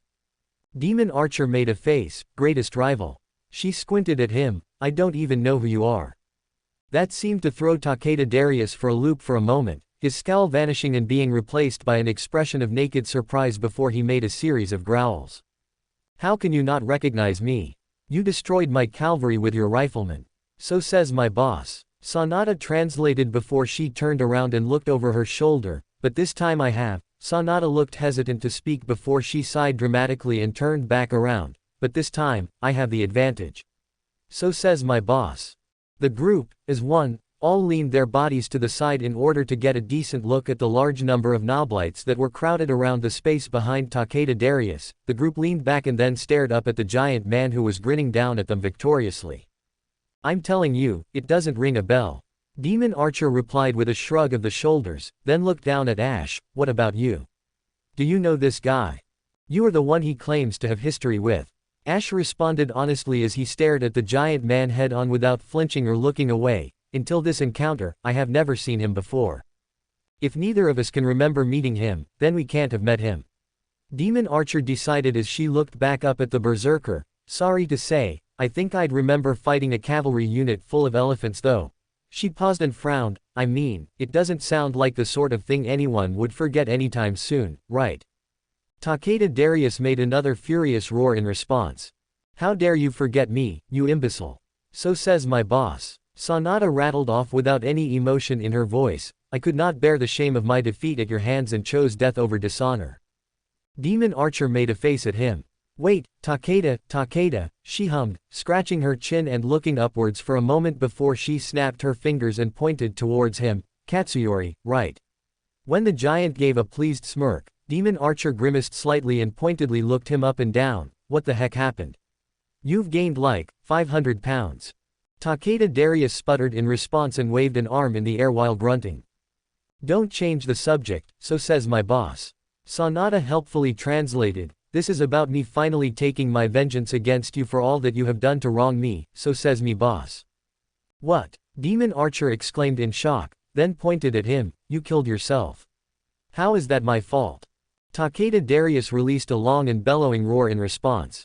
Speaker 1: Demon Archer made a face. Greatest rival. She squinted at him. I don't even know who you are. That seemed to throw Takeda Darius for a loop for a moment, his scowl vanishing and being replaced by an expression of naked surprise before he made a series of growls. How can you not recognize me? You destroyed my cavalry with your riflemen. So says my boss. Sanada translated before she turned around and looked over her shoulder, but this time I have. Sanada looked hesitant to speak before she sighed dramatically and turned back around, but this time, I have the advantage. So says my boss. The group, as one, all leaned their bodies to the side in order to get a decent look at the large number of noblites that were crowded around the space behind Takeda Darius. The group leaned back and then stared up at the giant man who was grinning down at them victoriously. I'm telling you, it doesn't ring a bell. Demon Archer replied with a shrug of the shoulders, then looked down at Ash. What about you? Do you know this guy? You are the one he claims to have history with. Ash responded honestly as he stared at the giant man head on without flinching or looking away. Until this encounter, I have never seen him before. If neither of us can remember meeting him, then we can't have met him. Demon Archer decided as she looked back up at the berserker. Sorry to say, I think I'd remember fighting a cavalry unit full of elephants though. She paused and frowned. I mean, it doesn't sound like the sort of thing anyone would forget anytime soon, right? Takeda Darius made another furious roar in response. How dare you forget me, you imbecile? So says my boss. Sanada rattled off without any emotion in her voice. I could not bear the shame of my defeat at your hands and chose death over dishonor. Demon Archer made a face at him. Wait, Takeda, she hummed, scratching her chin and looking upwards for a moment before she snapped her fingers and pointed towards him. Katsuyori, right. When the giant gave a pleased smirk, Demon Archer grimaced slightly and pointedly looked him up and down. What the heck happened? You've gained like 500 pounds. Takeda Darius sputtered in response and waved an arm in the air while grunting. Don't change the subject, so says my boss. Sanada helpfully translated. This is about me finally taking my vengeance against you for all that you have done to wrong me, so says me boss. What? Demon Archer exclaimed in shock, then pointed at him. You killed yourself. How is that my fault? Takeda Darius released a long and bellowing roar in response.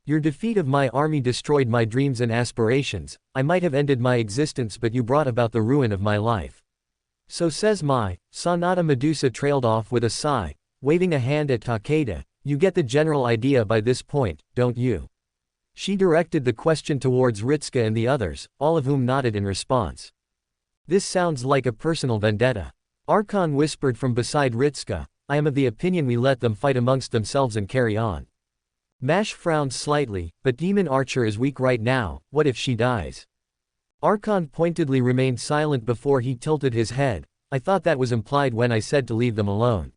Speaker 1: Your defeat of my army destroyed my dreams and aspirations. I might have ended my existence, but you brought about the ruin of my life. So says my. Sanada Medusa trailed off with a sigh, waving a hand at Takeda. You get the general idea by this point, don't you? She directed the question towards Ritsuka and the others, all of whom nodded in response. This sounds like a personal vendetta. Archon whispered from beside Ritsuka. I am of the opinion we let them fight amongst themselves and carry on. Mash frowned slightly, but Demon Archer is weak right now. What if she dies? Archon pointedly remained silent before he tilted his head. I thought that was implied when I said to leave them alone.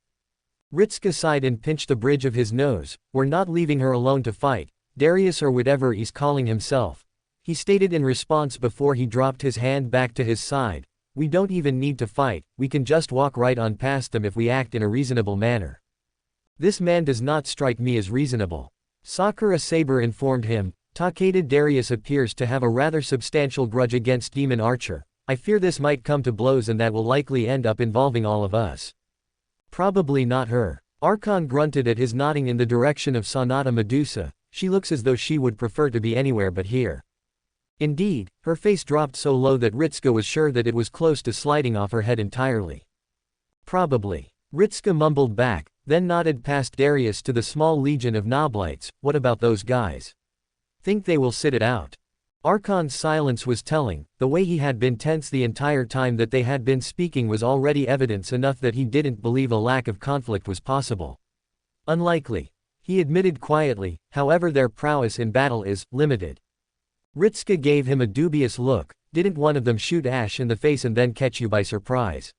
Speaker 1: Ritsuka sighed and pinched the bridge of his nose. We're not leaving her alone to fight, Darius or whatever he's calling himself. He stated in response before he dropped his hand back to his side. We don't even need to fight, we can just walk right on past them if we act in a reasonable manner. This man does not strike me as reasonable. Sakura Saber informed him. Takeda Darius appears to have a rather substantial grudge against Demon Archer. I fear this might come to blows and that will likely end up involving all of us. Probably not her. Archon grunted at his nodding in the direction of Sanada Medusa. She looks as though she would prefer to be anywhere but here. Indeed, her face dropped so low that Ritsuka was sure that it was close to sliding off her head entirely. Probably. Ritsuka mumbled back, then nodded past Darius to the small legion of noblites. What about those guys? Think they will sit it out? Archon's silence was telling. The way he had been tense the entire time that they had been speaking was already evidence enough that he didn't believe a lack of conflict was possible. Unlikely. He admitted quietly, however their prowess in battle is limited. Ritsuka gave him a dubious look. Didn't one of them shoot Ash in the face and then catch you by surprise?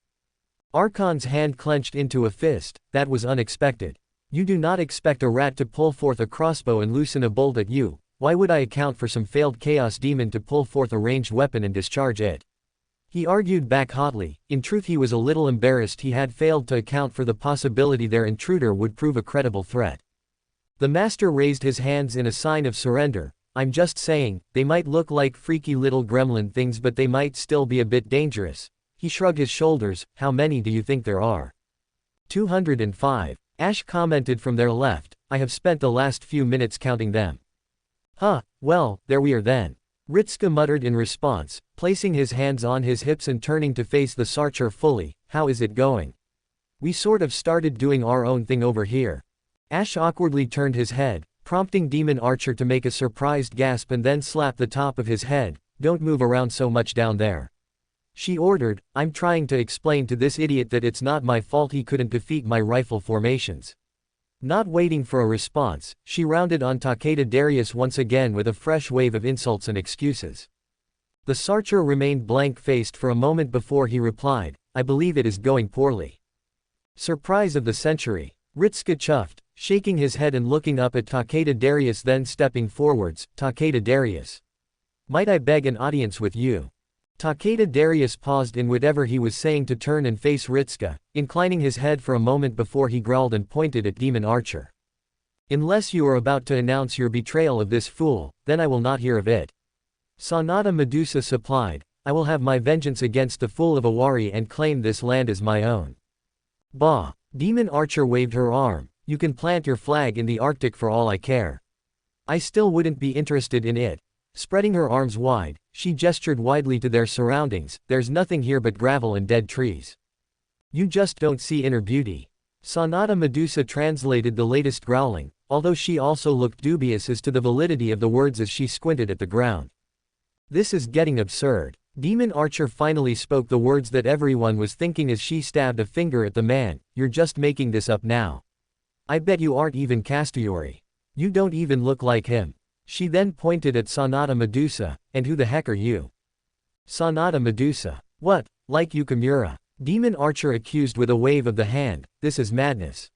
Speaker 1: Archon's hand clenched into a fist. That was unexpected. You do not expect a rat to pull forth a crossbow and loosen a bolt at you. Why would I account for some failed chaos demon to pull forth a ranged weapon and discharge it? He argued back hotly. In truth he was a little embarrassed he had failed to account for the possibility their intruder would prove a credible threat. The master raised his hands in a sign of surrender. I'm just saying, they might look like freaky little gremlin things but they might still be a bit dangerous. He shrugged his shoulders. How many do you think there are? 205. Ash commented from their left. I have spent the last few minutes counting them. Huh, well, there we are then. Ritska muttered in response, placing his hands on his hips and turning to face the Sarcher fully. How is it going? We sort of started doing our own thing over here. Ash awkwardly turned his head, prompting Demon Archer to make a surprised gasp and then slap the top of his head. Don't move around so much down there. She ordered. I'm trying to explain to this idiot that it's not my fault he couldn't defeat my rifle formations. Not waiting for a response, she rounded on Takeda Darius once again with a fresh wave of insults and excuses. The Sarcher remained blank-faced for a moment before he replied, I believe it is going poorly. Surprise of the century. Ritska chuffed, shaking his head and looking up at Takeda Darius, then stepping forwards. Takeda Darius. Might I beg an audience with you? Takeda Darius paused in whatever he was saying to turn and face Ritska, inclining his head for a moment before he growled and pointed at Demon Archer. Unless you are about to announce your betrayal of this fool, then I will not hear of it. Sonata Medusa supplied, I will have my vengeance against the fool of Awari and claim this land as my own. Bah! Demon Archer waved her arm. You can plant your flag in the Arctic for all I care. I still wouldn't be interested in it. Spreading her arms wide, she gestured widely to their surroundings. There's nothing here but gravel and dead trees. You just don't see inner beauty. Sonata Medusa translated the latest growling, although she also looked dubious as to the validity of the words as she squinted at the ground. This is getting absurd. Demon Archer finally spoke the words that everyone was thinking as she stabbed a finger at the man. You're just making this up now. I bet you aren't even Castiori. You don't even look like him. She then pointed at Sonata Medusa, and who the heck are you? Sonata Medusa. What, like Yukimura? Demon Archer accused with a wave of the hand. This is madness.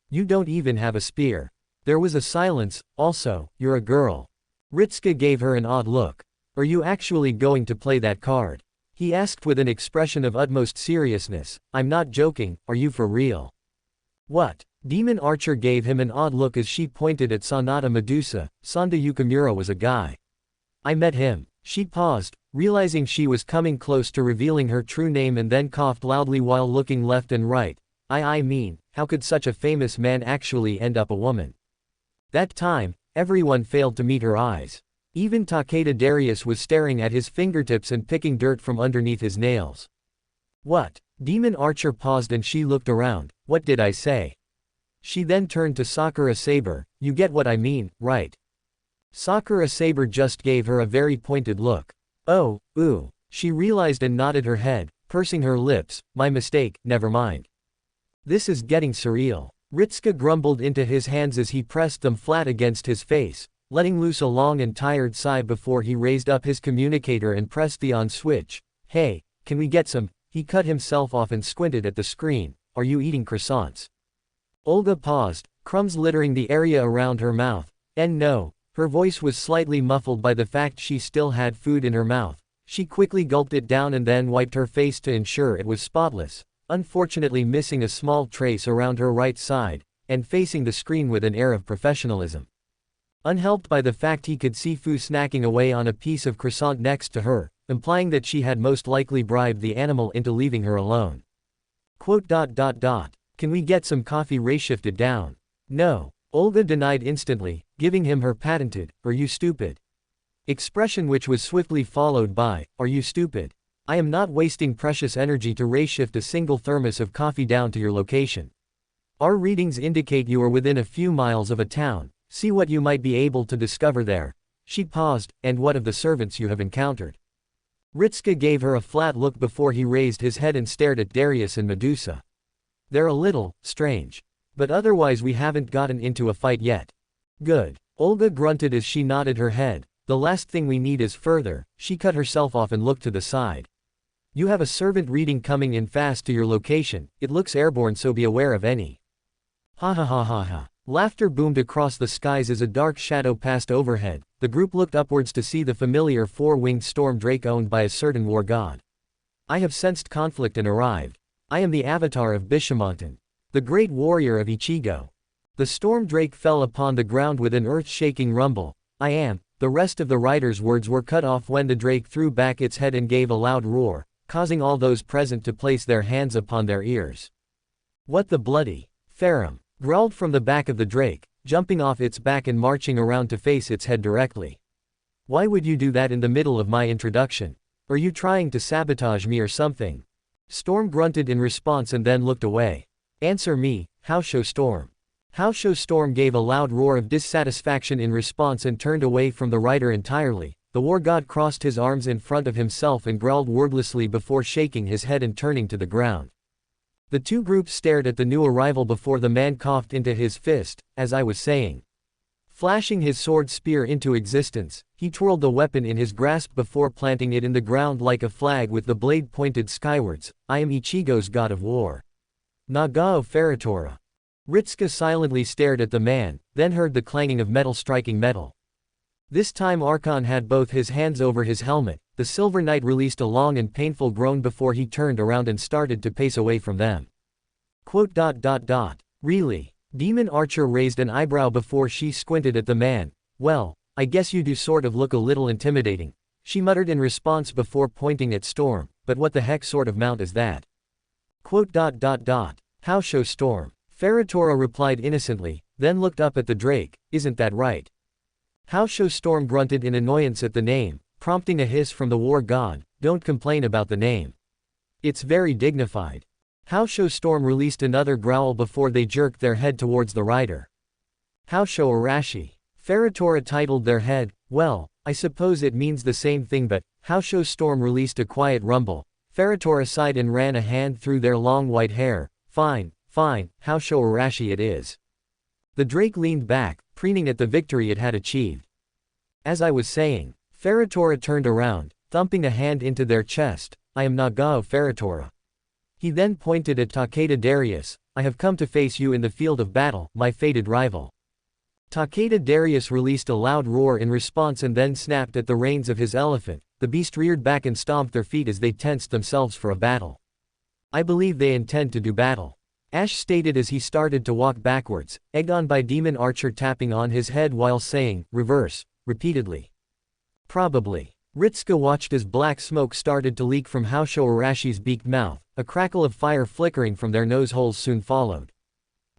Speaker 1: You don't even have a spear. There was a silence. Also, you're a girl. Ritska gave her an odd look. Are you actually going to play that card? He asked with an expression of utmost seriousness. I'm not joking, are you for real? What? Demon Archer gave him an odd look as she pointed at Sonata Medusa. Sonda Yukimura was a guy. I met him. She paused, realizing she was coming close to revealing her true name, and then coughed loudly while looking left and right. I mean, how could such a famous man actually end up a woman? That time, everyone failed to meet her eyes. Even Takeda Darius was staring at his fingertips and picking dirt from underneath his nails. What? Demon Archer paused and she looked around. What did I say? She then turned to Sakura Saber. You get what I mean, right? Sakura Saber just gave her a very pointed look. Oh, ooh. She realized and nodded her head, pursing her lips. My mistake, never mind. This is getting surreal. Ritska grumbled into his hands as he pressed them flat against his face, letting loose a long and tired sigh before he raised up his communicator and pressed the on switch. Hey, can we get some? He cut himself off and squinted at the screen. Are you eating croissants? Olga paused, crumbs littering the area around her mouth. And no. Her voice was slightly muffled by the fact she still had food in her mouth. She quickly gulped it down and then wiped her face to ensure it was spotless, unfortunately missing a small trace around her right side, and facing the screen with an air of professionalism. Unhelped by the fact he could see Fu snacking away on a piece of croissant next to her, implying that she had most likely bribed the animal into leaving her alone. Can we get some coffee? Ray shifted down. No. Olga denied instantly, giving him her patented, "Are you stupid?" expression, which was swiftly followed by, "Are you stupid? I am not wasting precious energy to ray shift a single thermos of coffee down to your location. Our readings indicate you are within a few miles of a town. See what you might be able to discover there." She paused. And what of the servants you have encountered? Ritska gave her a flat look before he raised his head and stared at Darius and Medusa. They're a little strange. But otherwise we haven't gotten into a fight yet. Good. Olga grunted as she nodded her head. The last thing we need is further. She cut herself off and looked to the side. You have a servant reading coming in fast to your location. It looks airborne, so be aware of any. Ha ha ha ha ha. Laughter boomed across the skies as a dark shadow passed overhead. The group looked upwards to see the familiar four-winged storm drake owned by a certain war god. I have sensed conflict and arrived. I am the avatar of Bishamontan, the great warrior of Ichigo. The storm drake fell upon the ground with an earth-shaking rumble. I am The rest of the writer's words were cut off when the drake threw back its head and gave a loud roar, causing all those present to place their hands upon their ears. What the bloody Farum growled from the back of the drake, jumping off its back and marching around to face its head directly. Why would you do that in the middle of my introduction? Are you trying to sabotage me or something? Storm grunted in response and then looked away. Answer me, Haosho Storm. Haosho Storm gave a loud roar of dissatisfaction in response and turned away from the writer entirely. The war god crossed his arms in front of himself and growled wordlessly before shaking his head and turning to the ground. The two groups stared at the new arrival before the man coughed into his fist, as I was saying. Flashing his sword spear into existence, he twirled the weapon in his grasp before planting it in the ground like a flag with the blade pointed skywards. I am Ichigo's god of war. Nagao Ferratora. Ritsuka silently stared at the man, then heard the clanging of metal striking metal. This time Archon had both his hands over his helmet. The Silver Knight released a long and painful groan before he turned around and started to pace away from them. Really? Demon Archer raised an eyebrow before she squinted at the man. Well, I guess you do sort of look a little intimidating, she muttered in response before pointing at Storm, but what the heck sort of mount is that? Haosho Storm. Ferratora replied innocently, then looked up at the drake. Isn't that right? Haosho Storm grunted in annoyance at the name, prompting a hiss from the war god. Don't complain about the name. It's very dignified. Haosho Storm released another growl before they jerked their head towards the rider. Haosho Arashi. Ferratora titled their head. Well, I suppose it means the same thing, but Haosho Storm released a quiet rumble. Ferratora sighed and ran a hand through their long white hair. Fine, Haosho Arashi it is. The drake leaned back, preening at the victory it had achieved. As I was saying, Ferratora turned around, thumping a hand into their chest. I am Nagao Ferratora. He then pointed at Takeda Darius. I have come to face you in the field of battle, my fated rival. Takeda Darius released a loud roar in response and then snapped at the reins of his elephant. The beast reared back and stomped their feet as they tensed themselves for a battle. I believe they intend to do battle. Ash stated as he started to walk backwards, egged on by Demon Archer tapping on his head while saying, reverse, repeatedly. Probably. Ritsuka watched as black smoke started to leak from Haosho Arashi's beaked mouth. A crackle of fire flickering from their nose holes soon followed.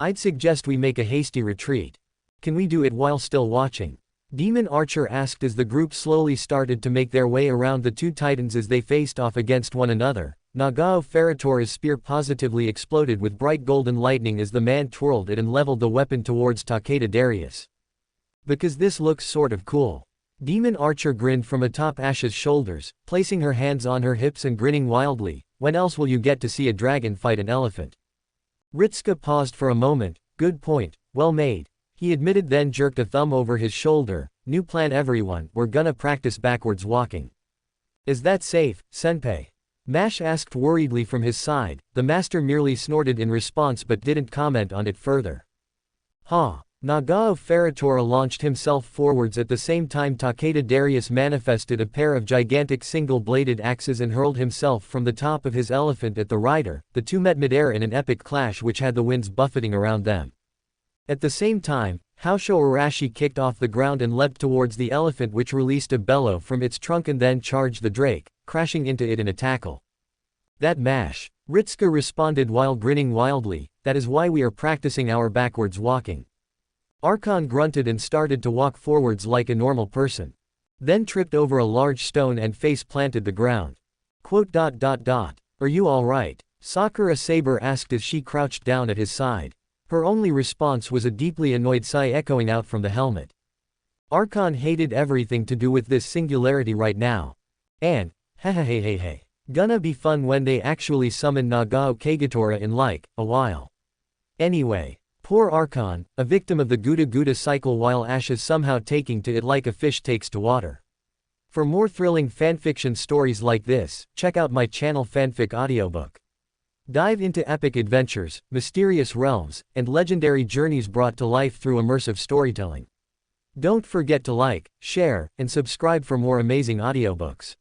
Speaker 1: I'd suggest we make a hasty retreat. Can we do it while still watching? Demon Archer asked as the group slowly started to make their way around the two titans as they faced off against one another. Nagao Ferratora's spear positively exploded with bright golden lightning as the man twirled it and leveled the weapon towards Takeda Darius. Because this looks sort of cool. Demon Archer grinned from atop Ash's shoulders, placing her hands on her hips and grinning wildly. When else will you get to see a dragon fight an elephant? Ritsuka paused for a moment. Good point, well made. He admitted, then jerked a thumb over his shoulder. New plan everyone, we're gonna practice backwards walking. Is that safe, senpai? Mash asked worriedly from his side. The master merely snorted in response but didn't comment on it further. Nagao Ferratora launched himself forwards at the same time Takeda Darius manifested a pair of gigantic single-bladed axes and hurled himself from the top of his elephant at the rider. The two met midair in an epic clash which had the winds buffeting around them. At the same time, Haosho Arashi kicked off the ground and leapt towards the elephant, which released a bellow from its trunk and then charged the drake, crashing into it in a tackle. That mash. Ritsuka responded while grinning wildly. That is why we are practicing our backwards walking. Archon grunted and started to walk forwards like a normal person. Then tripped over a large stone and face planted the ground. Are you alright? Sakura Saber asked as she crouched down at his side. Her only response was a deeply annoyed sigh echoing out from the helmet. Archon hated everything to do with this singularity right now. And, hey. Gonna be fun when they actually summon Nagao Kagetora in like, a while. Anyway, poor Archon, a victim of the Guda Guda cycle while Ash is somehow taking to it like a fish takes to water. For more thrilling fanfiction stories like this, check out my channel Fanfic Audiobook. Dive into epic adventures, mysterious realms, and legendary journeys brought to life through immersive storytelling. Don't forget to like, share, and subscribe for more amazing audiobooks.